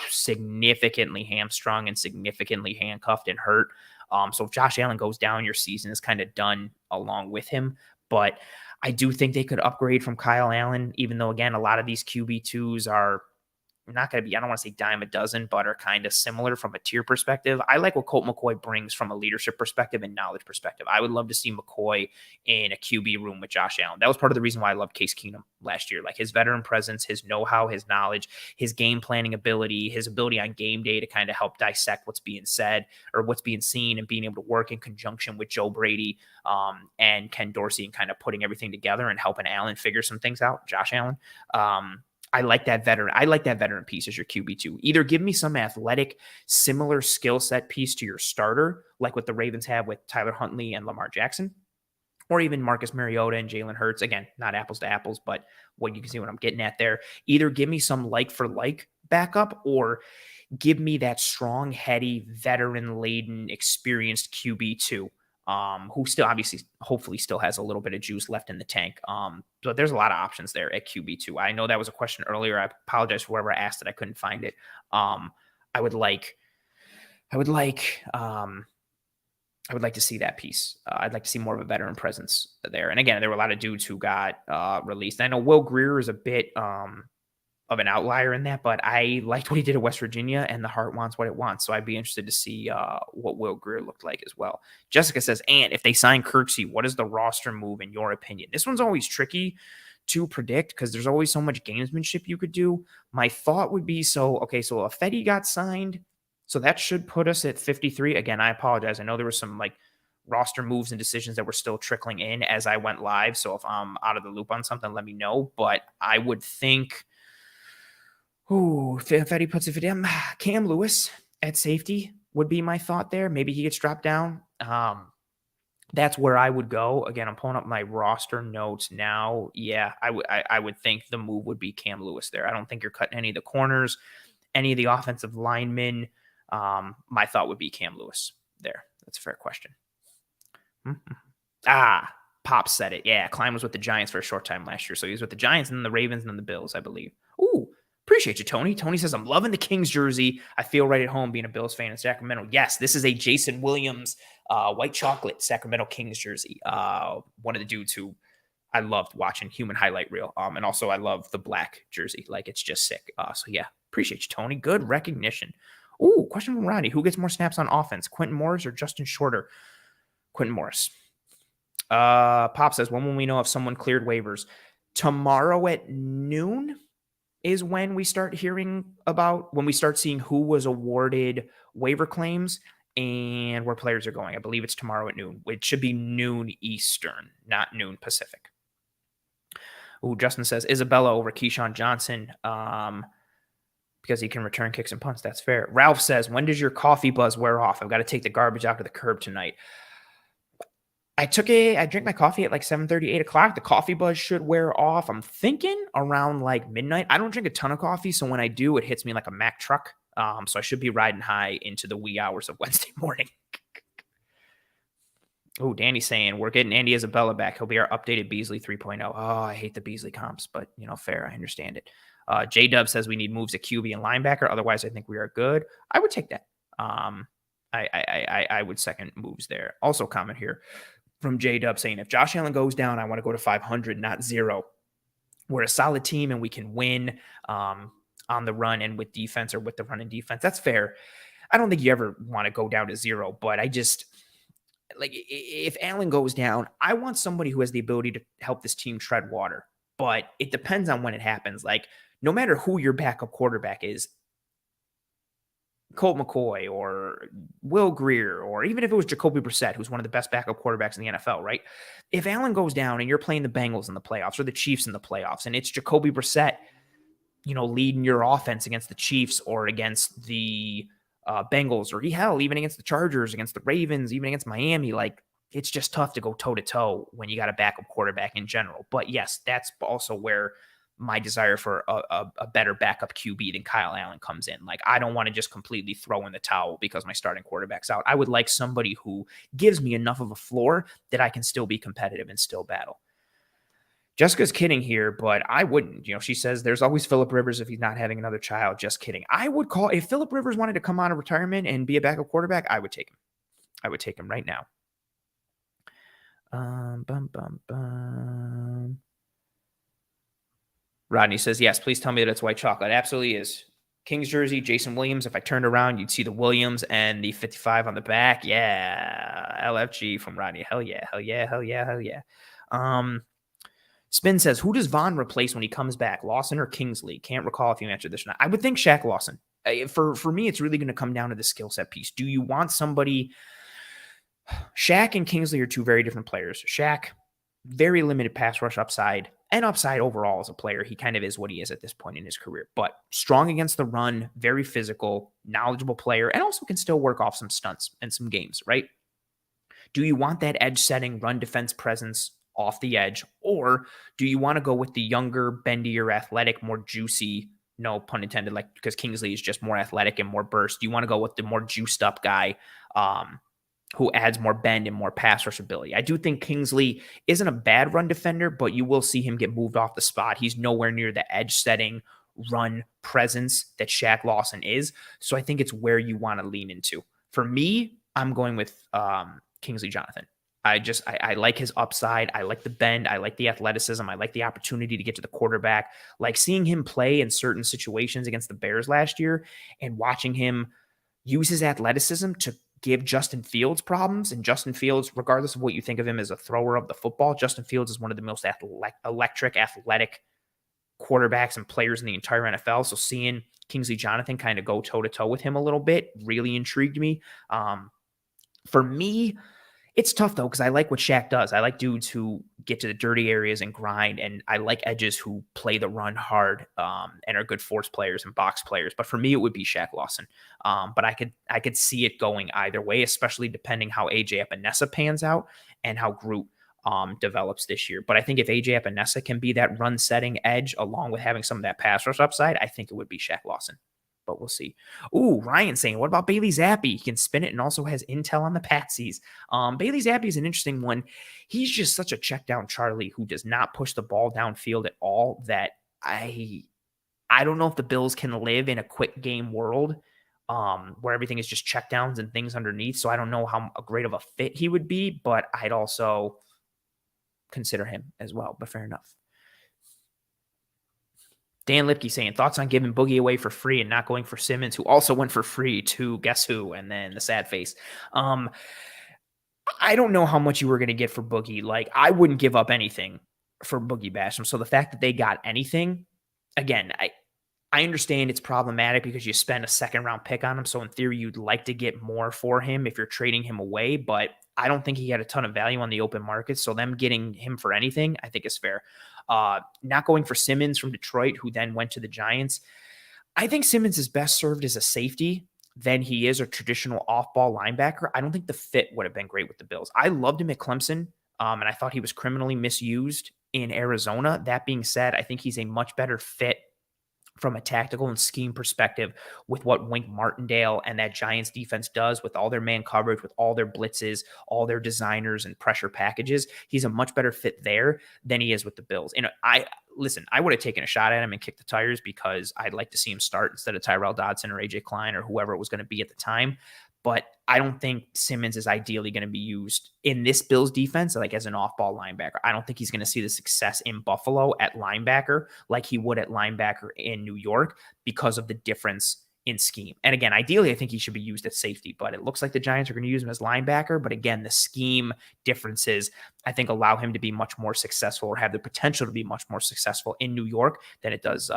significantly hamstrung and significantly handcuffed and hurt. So if Josh Allen goes down, your season is kind of done along with him. But I do think they could upgrade from Kyle Allen, even though, again, a lot of these QB2s are not going to be, I don't want to say dime a dozen, but are kind of similar from a tier perspective. I like what Colt McCoy brings from a leadership perspective and knowledge perspective. I would love to see McCoy in a QB room with Josh Allen. That was part of the reason why I loved Case Keenum last year. His veteran presence, his know-how, his knowledge, his game planning ability, his ability on game day to kind of help dissect what's being said or what's being seen and being able to work in conjunction with Joe Brady and Ken Dorsey and kind of putting everything together and helping Allen figure some things out, Josh Allen. I like that veteran piece as your QB2. Either give me some athletic, similar skill set piece to your starter, like what the Ravens have with Tyler Huntley and Lamar Jackson, or even Marcus Mariota and Jalen Hurts. Again, not apples to apples, but what you can see what I'm getting at there. Either give me some like for like backup or give me that strong, heady, veteran-laden, experienced QB2. Who still obviously, hopefully still has a little bit of juice left in the tank. But there's a lot of options there at QB2. I know that was a question earlier. I apologize for whoever asked it. I couldn't find it. I would like to see that piece. I'd like to see more of a veteran presence there. And again, there were a lot of dudes who got released. I know Will Grier is a bit of an outlier in that, but I liked what he did at West Virginia, and the heart wants what it wants. So I'd be interested to see what Will Grier looked like as well. Jessica says, and if they sign Kirksey, what is the roster move in your opinion? This one's always tricky to predict because there's always so much gamesmanship you could do. My thought would be, so if Fetty got signed, so that should put us at 53. Again, I apologize. I know there were some roster moves and decisions that were still trickling in as I went live. So if I'm out of the loop on something, let me know. But I would think, Fetty puts it in. Cam Lewis at safety would be my thought there. Maybe he gets dropped down. That's where I would go. Again, I'm pulling up my roster notes now. Yeah, I would think the move would be Cam Lewis there. I don't think you're cutting any of the corners, any of the offensive linemen. My thought would be Cam Lewis there. That's a fair question. Pop said it. Yeah, Klein was with the Giants for a short time last year. So he was with the Giants and then the Ravens and then the Bills, I believe. Ooh, Appreciate you, Tony. Tony says, I'm loving the Kings jersey. I feel right at home being a Bills fan in Sacramento. Yes, this is a Jason Williams white chocolate Sacramento Kings jersey. One of the dudes who I loved watching Human Highlight Reel. And also I love the black jersey. Like, it's just sick. So yeah, appreciate you, Tony. Good recognition. Ooh, question from Ronnie. Who gets more snaps on offense, Quentin Morris or Justin Shorter? Quentin Morris. Pop says, when will we know if someone cleared waivers? Tomorrow at noon is when we start when we start seeing who was awarded waiver claims and where players are going. I believe it's tomorrow at noon. It should be noon Eastern, not noon Pacific. Ooh, Justin says Isabella over Keyshawn Johnson because he can return kicks and punts. That's fair. Ralph says, when does your coffee buzz wear off? I've got to take the garbage out to the curb tonight. I drink my coffee at like 7:30, 8 o'clock. The coffee buzz should wear off. I'm thinking around like midnight. I don't drink a ton of coffee, so when I do, it hits me like a Mack truck. So I should be riding high into the wee hours of Wednesday morning. Oh, Danny's saying, we're getting Andy Isabella back. He'll be our updated Beasley 3.0. Oh, I hate the Beasley comps, but, fair. I understand it. J-Dub says we need moves at QB and linebacker. Otherwise, I think we are good. I would take that. I would second moves there. Also comment here from J-Dub saying, if Josh Allen goes down, I want to go to 500, not 0. We're a solid team and we can win on the run and with defense or with the run and defense. That's fair. I don't think you ever want to go down to 0, but I just, like, if Allen goes down, I want somebody who has the ability to help this team tread water. But it depends on when it happens. Like, no matter who your backup quarterback is, Colt McCoy or Will Grier, or even if it was Jacoby Brissett, who's one of the best backup quarterbacks in the NFL, right? If Allen goes down and you're playing the Bengals in the playoffs or the Chiefs in the playoffs, and it's Jacoby Brissett, leading your offense against the Chiefs or against the Bengals, or even against the Chargers, against the Ravens, even against Miami, like, it's just tough to go toe-to-toe when you got a backup quarterback in general. But yes, that's also where my desire for a better backup QB than Kyle Allen comes in. Like, I don't want to just completely throw in the towel because my starting quarterback's out. I would like somebody who gives me enough of a floor that I can still be competitive and still battle. Jessica's kidding here, but I wouldn't. She says there's always Phillip Rivers if he's not having another child. Just kidding. I would call, if Phillip Rivers wanted to come out of retirement and be a backup quarterback, I would take him. I would take him right now. Rodney says, yes, please tell me that it's white chocolate. It absolutely is. Kings jersey, Jason Williams. If I turned around, you'd see the Williams and the 55 on the back. Yeah. LFG from Rodney. Hell yeah. Hell yeah. Hell yeah. Hell yeah. Spin says, who does Vaughn replace when he comes back? Lawson or Kingsley? Can't recall if you answered this or not. I would think Shaq Lawson. For me, it's really going to come down to the skill set piece. Do you want somebody? Shaq and Kingsley are two very different players. Shaq, very limited pass rush upside and upside overall as a player. He kind of is what he is at this point in his career, but strong against the run, very physical, knowledgeable player, and also can still work off some stunts and some games, right? Do you want that edge setting run defense presence off the edge, or do you want to go with the younger, bendier, athletic, more juicy, no pun intended, like, because Kingsley is just more athletic and more burst. Do you want to go with the more juiced up guy who adds more bend and more pass rush ability? I do think Kingsley isn't a bad run defender, but you will see him get moved off the spot. He's nowhere near the edge setting run presence that Shaq Lawson is. So I think it's where you want to lean into. For me, I'm going with Kingsley Jonathan. I like his upside. I like the bend. I like the athleticism. I like the opportunity to get to the quarterback. Like seeing him play in certain situations against the Bears last year and watching him use his athleticism to give Justin Fields problems. And Justin Fields, regardless of what you think of him as a thrower of the football, Justin Fields is one of the most electric, athletic quarterbacks and players in the entire NFL. So seeing Kingsley Jonathan kind of go toe-to-toe with him a little bit really intrigued me. For me, it's tough, though, because I like what Shaq does. I like dudes who get to the dirty areas and grind, and I like edges who play the run hard and are good force players and box players. But for me, it would be Shaq Lawson. But I could see it going either way, especially depending how A.J. Epinesa pans out and how Groot develops this year. But I think if A.J. Epinesa can be that run-setting edge along with having some of that pass rush upside, I think it would be Shaq Lawson. But we'll see. Ooh, Ryan saying, what about Bailey Zappi? He can spin it and also has intel on the patsies. Bailey Zappi is an interesting one. He's just such a check down Charlie who does not push the ball downfield at all that I I don't know if the Bills can live in a quick game world where everything is just checkdowns and things underneath. So I don't know how great of a fit he would be, but I'd also consider him as well. But fair enough. Dan Lipke saying thoughts on giving Boogie away for free and not going for Simmons, who also went for free to guess who, and then the sad face. I don't know how much you were going to get for Boogie. Like, I wouldn't give up anything for Boogie Basham. So the fact that they got anything, again, I understand it's problematic because you spend a second round pick on him. So in theory, you'd like to get more for him if you're trading him away, but I don't think he had a ton of value on the open market. So them getting him for anything, I think is fair. Not going for Simmons from Detroit, who then went to the Giants. I think Simmons is best served as a safety than he is a traditional off-ball linebacker. I don't think the fit would have been great with the Bills. I loved him at Clemson, and I thought he was criminally misused in Arizona. That being said, I think he's a much better fit from a tactical and scheme perspective with what Wink Martindale and that Giants defense does with all their man coverage, with all their blitzes, all their designers and pressure packages. He's a much better fit there than he is with the Bills. And I would have taken a shot at him and kicked the tires because I'd like to see him start instead of Tyrell Dodson or AJ Klein or whoever it was going to be at the time. But I don't think Simmons is ideally going to be used in this Bills defense, like as an off-ball linebacker. I don't think he's going to see the success in Buffalo at linebacker like he would at linebacker in New York because of the difference in scheme. And again, ideally, I think he should be used at safety, but it looks like the Giants are going to use him as linebacker. But again, the scheme differences, I think, allow him to be much more successful or have the potential to be much more successful in New York than it does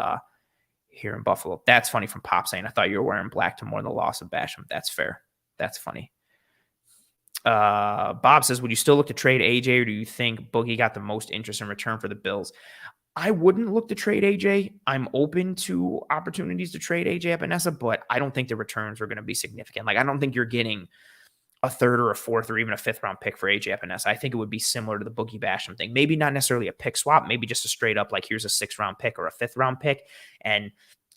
here in Buffalo. That's funny from Pop saying, I thought you were wearing black to mourn the loss of Basham. That's fair. That's funny. Bob says, would you still look to trade AJ, or do you think Boogie got the most interest in return for the Bills? I wouldn't look to trade AJ. I'm open to opportunities to trade AJ Epinesa, but I don't think the returns are going to be significant. Like, I don't think you're getting a third or a fourth or even a fifth round pick for AJ Epinesa. I think it would be similar to the Boogie Basham thing. Maybe not necessarily a pick swap, maybe just a straight up, like, here's a 6th round pick or a 5th round pick. And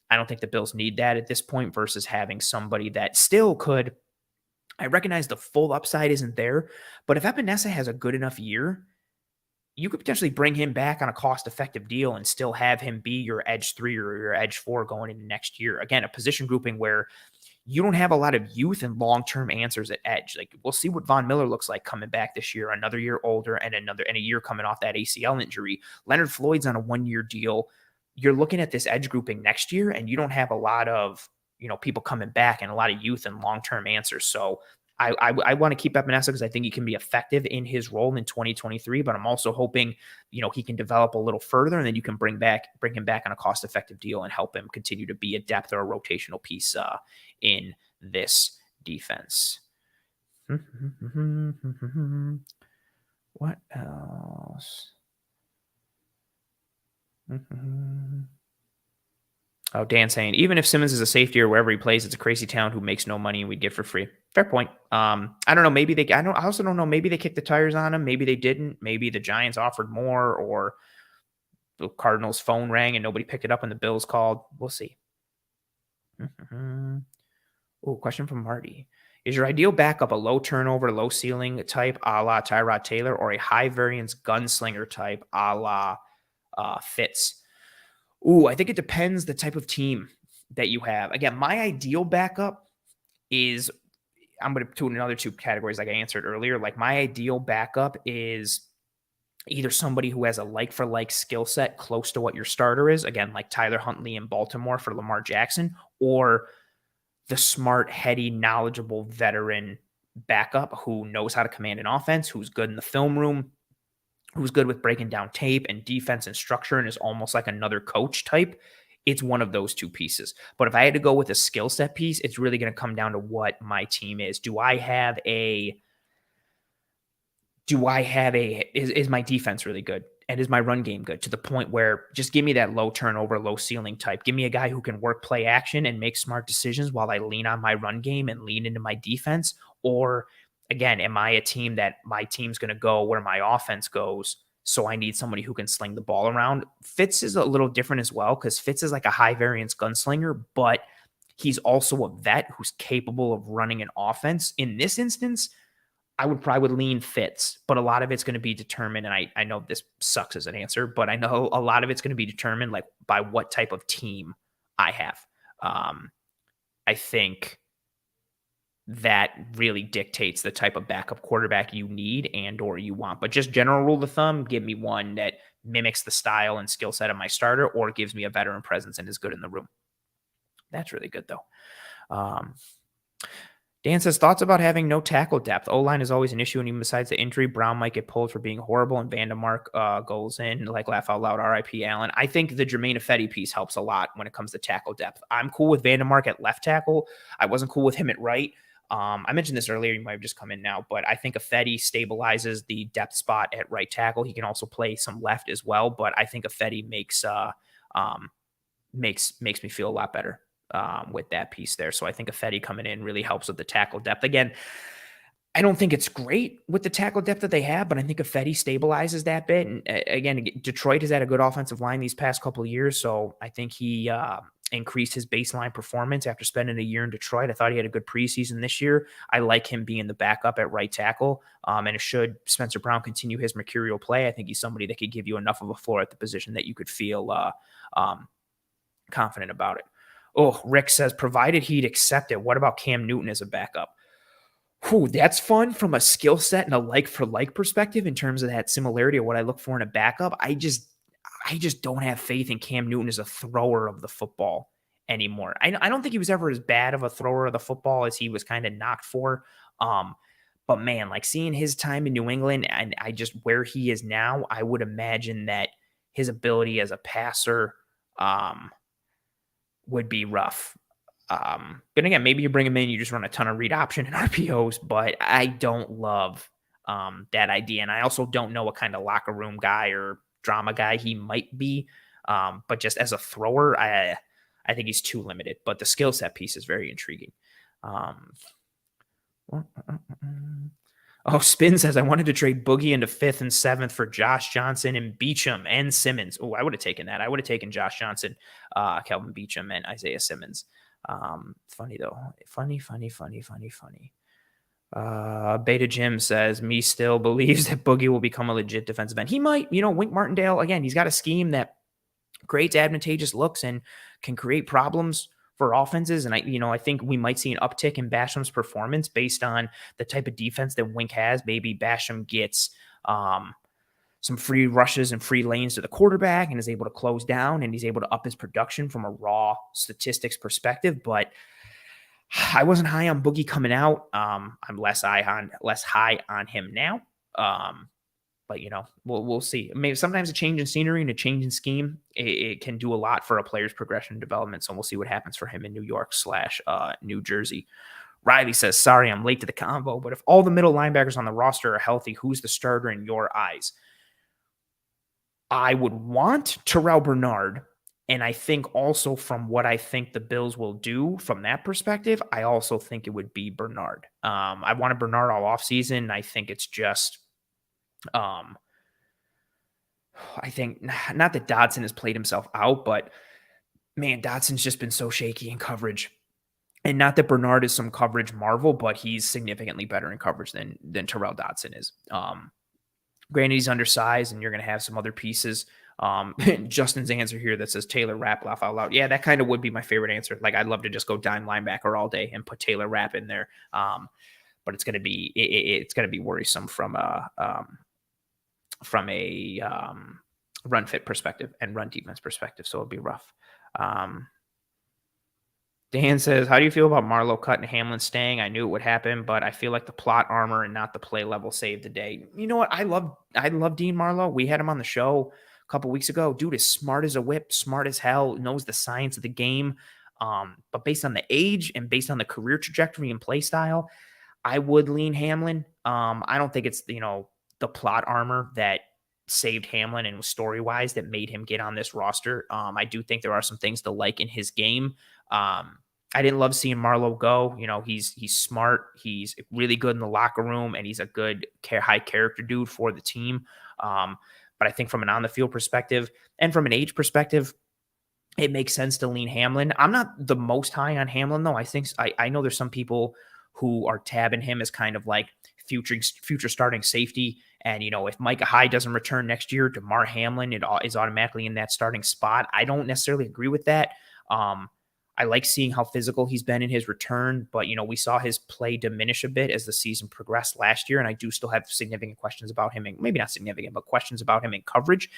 I don't think the Bills need that at this point versus having somebody that still could. I recognize the full upside isn't there, but if Epinesa has a good enough year, you could potentially bring him back on a cost-effective deal and still have him be your edge 3 or your edge 4 going into next year. Again, a position grouping where you don't have a lot of youth and long-term answers at edge. Like, we'll see what Von Miller looks like coming back this year, another year older and a year coming off that ACL injury. Leonard Floyd's on a 1-year deal. You're looking at this edge grouping next year, and you don't have a lot of people coming back and a lot of youth and long-term answers. So I want to keep Epinesa because I think he can be effective in his role in 2023, but I'm also hoping, he can develop a little further and then you can bring him back on a cost-effective deal and help him continue to be a depth or a rotational piece in this defense. What else? Oh, Dan saying, even if Simmons is a safety or wherever he plays, it's a crazy talent who makes no money and we get for free. Fair point. I don't know. Maybe I also don't know. Maybe they kicked the tires on him. Maybe they didn't. Maybe the Giants offered more, or the Cardinals' phone rang and nobody picked it up when the Bills called. We'll see. Oh, question from Marty. Is your ideal backup a low turnover, low ceiling type a la Tyrod Taylor, or a high variance gunslinger type a la Fitz? Ooh, I think it depends the type of team that you have. Again, my ideal backup is, I'm going to do another 2 categories like I answered earlier. Like, my ideal backup is either somebody who has a like-for-like skill set close to what your starter is, again, like Tyler Huntley in Baltimore for Lamar Jackson, or the smart, heady, knowledgeable veteran backup who knows how to command an offense, who's good in the film room, who's good with breaking down tape and defense and structure and is almost like another coach type. It's one of those 2 pieces. But if I had to go with a skill set piece, it's really going to come down to what my team is. Is my defense really good? And is my run game good to the point where just give me that low turnover, low ceiling type? Give me a guy who can work play action and make smart decisions while I lean on my run game and lean into my defense. Or again, am I a team that my team's going to go where my offense goes? So I need somebody who can sling the ball around. Fitz is a little different as well because Fitz is like a high variance gunslinger, but he's also a vet who's capable of running an offense. In this instance, I would lean Fitz, but a lot of it's going to be determined. And I know this sucks as an answer, but I know a lot of it's going to be determined like by what type of team I have. I think that really dictates the type of backup quarterback you need and or you want. But just general rule of thumb, give me one that mimics the style and skill set of my starter or gives me a veteran presence and is good in the room. That's really good, though. Dan says, thoughts about having no tackle depth. O-line is always an issue, and even besides the injury, Brown might get pulled for being horrible, and Vandermark goes in, like laugh out loud, R.I.P. Allen. I think the Jermaine Ifedi piece helps a lot when it comes to tackle depth. I'm cool with Vandermark at left tackle. I wasn't cool with him at right. I mentioned this earlier. You might have just come in now, but I think Ifedi stabilizes the depth spot at right tackle. He can also play some left as well, but I think Ifedi makes me feel a lot better with that piece there. So I think Ifedi coming in really helps with the tackle depth. Again, I don't think it's great with the tackle depth that they have, but I think Ifedi stabilizes that bit. And again, Detroit has had a good offensive line these past couple of years, so I think he increased his baseline performance after spending a year in Detroit. I thought he had a good preseason this year. I like him being the backup at right tackle. And should Spencer Brown continue his mercurial play, I think he's somebody that could give you enough of a floor at the position that you could feel confident about it. Oh, Rick says, provided he'd accept it, what about Cam Newton as a backup? Whew, that's fun from a skill set and a like for like perspective in terms of that similarity of what I look for in a backup. I just don't have faith in Cam Newton as a thrower of the football anymore. I don't think he was ever as bad of a thrower of the football as he was kind of knocked for. But man, like seeing his time in New England and where he is now, I would imagine that his ability as a passer would be rough. But again, maybe you bring him in, you just run a ton of read option and RPOs, but I don't love that idea. And I also don't know what kind of locker room guy or drama guy he might be. But just as a thrower, I think he's too limited, but the skill set piece is very intriguing. Spin says, I wanted to trade Boogie into 5th and 7th for Josh Johnson and Beachum and Simmons. Oh, I would have taken that. I would have taken Josh Johnson, Kelvin Beachum, and Isaiah Simmons. Funny though. Funny. Beta Jim says, me still believes that Boogie will become a legit defensive end. He might, Wink Martindale, again, he's got a scheme that creates advantageous looks and can create problems for offenses. And I think we might see an uptick in Basham's performance based on the type of defense that Wink has. Maybe Basham gets some free rushes and free lanes to the quarterback and is able to close down, and he's able to up his production from a raw statistics perspective. But I wasn't high on Boogie coming out. I'm less high on him now. But we'll see. Maybe sometimes a change in scenery and a change in scheme, it can do a lot for a player's progression and development. So we'll see what happens for him in New York / New Jersey. Riley says, sorry, I'm late to the convo, but if all the middle linebackers on the roster are healthy, who's the starter in your eyes? I would want Terrell Bernard. And I think also from what I think the Bills will do from that perspective, I also think it would be Bernard. I wanted Bernard all offseason. I think it's just, I think not that Dodson has played himself out, but man, Dodson's just been so shaky in coverage. And not that Bernard is some coverage marvel, but he's significantly better in coverage than Terrell Dodson is. Granted, he's undersized, and you're going to have some other pieces. Justin's answer here that says Taylor Rapp, laugh out loud. Yeah, that kind of would be my favorite answer. Like, I'd love to just go dime linebacker all day and put Taylor Rapp in there. But it's going to be worrisome from a run fit perspective and run defense perspective. So it'll be rough. Dan says, how do you feel about Marlowe cut and Hamlin staying? I knew it would happen, but I feel like the plot armor and not the play level saved the day. You know what? I love Dean Marlowe. We had him on the show a couple weeks ago. Dude is smart as a whip, smart as hell, knows the science of the game. But based on the age and based on the career trajectory and play style, I would lean Hamlin. I don't think it's, the plot armor that saved Hamlin and story-wise that made him get on this roster. I do think there are some things to like in his game. I didn't love seeing Marlowe go. He's smart. He's really good in the locker room, and he's a good high character dude for the team. But I think from an on the field perspective and from an age perspective, it makes sense to lean Hamlin. I'm not the most high on Hamlin though. I know there's some people who are tabbing him as kind of like future starting safety. And, if Micah Hyde doesn't return next year, DeMar Hamlin is automatically in that starting spot. I don't necessarily agree with that. I like seeing how physical he's been in his return, but we saw his play diminish a bit as the season progressed last year, and I do still have significant questions about him, and maybe not significant, but questions about him in coverage.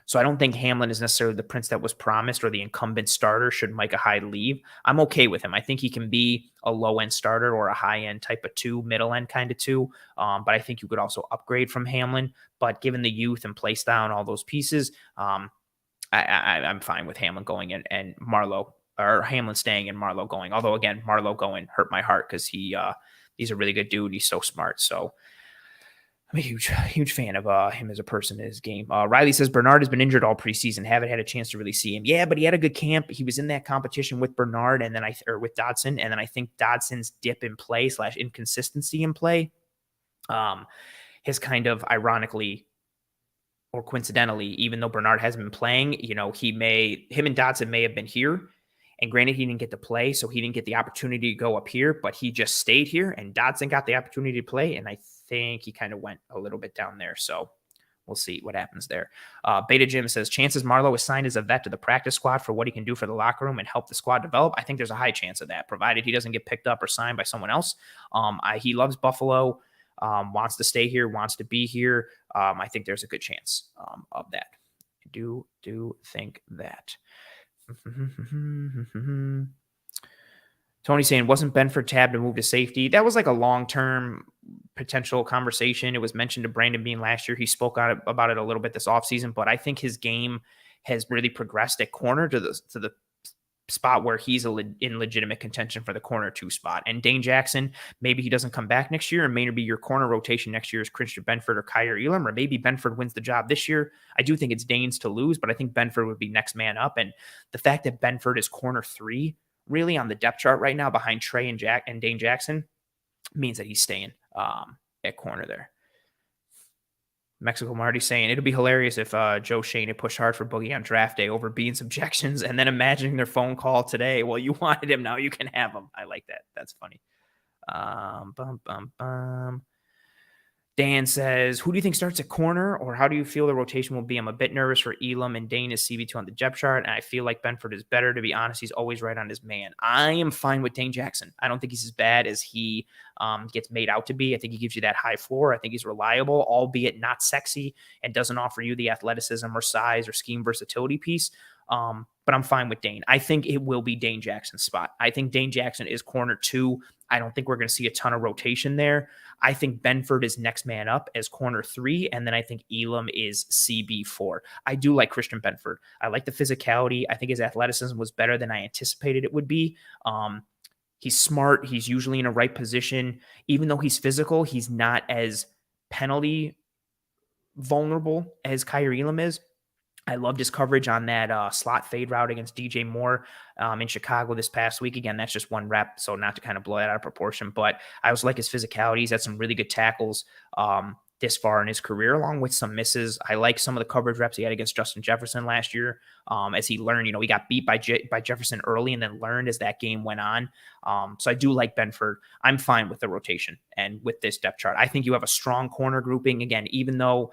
So I don't think Hamlin is necessarily the prince that was promised or the incumbent starter should Micah Hyde leave. I'm okay with him. I think he can be a low-end starter or a high-end type of 2, middle-end kind of 2. But I think you could also upgrade from Hamlin. But given the youth and play style and all those pieces, I'm fine with Hamlin going and Marlowe, or Hamlin staying and Marlowe going. Although, again, Marlowe going hurt my heart because he's a really good dude. He's so smart. So I'm a huge fan of him as a person in his game. Riley says Bernard has been injured all preseason. Haven't had a chance to really see him. Yeah, but he had a good camp. He was in that competition with Bernard and then with Dodson, and then I think Dodson's dip in play / inconsistency in play has kind of ironically or coincidentally, even though Bernard hasn't been playing, him and Dodson may have been here. And granted, he didn't get to play, so he didn't get the opportunity to go up here, but he just stayed here, and Dodson got the opportunity to play, and I think he kind of went a little bit down there. So we'll see what happens there. Beta Jim says, chances Marlowe is signed as a vet to the practice squad for what he can do for the locker room and help the squad develop. I think there's a high chance of that, provided he doesn't get picked up or signed by someone else. He loves Buffalo, wants to stay here, wants to be here. I think there's a good chance of that. I do think that. Tony saying, wasn't Benford tabbed to move to safety? That was like a long-term potential conversation. It was mentioned to Brandon Bean last year. He spoke about it a little bit this offseason, but I think his game has really progressed at corner to the spot where he's in legitimate contention for the corner 2 spot. And Dane Jackson, maybe he doesn't come back next year, and maybe your corner rotation next year is Christian Benford or Kyer Elam, or maybe Benford wins the job this year. I do think it's Dane's to lose, but I think Benford would be next man up. And the fact that Benford is corner 3 really on the depth chart right now behind Trey and Dane Jackson means that he's staying at corner there. Mexico Marty saying it'll be hilarious if Joe Shane had pushed hard for Boogie on draft day over Bean's objections and then imagining their phone call today. Well, you wanted him, now you can have him. I like that. That's funny. Dan says, who do you think starts at corner, or how do you feel the rotation will be? I'm a bit nervous for Elam, and Dane is CB2 on the depth chart, and I feel like Benford is better. To be honest, he's always right on his man. I am fine with Dane Jackson. I don't think he's as bad as he gets made out to be. I think he gives you that high floor. I think he's reliable, albeit not sexy, and doesn't offer you the athleticism or size or scheme versatility piece. But I'm fine with Dane. I think it will be Dane Jackson's spot. I think Dane Jackson is corner 2. I don't think we're going to see a ton of rotation there. I think Benford is next man up as corner 3, and then I think Elam is CB4. I do like Christian Benford. I like the physicality. I think his athleticism was better than I anticipated it would be. He's smart. He's usually in a right position. Even though he's physical, he's not as penalty vulnerable as Kyer Elam is. I loved his coverage on that slot fade route against DJ Moore in Chicago this past week. Again, that's just one rep, so not to kind of blow that out of proportion. But I also like his physicality. He's had some really good tackles this far in his career, along with some misses. I like some of the coverage reps he had against Justin Jefferson last year as he learned. He got beat by Jefferson early and then learned as that game went on. So I do like Benford. I'm fine with the rotation and with this depth chart. I think you have a strong corner grouping. Again, even though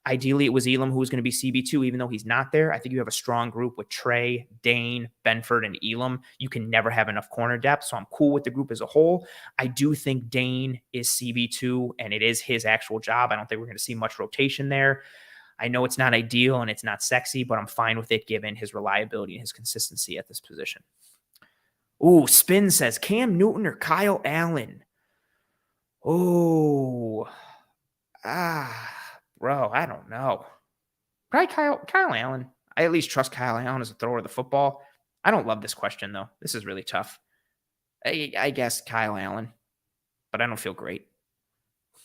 ideally it was Elam who was going to be CB2, even though he's not there. I think you have a strong group with Trey, Dane, Benford, and Elam. You can never have enough corner depth, so I'm cool with the group as a whole. I do think Dane is CB2, and it is his actual job. I don't think we're going to see much rotation there. I know it's not ideal and it's not sexy, but I'm fine with it given his reliability and his consistency at this position. Ooh, Spin says Cam Newton or Kyle Allen. Oh, bro, I don't know. Probably Kyle Allen. I at least trust Kyle Allen as a thrower of the football. I don't love this question, though. This is really tough. I guess Kyle Allen, but I don't feel great.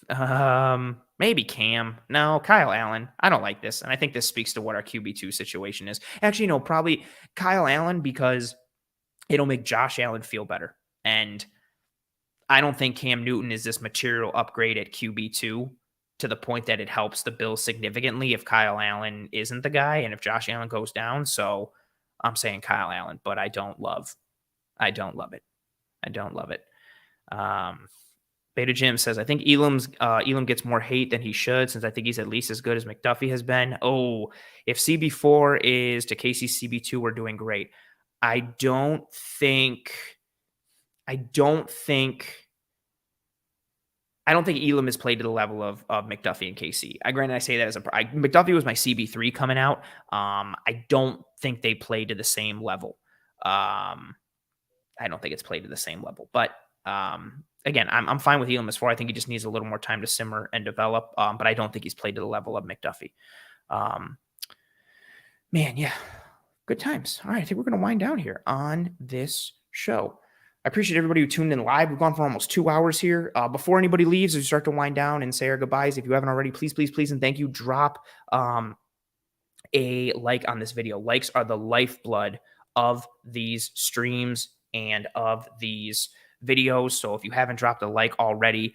Maybe Cam. No, Kyle Allen. I don't like this, and I think this speaks to what our QB2 situation is. Actually, no, probably Kyle Allen because it'll make Josh Allen feel better. And I don't think Cam Newton is this material upgrade at QB2 to the point that it helps the Bills significantly if Kyle Allen isn't the guy and if Josh Allen goes down. So I'm saying Kyle Allen, but I don't love it. Beta Jim says, I think Elam gets more hate than he should, since I think he's at least as good as McDuffie has been. Oh, if CB4 is to Casey's CB2, we're doing great. I don't think Elam has played to the level of McDuffie and KC. Granted, I say that as McDuffie was my CB3 coming out. I don't think they played to the same level. I don't think it's played to the same level. But again, I'm fine with Elam as far. I think he just needs a little more time to simmer and develop. But I don't think he's played to the level of McDuffie. Man, yeah, good times. All right, I think we're going to wind down here on this show. I appreciate everybody who tuned in live. We've gone for almost 2 hours here. Before anybody leaves, as we start to wind down and say our goodbyes, if you haven't already, please, please, please, and thank you, drop a like on this video. Likes are the lifeblood of these streams and of these videos. So if you haven't dropped a like already,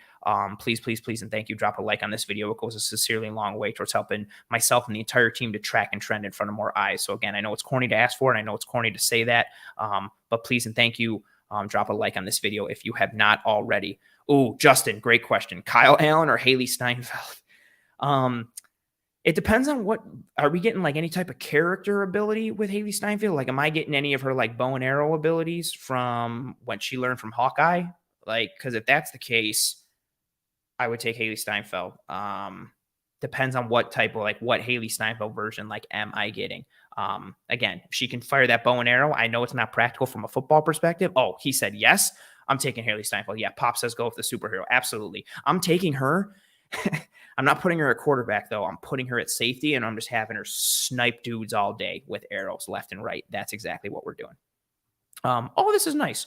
please, please, please, and thank you, drop a like on this video. It goes a sincerely long way towards helping myself and the entire team to track and trend in front of more eyes. So again, I know it's corny to ask for, and I know it's corny to say that, but please and thank you. Drop a like on this video if you have not already. Oh, Justin, great question. Kyle Allen or Haley Steinfeld? It depends on what, are we getting like any type of character ability with Haley Steinfeld? Like, am I getting any of her like bow and arrow abilities from when she learned from Hawkeye? Like, because if that's the case, I would take Haley Steinfeld. Depends on what type of like what Haley Steinfeld version like am I getting. Again, if she can fire that bow and arrow, I know it's not practical from a football perspective. Oh, he said yes. I'm taking Haley Steinfeld. Yeah, Pop says go with the superhero. Absolutely. I'm taking her. I'm not putting her at quarterback, though. I'm putting her at safety, and I'm just having her snipe dudes all day with arrows left and right. That's exactly what we're doing. Oh, this is nice.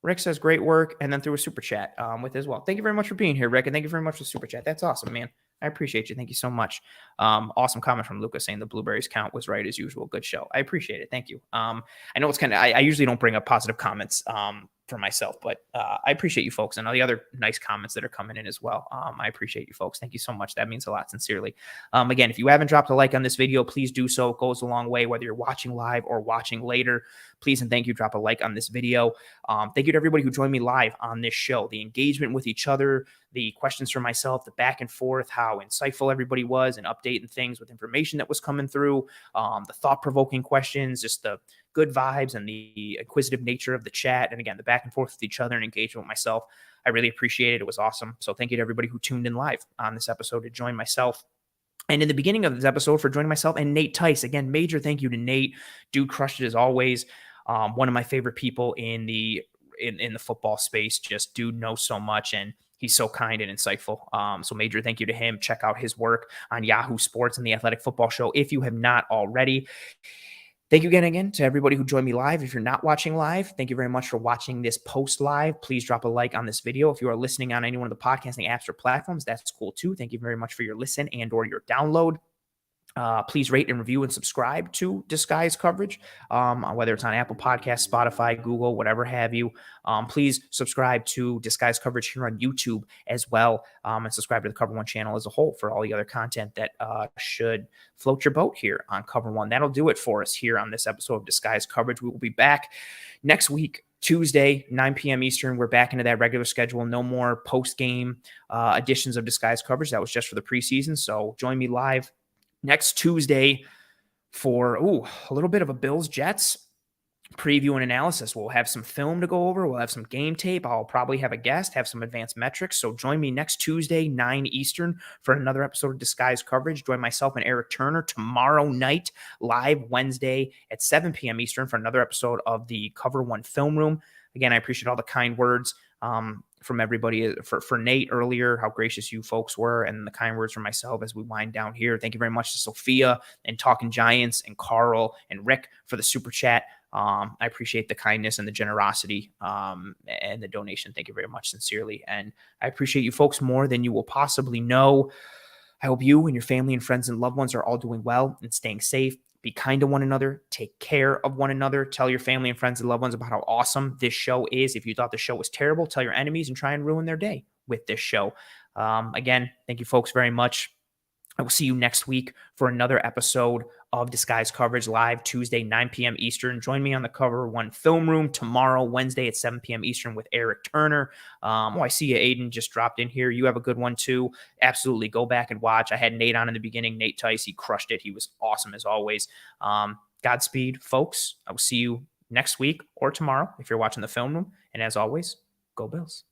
Rick says great work, and then threw a super chat with as well. Thank you very much for being here, Rick, and thank you very much for the super chat. That's awesome, man. I appreciate you. Thank you so much. Awesome comment from Lucas saying the blueberries count was right as usual. Good show. I appreciate it. Thank you. I know it's kind of, I usually don't bring up positive comments for myself, but I appreciate you folks and all the other nice comments that are coming in as well. I appreciate you folks. Thank you so much. That means a lot, sincerely. Again, if you haven't dropped a like on this video, please do so. It goes a long way, whether you're watching live or watching later. Please and thank you. Drop a like on this video. Thank you to everybody who joined me live on this show. The engagement with each other, the questions from myself, the back and forth, how insightful everybody was and updating things with information that was coming through, the thought-provoking questions, just the good vibes and the inquisitive nature of the chat. And again, the back and forth with each other and engagement with myself. I really appreciate it. It was awesome. So thank you to everybody who tuned in live on this episode to join myself. And in the beginning of this episode for joining myself and Nate Tice. Again, major thank you to Nate. Dude crushed it as always. One of my favorite people in the football space. Just dude knows so much and he's so kind and insightful. So major thank you to him. Check out his work on Yahoo Sports and the Athletic Football Show if you have not already. Thank you again to everybody who joined me live. If you're not watching live, thank you very much for watching this post live. Please drop a like on this video. If you are listening on any one of the podcasting apps or platforms, that's cool too. Thank you very much for your listen and or your download. Please rate and review and subscribe to Disguise Coverage, whether it's on Apple Podcasts, Spotify, Google, whatever have you. Please subscribe to Disguise Coverage here on YouTube as well, and subscribe to the Cover One channel as a whole for all the other content that should float your boat here on Cover One. That'll do it for us here on this episode of Disguise Coverage. We will be back next week, Tuesday, 9 p.m. Eastern. We're back into that regular schedule. No more post-game editions of Disguise Coverage. That was just for the preseason. So join me live next Tuesday for a little bit of a Bills-Jets preview and analysis. We'll have some film to go over. We'll have some game tape. I'll probably have a guest, have some advanced metrics. So join me next Tuesday, 9 Eastern, for another episode of Disguise Coverage. Join myself and Eric Turner tomorrow night, live Wednesday at 7 p.m. Eastern for another episode of the Cover One Film Room. Again, I appreciate all the kind words from everybody, for Nate earlier, how gracious you folks were, and the kind words from myself as we wind down here. Thank you very much to Sophia and Talking Giants and Carl and Rick for the super chat. I appreciate the kindness and the generosity and the donation. Thank you very much, sincerely. And I appreciate you folks more than you will possibly know. I hope you and your family and friends and loved ones are all doing well and staying safe. Be kind to one another. Take care of one another. Tell your family and friends and loved ones about how awesome this show is. If you thought the show was terrible, tell your enemies and try and ruin their day with this show. Again, thank you folks very much. I will see you next week for another episode of Disguise Coverage, live Tuesday, 9 p.m. Eastern. Join me on the Cover One Film Room tomorrow, Wednesday at 7 p.m. Eastern with Eric Turner. I see you, Aiden, just dropped in here. You have a good one too. Absolutely. Go back and watch. I had Nate on in the beginning. Nate Tice, he crushed it. He was awesome as always. Godspeed, folks. I will see you next week or tomorrow if you're watching the film room. And as always, go Bills.